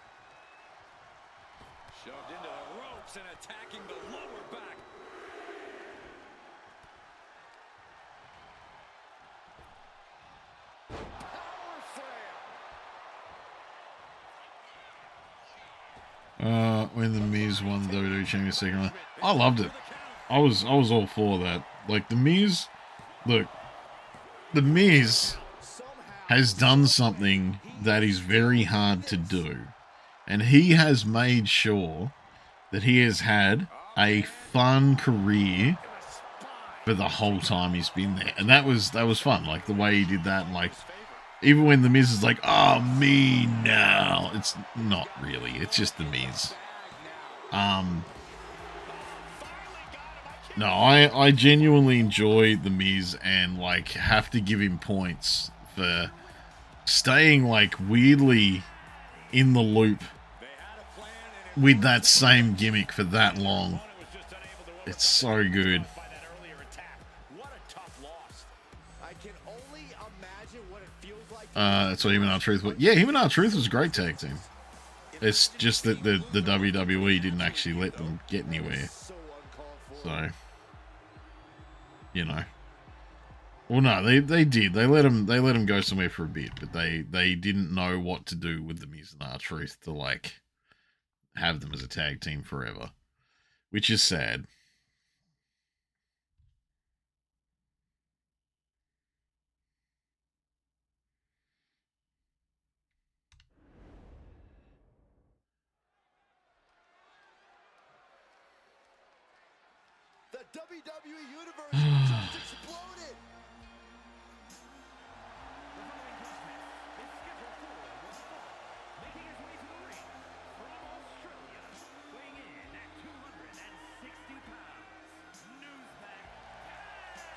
Shoved into the ropes and attacking the lower back. When the Miz won the WWE Championship second round, I loved it. I was all for that. Like the Miz, look, the Miz has done something that is very hard to do, and he has made sure that he has had a fun career for the whole time he's been there, and that was fun. Like the way he did that, and like even when the Miz is like, "Oh, me now," it's not really. It's just the Miz. No, I genuinely enjoy the Miz and like have to give him points for staying like weirdly in the loop with that same gimmick for that long. It's so good. That's what Him and R-Truth was. Yeah, Him and R-Truth was a great tag team. It's just that the WWE didn't actually let them get anywhere. So, you know. Well, no, they did. They let him go somewhere for a bit, but they didn't know what to do with the Miz and R-Truth to like have them as a tag team forever, which is sad. WWE Universe just exploded. Making his way to the ring from Australia, weighing in at 260 pounds, Newsback Daddy.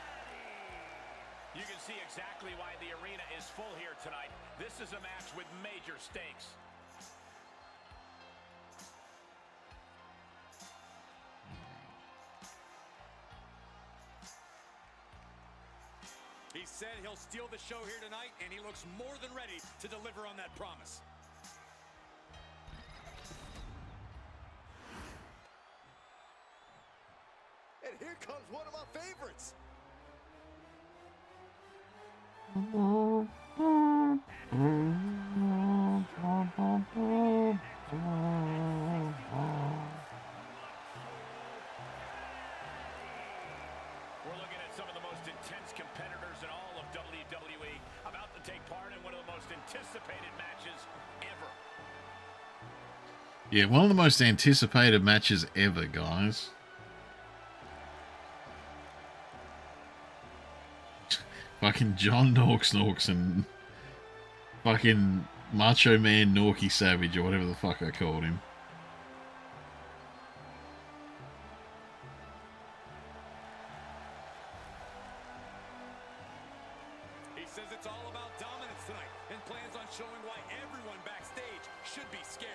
You can see exactly why the arena is full here tonight. This is a match with major stakes. He said he'll steal the show here tonight, and he looks more than ready to deliver on that promise. And here comes one of my favorites. We're looking at some of the most intense competitors in all of WWE about to take part in one of the most anticipated matches ever. Yeah, one of the most anticipated matches ever, guys. Fucking John NorksNorks and fucking Macho Man Norky Savage, or whatever the fuck I called him. He says it's all about dominance tonight and plans on showing why everyone backstage should be scared.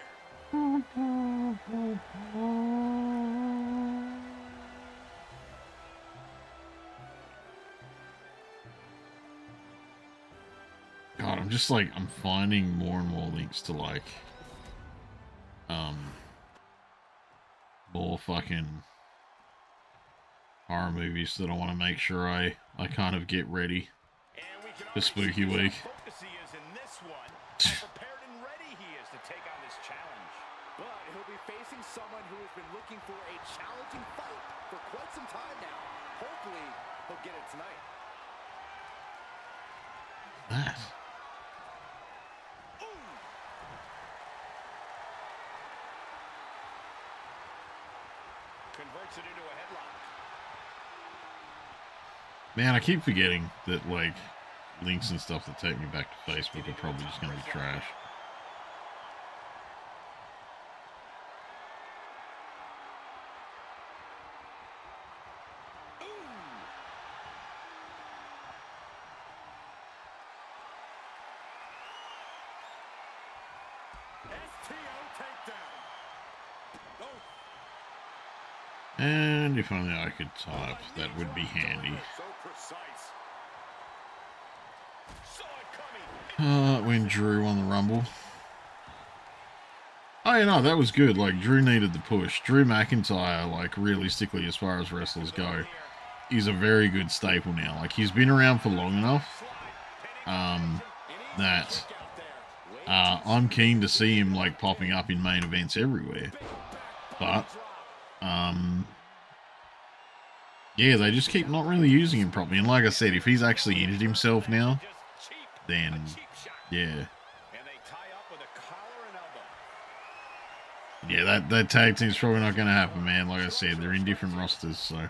God, I'm just like, I'm finding more and more links to like, more fucking horror movies that I want to make sure I kind of get ready for Spooky Week. Focus he is in this one. How prepared and ready he is to take on this challenge. But he'll be facing someone who has been looking for a challenging fight for quite some time now. Hopefully, he'll get it tonight. That. Converts it into a headlock. Man, I keep forgetting that like links and stuff that take me back to Facebook are probably just going to be trash. And if only I could type, that would be handy. When Drew won the Rumble. Oh, yeah, no, that was good. Like, Drew needed the push. Drew McIntyre, like, realistically, as far as wrestlers go, is a very good staple now. Like, he's been around for long enough that I'm keen to see him, like, popping up in main events everywhere. But yeah, they just keep not really using him properly. And like I said, if he's actually injured himself now, then yeah. Yeah, that tag team's probably not going to happen, man. Like I said, they're in different rosters, so.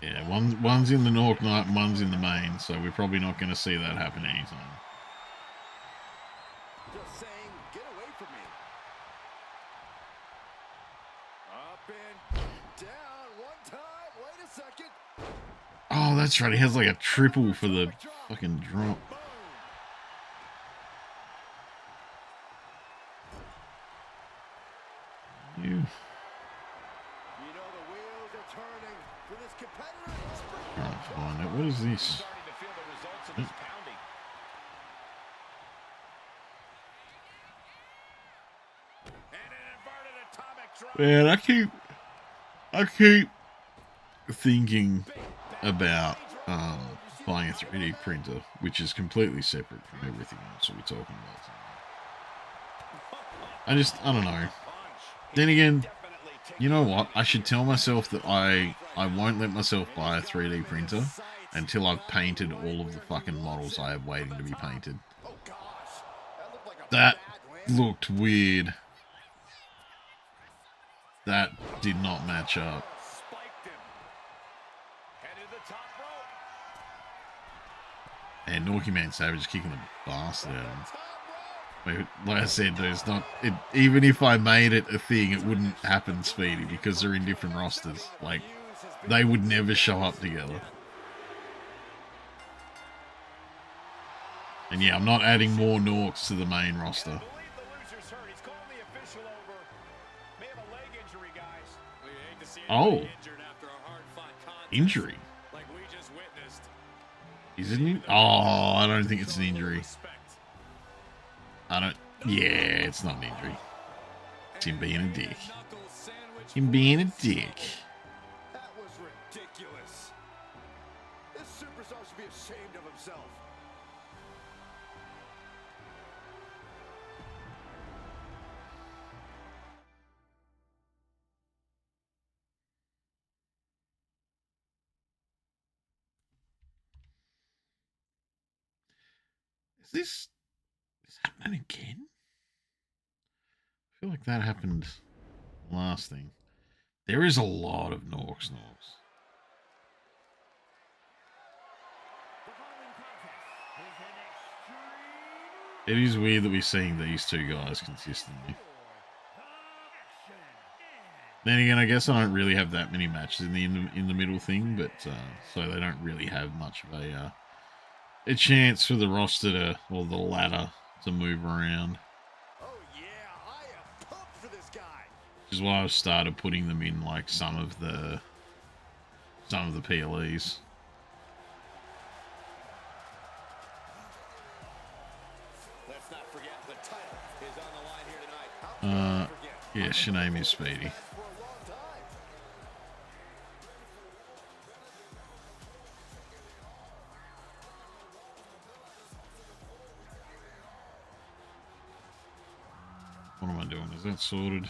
Yeah, one's in the North Night and one's in the main, so we're probably not going to see that happen anytime. Just saying, get away from me. Up and down one time. Wait a second. Oh, that's right. He has like a triple for the fucking drop. You. You know the wheels are turning for this competitor. Trying to find it. What is this? Man, I keep thinking about buying a 3D printer, which is completely separate from everything else that we're talking about tonight. I don't know. Then again, you know what? I should tell myself that I won't let myself buy a 3D printer until I've painted all of the fucking models I have waiting to be painted. That looked weird That did not match up. Spiked him. Headed to the top rope. And Norky Man Savage is kicking the bastard out of him. Like I said, dude, it's not. Even if I made it a thing, it wouldn't happen, Speedy, because they're in different rosters. Like, they would never show up together. And yeah, I'm not adding more Norks to the main roster. Oh, injury. Is it an? Oh, I don't think it's an injury. I don't. Yeah, it's not an injury. It's him being a dick. Him being a dick. That was ridiculous. This superstar should be ashamed of himself. Is this happening again? I feel like that happened last thing. There is a lot of NorksNorks. It is weird that we're seeing these two guys consistently. Then again, I guess I don't really have that many matches in the middle thing, but so they don't really have much of a chance for the roster to, or the ladder to move around. Oh yeah, I am pumped for this guy. Which is why I've started putting them in like some of the PLEs. Let's not forget the title is on the line here tonight. Yeah, Shanae is Speedy. For a long time. What am I doing? Is that sorted?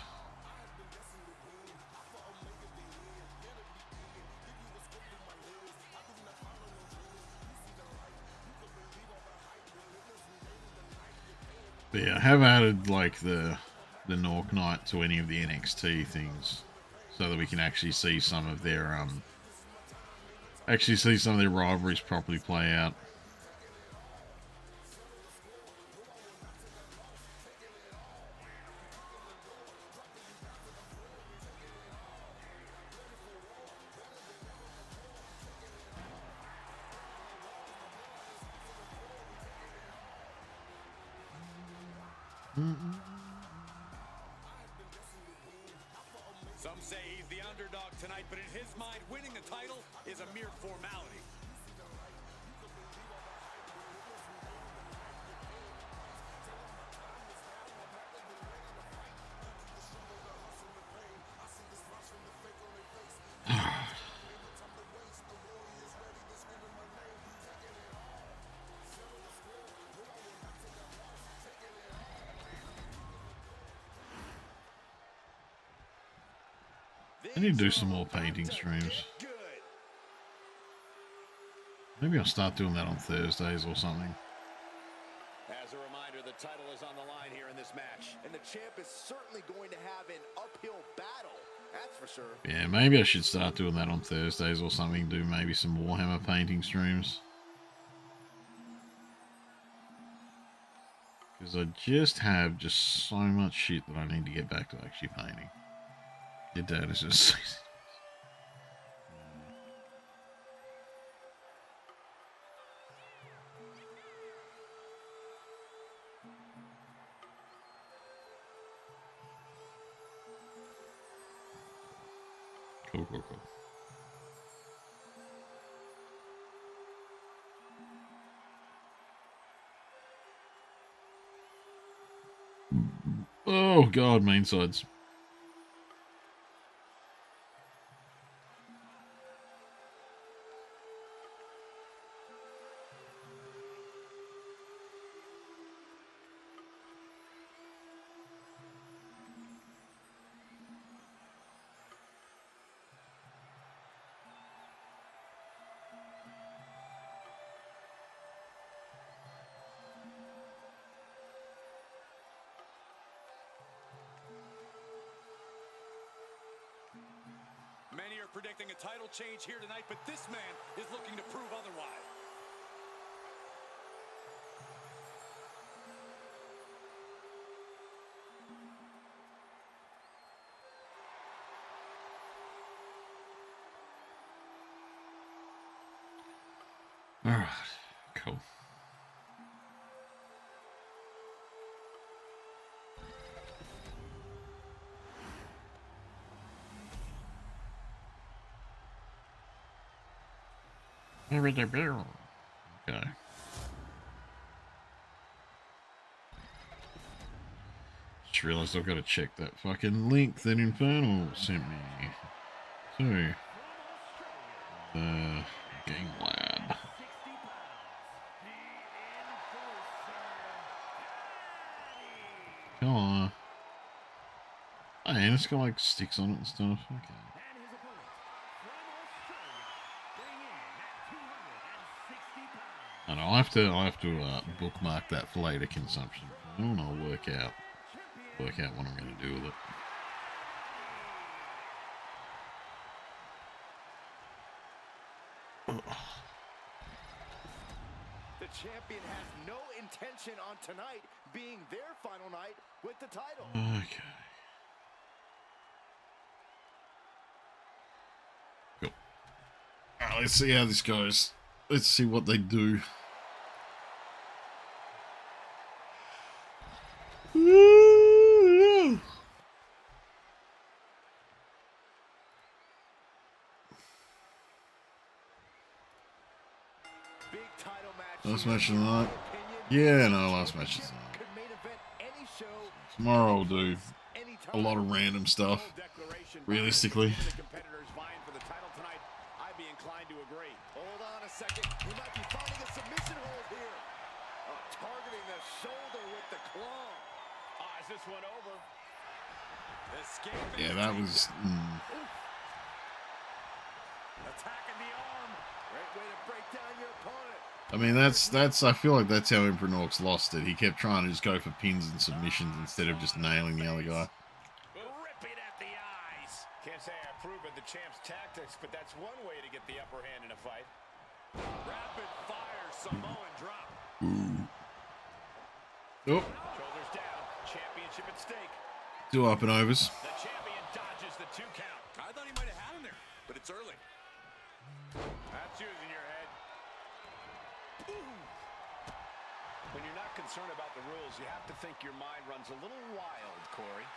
But yeah, I have added like the Nork Knight to any of the NXT things, so that we can actually see some of their rivalries properly play out. Some say he's the underdog tonight, but in his mind, winning the title is a mere formality. I need to do some more painting streams. Maybe I'll start doing that on Thursdays or something. As a reminder, the title is on the line here in this match, and the champ is certainly going to have an uphill battle. That's for sure. Yeah, maybe I should start doing that on Thursdays or something. Do maybe some Warhammer painting streams. Because I just have so much shit that I need to get back to actually painting. Your dad is just... Cool. Oh god, main sides. Many are predicting a title change here tonight, but this man is looking to prove otherwise. All right, cool. Okay. Just realized I've got to check that fucking link that Infernal sent me to the Game Lab. Come on. Oh, and it's got like sticks on it and stuff. Okay. I know I'll have to bookmark that for later consumption. And I'll work out what I'm going to do with it. The champion has no intention on tonight being their final night with the title. Okay. Cool. Alright, let's see how this goes. Let's see what they do. Big title match. Last match of the night. Yeah, no, last match of the night. Could main event any show. Tomorrow I'll do a lot of random stuff. Realistically. The competitors vying for the title tonight. I'd be inclined to agree. Hold on a second. He might be finding a submission hold here. Targeting the shoulder with the claw. Is this one over? Escaping. Yeah, that was. Attacking the arm. Great way to break down your opponent. I mean, that's. I feel like that's how Emperor Norks lost it. He kept trying to just go for pins and submissions instead of just nailing the other guy. Ripping at the eyes. Can't say I approve of the champ's tactics, but that's one way to get the upper hand in a fight. Rapid fire Samoan drop. Oh, Shoulders down. Championship at stake. 2 up and overs. The champion dodges the 2 count. I thought he might have had him there, but it's early. That's using your head. When you're not concerned about the rules, you have to think your mind runs a little wild, Corey.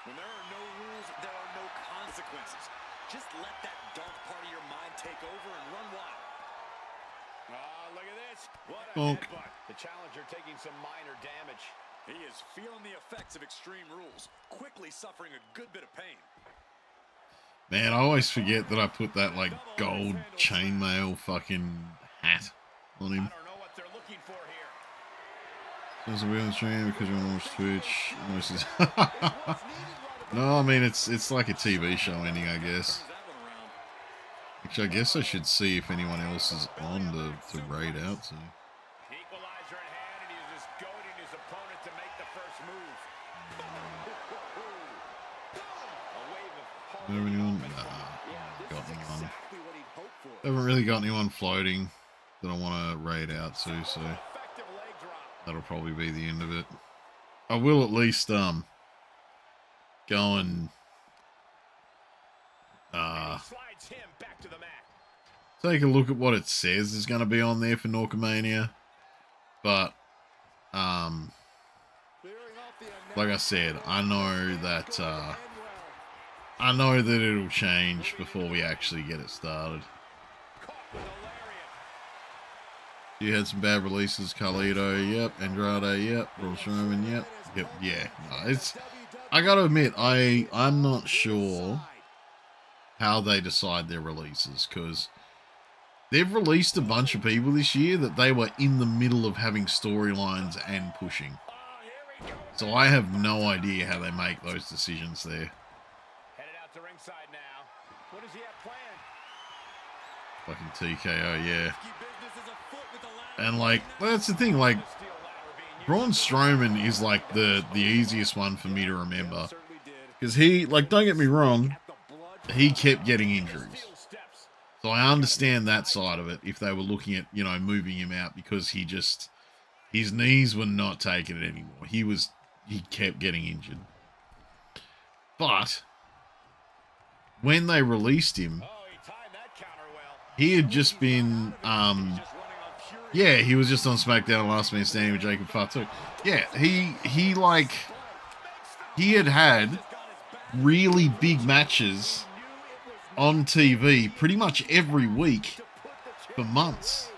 When there are no rules, there are no consequences. Just let that dark part of your mind take over and run wild. Look at this. What a Bonk. headbutt. The challenger taking some minor damage. He is feeling the effects of extreme rules, quickly suffering a good bit of pain. Man, I always forget that I put that like gold chainmail fucking hat on him. I don't know what they're looking for here. Does we on stream because you're on Twitch? No, I mean it's like a TV show ending, I guess. Actually, I guess I should see if anyone else is on to raid out to. Equalizer in hand, and he's just goading his opponent to make the first move. A wave of Do anyone? Nah, got anyone. Haven't really got anyone floating that I want to raid out to, so effective leg drop. that'll probably be the end of it. I will at least go and Slides him back to the mat. take a look at what it says is going to be on there for Norkomania. But like I said, I know that it'll change before we actually get it started. You had some bad releases, Carlito, yep, Andrade, yep, Braun Strowman, yep, yeah. No, I gotta admit, I'm not sure how they decide their releases, because they've released a bunch of people this year that they were in the middle of having storylines and pushing. So I have no idea how they make those decisions there. Headed out to ringside now. What does he have planned? Fucking TKO, yeah. And like, well, that's the thing, like, Braun Strowman is like the easiest one for me to remember. Because he, like, don't get me wrong, he kept getting injuries. So I understand that side of it if they were looking at, you know, moving him out because his knees were not taking it anymore. He kept getting injured. But when they released him, he had just been, yeah, he was just on SmackDown Last Man Standing with Jacob Fatu. Yeah, he had really big matches on TV pretty much every week for months.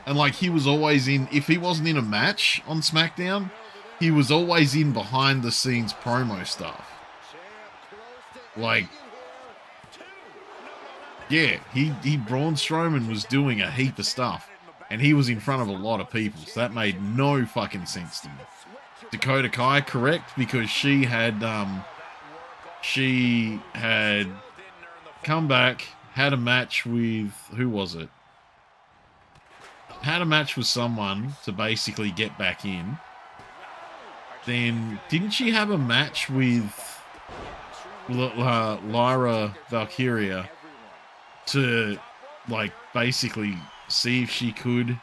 And like he was always in, if he wasn't in a match on SmackDown, he was always in behind the scenes promo stuff. Like, yeah, Braun Strowman was doing a heap of stuff, and he was in front of a lot of people, so that made no fucking sense to me. Dakota Kai, correct, because she had come back, had a match with, who was it? Had a match with someone to basically get back in. Then, didn't she have a match with Lyra Valkyria to, like, basically see if she could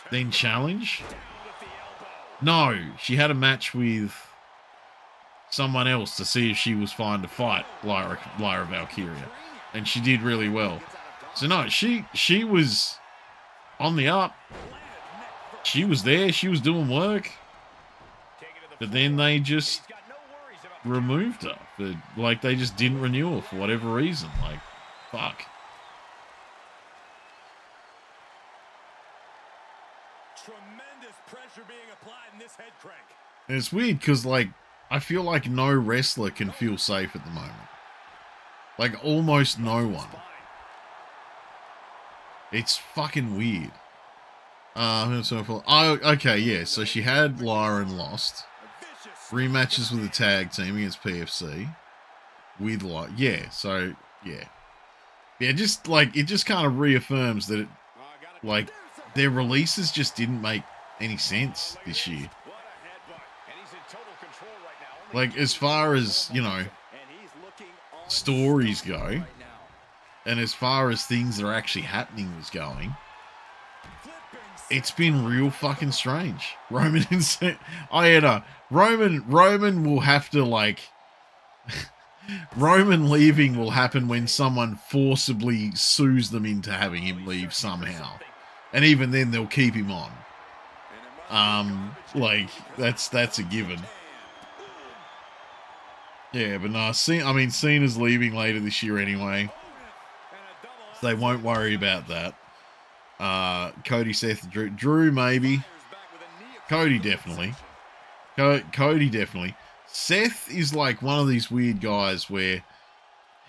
then challenge? No, she had a match with someone else to see if she was fine to fight Lyra Valkyria, and she did really well. So no, she was on the up. She was there. She was doing work. But then they just removed her. But, like, they just didn't renew her for whatever reason. Like, fuck. Tremendous pressure being applied in this head crank. And it's weird because, like, I feel like no wrestler can feel safe at the moment. Like, almost no one. It's fucking weird. Oh, okay, yeah. So she had Lyra and lost. Rematches with the tag team against PFC. With Lyra. Yeah, so, yeah. Yeah, just, like, it just kind of reaffirms that, like, their releases just didn't make any sense this year. Like, as far as, you know, stories go, and as far as things that are actually happening was going, it's been real fucking strange. Roman will have to, like, Roman leaving will happen when someone forcibly sues them into having him leave somehow. And even then they'll keep him on. Like, that's a given. Yeah, but no, Cena's leaving later this year anyway. So they won't worry about that. Cody, Seth, Drew maybe. Cody definitely. Cody definitely. Seth is like one of these weird guys where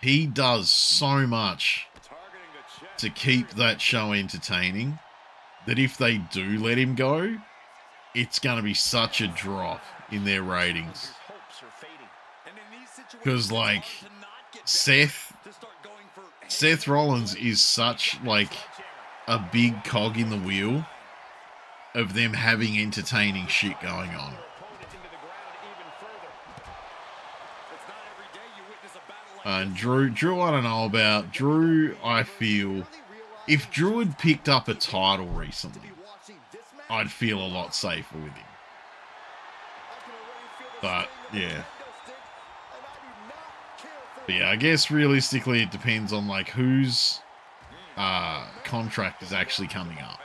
he does so much to keep that show entertaining that if they do let him go, it's going to be such a drop in their ratings. Because, like, Seth Rollins is such, like, a big cog in the wheel of them having entertaining shit going on. And Drew, I don't know about. Drew, I feel, if Drew had picked up a title recently, I'd feel a lot safer with him. But, yeah. But yeah, I guess realistically it depends on, like, whose contract is actually coming up.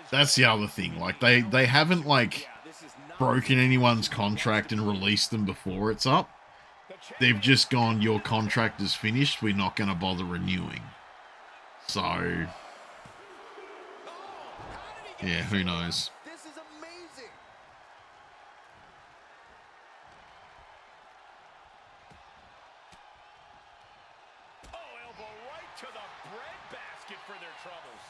That's the other thing. Like, they haven't, like, broken anyone's contract and released them before it's up. They've just gone, your contract is finished, we're not going to bother renewing. So, yeah, who knows? This is amazing. Oh, elbow right to the breadbasket for their troubles.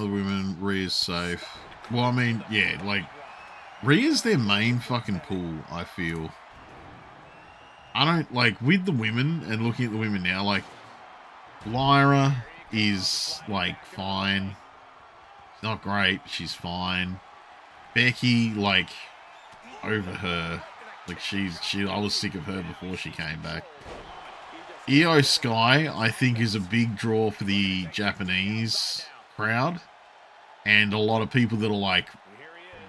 The women, Rhea's safe. Well, I mean, yeah, like, Rhea's their main fucking pool, I feel. I don't, like, with the women, and looking at the women now, like, Lyra is, like, fine. She's not great, but she's fine. Becky, like, over her. Like I was sick of her before she came back. Io Sky, I think, is a big draw for the Japanese crowd, and a lot of people that are like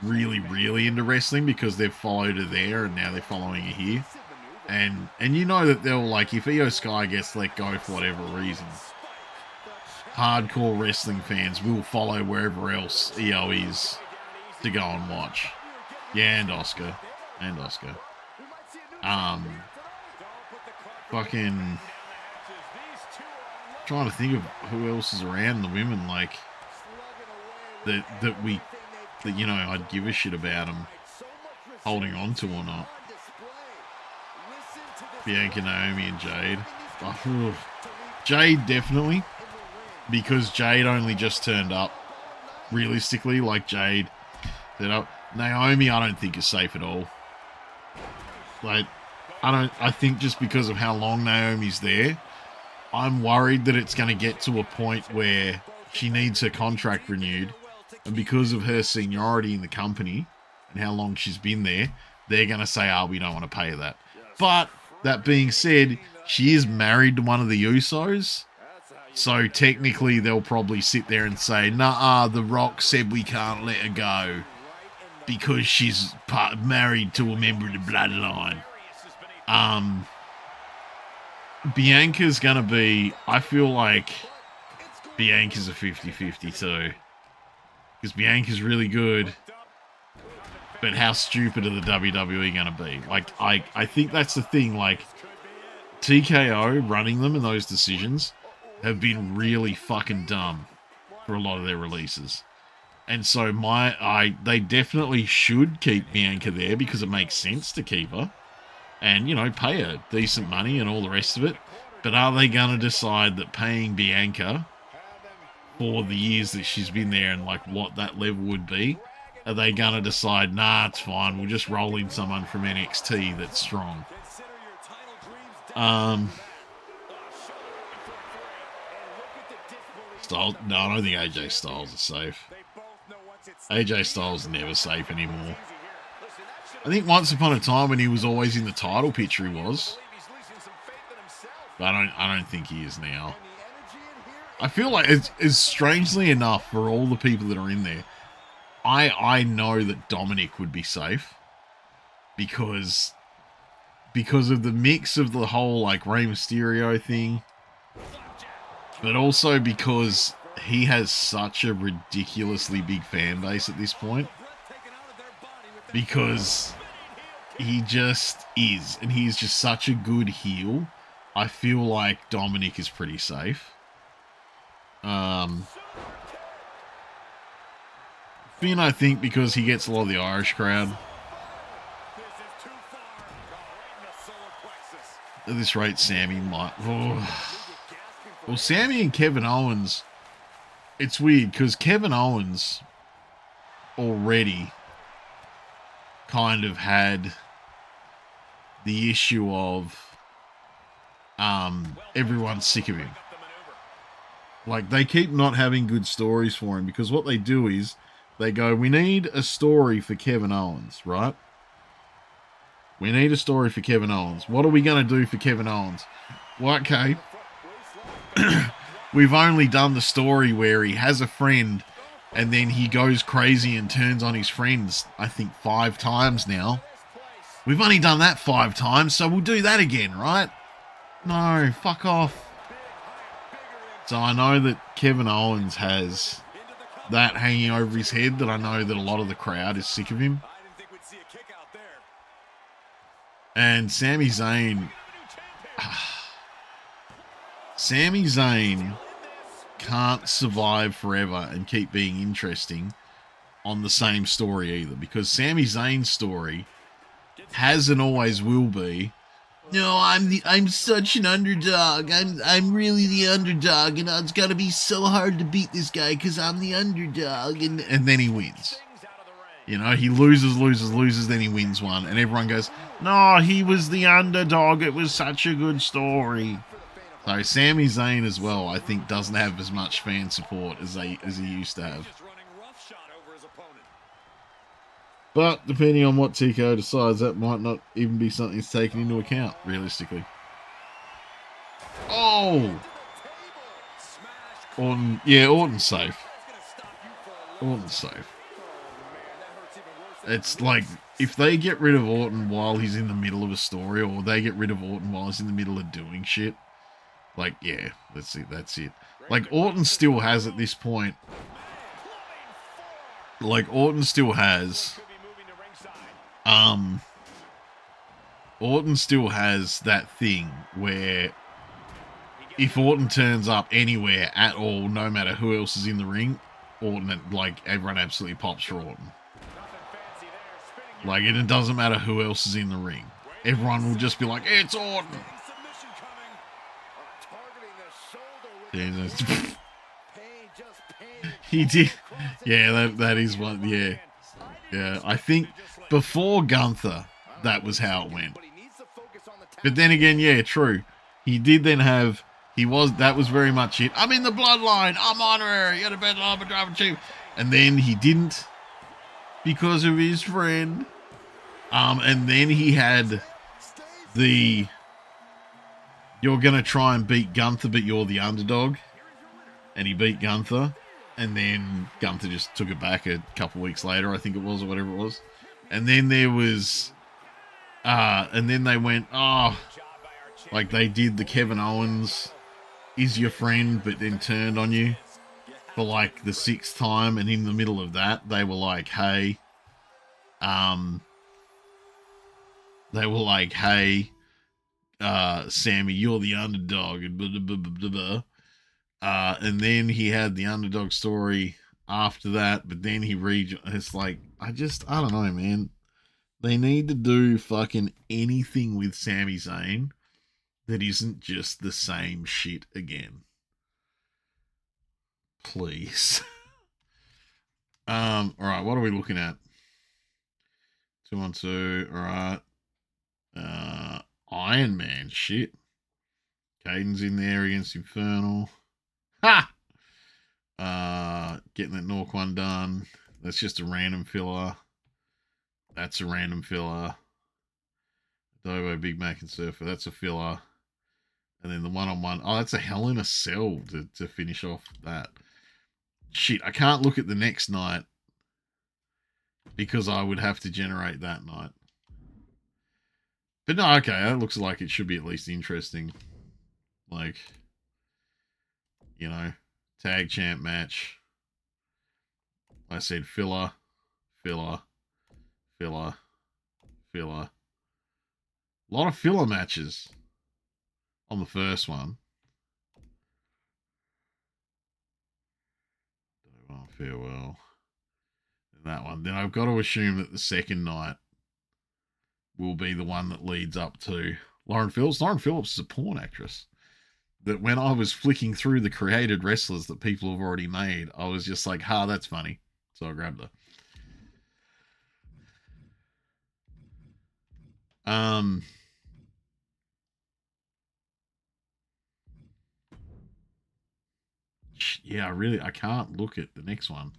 really, really into wrestling because they've followed her there and now they're following her here. And you know that they'll, like, if Io Sky gets let go for whatever reason, hardcore wrestling fans will follow wherever else Io is to go and watch. Yeah, and Oscar. Fucking trying to think of who else is around the women, like that you know I'd give a shit about them holding on to or not. Bianca, Naomi, and Jade. Oh, Jade definitely, because Jade only just turned up. Realistically, like Jade, Naomi, I don't think is safe at all. Like, I think just because of how long Naomi's there, I'm worried that it's going to get to a point where she needs her contract renewed, and because of her seniority in the company and how long she's been there, they're going to say, we don't want to pay her that. But that being said, she is married to one of the Usos, so technically they'll probably sit there and say, nah, The Rock said we can't let her go because she's married to a member of the bloodline. Bianca's going to be, I feel like Bianca's a 50-50 too. Because Bianca's really good, but how stupid are the WWE going to be? Like, I think that's the thing. Like, TKO running them and those decisions have been really fucking dumb for a lot of their releases. And so they definitely should keep Bianca there because it makes sense to keep her. And, you know, pay her decent money and all the rest of it. But are they going to decide that paying Bianca for the years that she's been there and, like, what that level would be, are they going to decide, nah, it's fine, we'll just roll in someone from NXT that's strong? Styles, no, I don't think AJ Styles is safe. AJ Styles is never safe anymore. I think once upon a time when he was always in the title picture, he was. But I don't think he is now. I feel like it's strangely enough for all the people that are in there, I know that Dominic would be safe because of the mix of the whole, like, Rey Mysterio thing, but also because he has such a ridiculously big fan base at this point, because he just is, and he's just such a good heel. I feel like Dominic is pretty safe. Finn, I think, because he gets a lot of the Irish crowd. At this rate, Sammy might... Oh. Well, Sammy and Kevin Owens, it's weird, because Kevin Owens already kind of had the issue of everyone's sick of him. Like, they keep not having good stories for him, because what they do is they go, we need a story for Kevin Owens, right? We need a story for Kevin Owens. What are we going to do for Kevin Owens? Well, okay. We've only done the story where he has a friend and then he goes crazy and turns on his friends, I think 5 times now. We've only done that 5 times, so we'll do that again, right? No, fuck off. So I know that Kevin Owens has that hanging over his head, that I know that a lot of the crowd is sick of him. And Sami Zayn... Sami Zayn can't survive forever and keep being interesting on the same story either, because Sami Zayn's story has and always will be, no, I'm such an underdog. I'm really the underdog, and it's got to be so hard to beat this guy because I'm the underdog, and then he wins. You know, he loses, then he wins one, and everyone goes, no, he was the underdog. It was such a good story. So Sami Zayn as well, I think, doesn't have as much fan support as he used to have. But depending on what TKO decides, that might not even be something that's taken into account, realistically. Oh! Orton, yeah, Orton's safe. Orton's safe. It's like, if they get rid of Orton while he's in the middle of a story, or they get rid of Orton while he's in the middle of doing shit, like, yeah, that's it. Like, Orton still has, at this point, Orton still has that thing where if Orton turns up anywhere at all, no matter who else is in the ring, Orton, like, everyone absolutely pops for Orton. Like, and it doesn't matter who else is in the ring. Everyone will just be like, it's Orton. He did. Yeah, that is one. Yeah. Yeah, I think before Gunther, that was how it went. But then again, yeah, true. He did then have, that was very much it. I'm in the bloodline. I'm honorary. You're the best driver chief. And then he didn't because of his friend. And then he had the, you're going to try and beat Gunther, but you're the underdog. And he beat Gunther. And then Gunther just took it back a couple weeks later, I think it was, or whatever it was. And then there was, and then they went, like they did the Kevin Owens is your friend, but then turned on you for like the 6th time. And in the middle of that, they were like, hey, Sammy, you're the underdog, and blah, blah, blah, blah, blah. And then he had the underdog story after that, but then it's like, I don't know, man. They need to do fucking anything with Sami Zayn that isn't just the same shit again. Please. Alright, what are we looking at? 2-on-2, alright. Iron Man, shit. Caden's in there against Infernal. Ha! Getting that Nork one done. That's just a random filler. That's a random filler. Dovo, Big Mac, and Surfer. That's a filler. And then the one-on-one. Oh, that's a Hell in a Cell to finish off that. Shit, I can't look at the next night because I would have to generate that night. But no, okay, that looks like it should be at least interesting. Like, you know, tag champ match. I said filler, filler, filler, filler. A lot of filler matches on the first one. Farewell. And that one. Then I've got to assume that the second night will be the one that leads up to Lauren Phillips. Lauren Phillips is a porn actress. That when I was flicking through the created wrestlers that people have already made, I was just like, that's funny. So I grabbed her. Yeah, I can't look at the next one,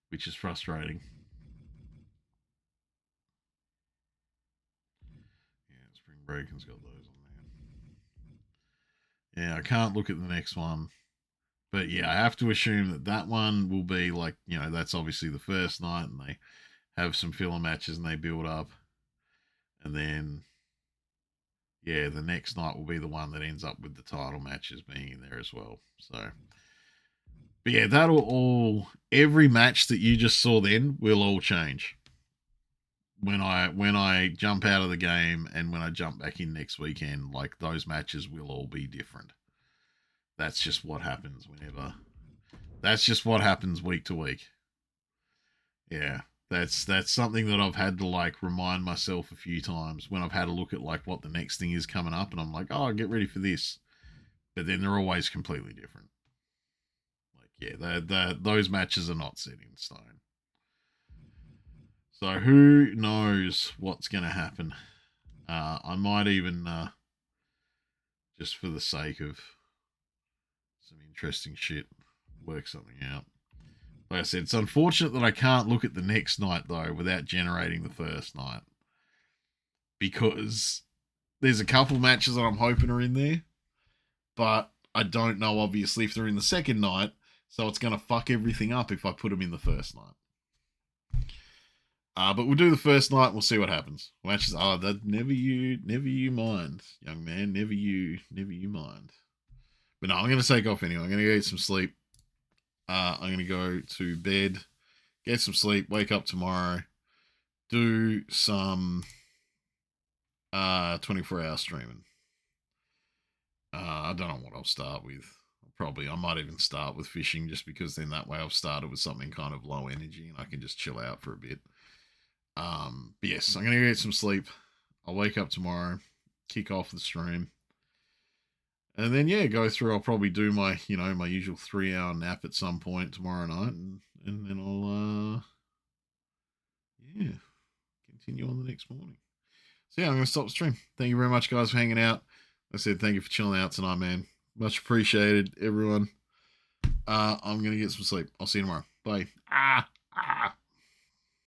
which is frustrating. Yeah, Spring Breaking's got those on there. Yeah, I can't look at the next one. But yeah, I have to assume that one will be like, that's obviously the first night and they have some filler matches and they build up. And then, yeah, the next night will be the one that ends up with the title matches being in there as well. So, but yeah, every match that you just saw then will all change. When I jump out of the game and when I jump back in next weekend, like those matches will all be different. That's just what happens that's just what happens week to week. Yeah. That's something that I've had to like remind myself a few times when I've had a look at like what the next thing is coming up and I'm like, get ready for this. But then they're always completely different. Like, yeah, those matches are not set in stone. So who knows what's going to happen? I might even, just for the sake of some interesting shit, work something out. Like I said, it's unfortunate that I can't look at the next night, though, without generating the first night. Because there's a couple matches that I'm hoping are in there. But I don't know, obviously, if they're in the second night. So it's going to fuck everything up if I put them in the first night. But we'll do the first night and we'll see what happens. Matches, that never you mind, young man. Never you mind. But no, I'm going to take off anyway. I'm going to go get some sleep. I'm going to go to bed, get some sleep, wake up tomorrow, do some 24-hour streaming. I don't know what I'll start with. I might even start with fishing, just because then that way I've started with something kind of low energy and I can just chill out for a bit. But yes, I'm going to get some sleep. I'll wake up tomorrow, kick off the stream. And then, yeah, go through. I'll probably do my, my usual 3-hour nap at some point tomorrow night. And then I'll, continue on the next morning. So, yeah, I'm going to stop the stream. Thank you very much, guys, for hanging out. Like I said, thank you for chilling out tonight, man. Much appreciated, everyone. I'm going to get some sleep. I'll see you tomorrow. Bye.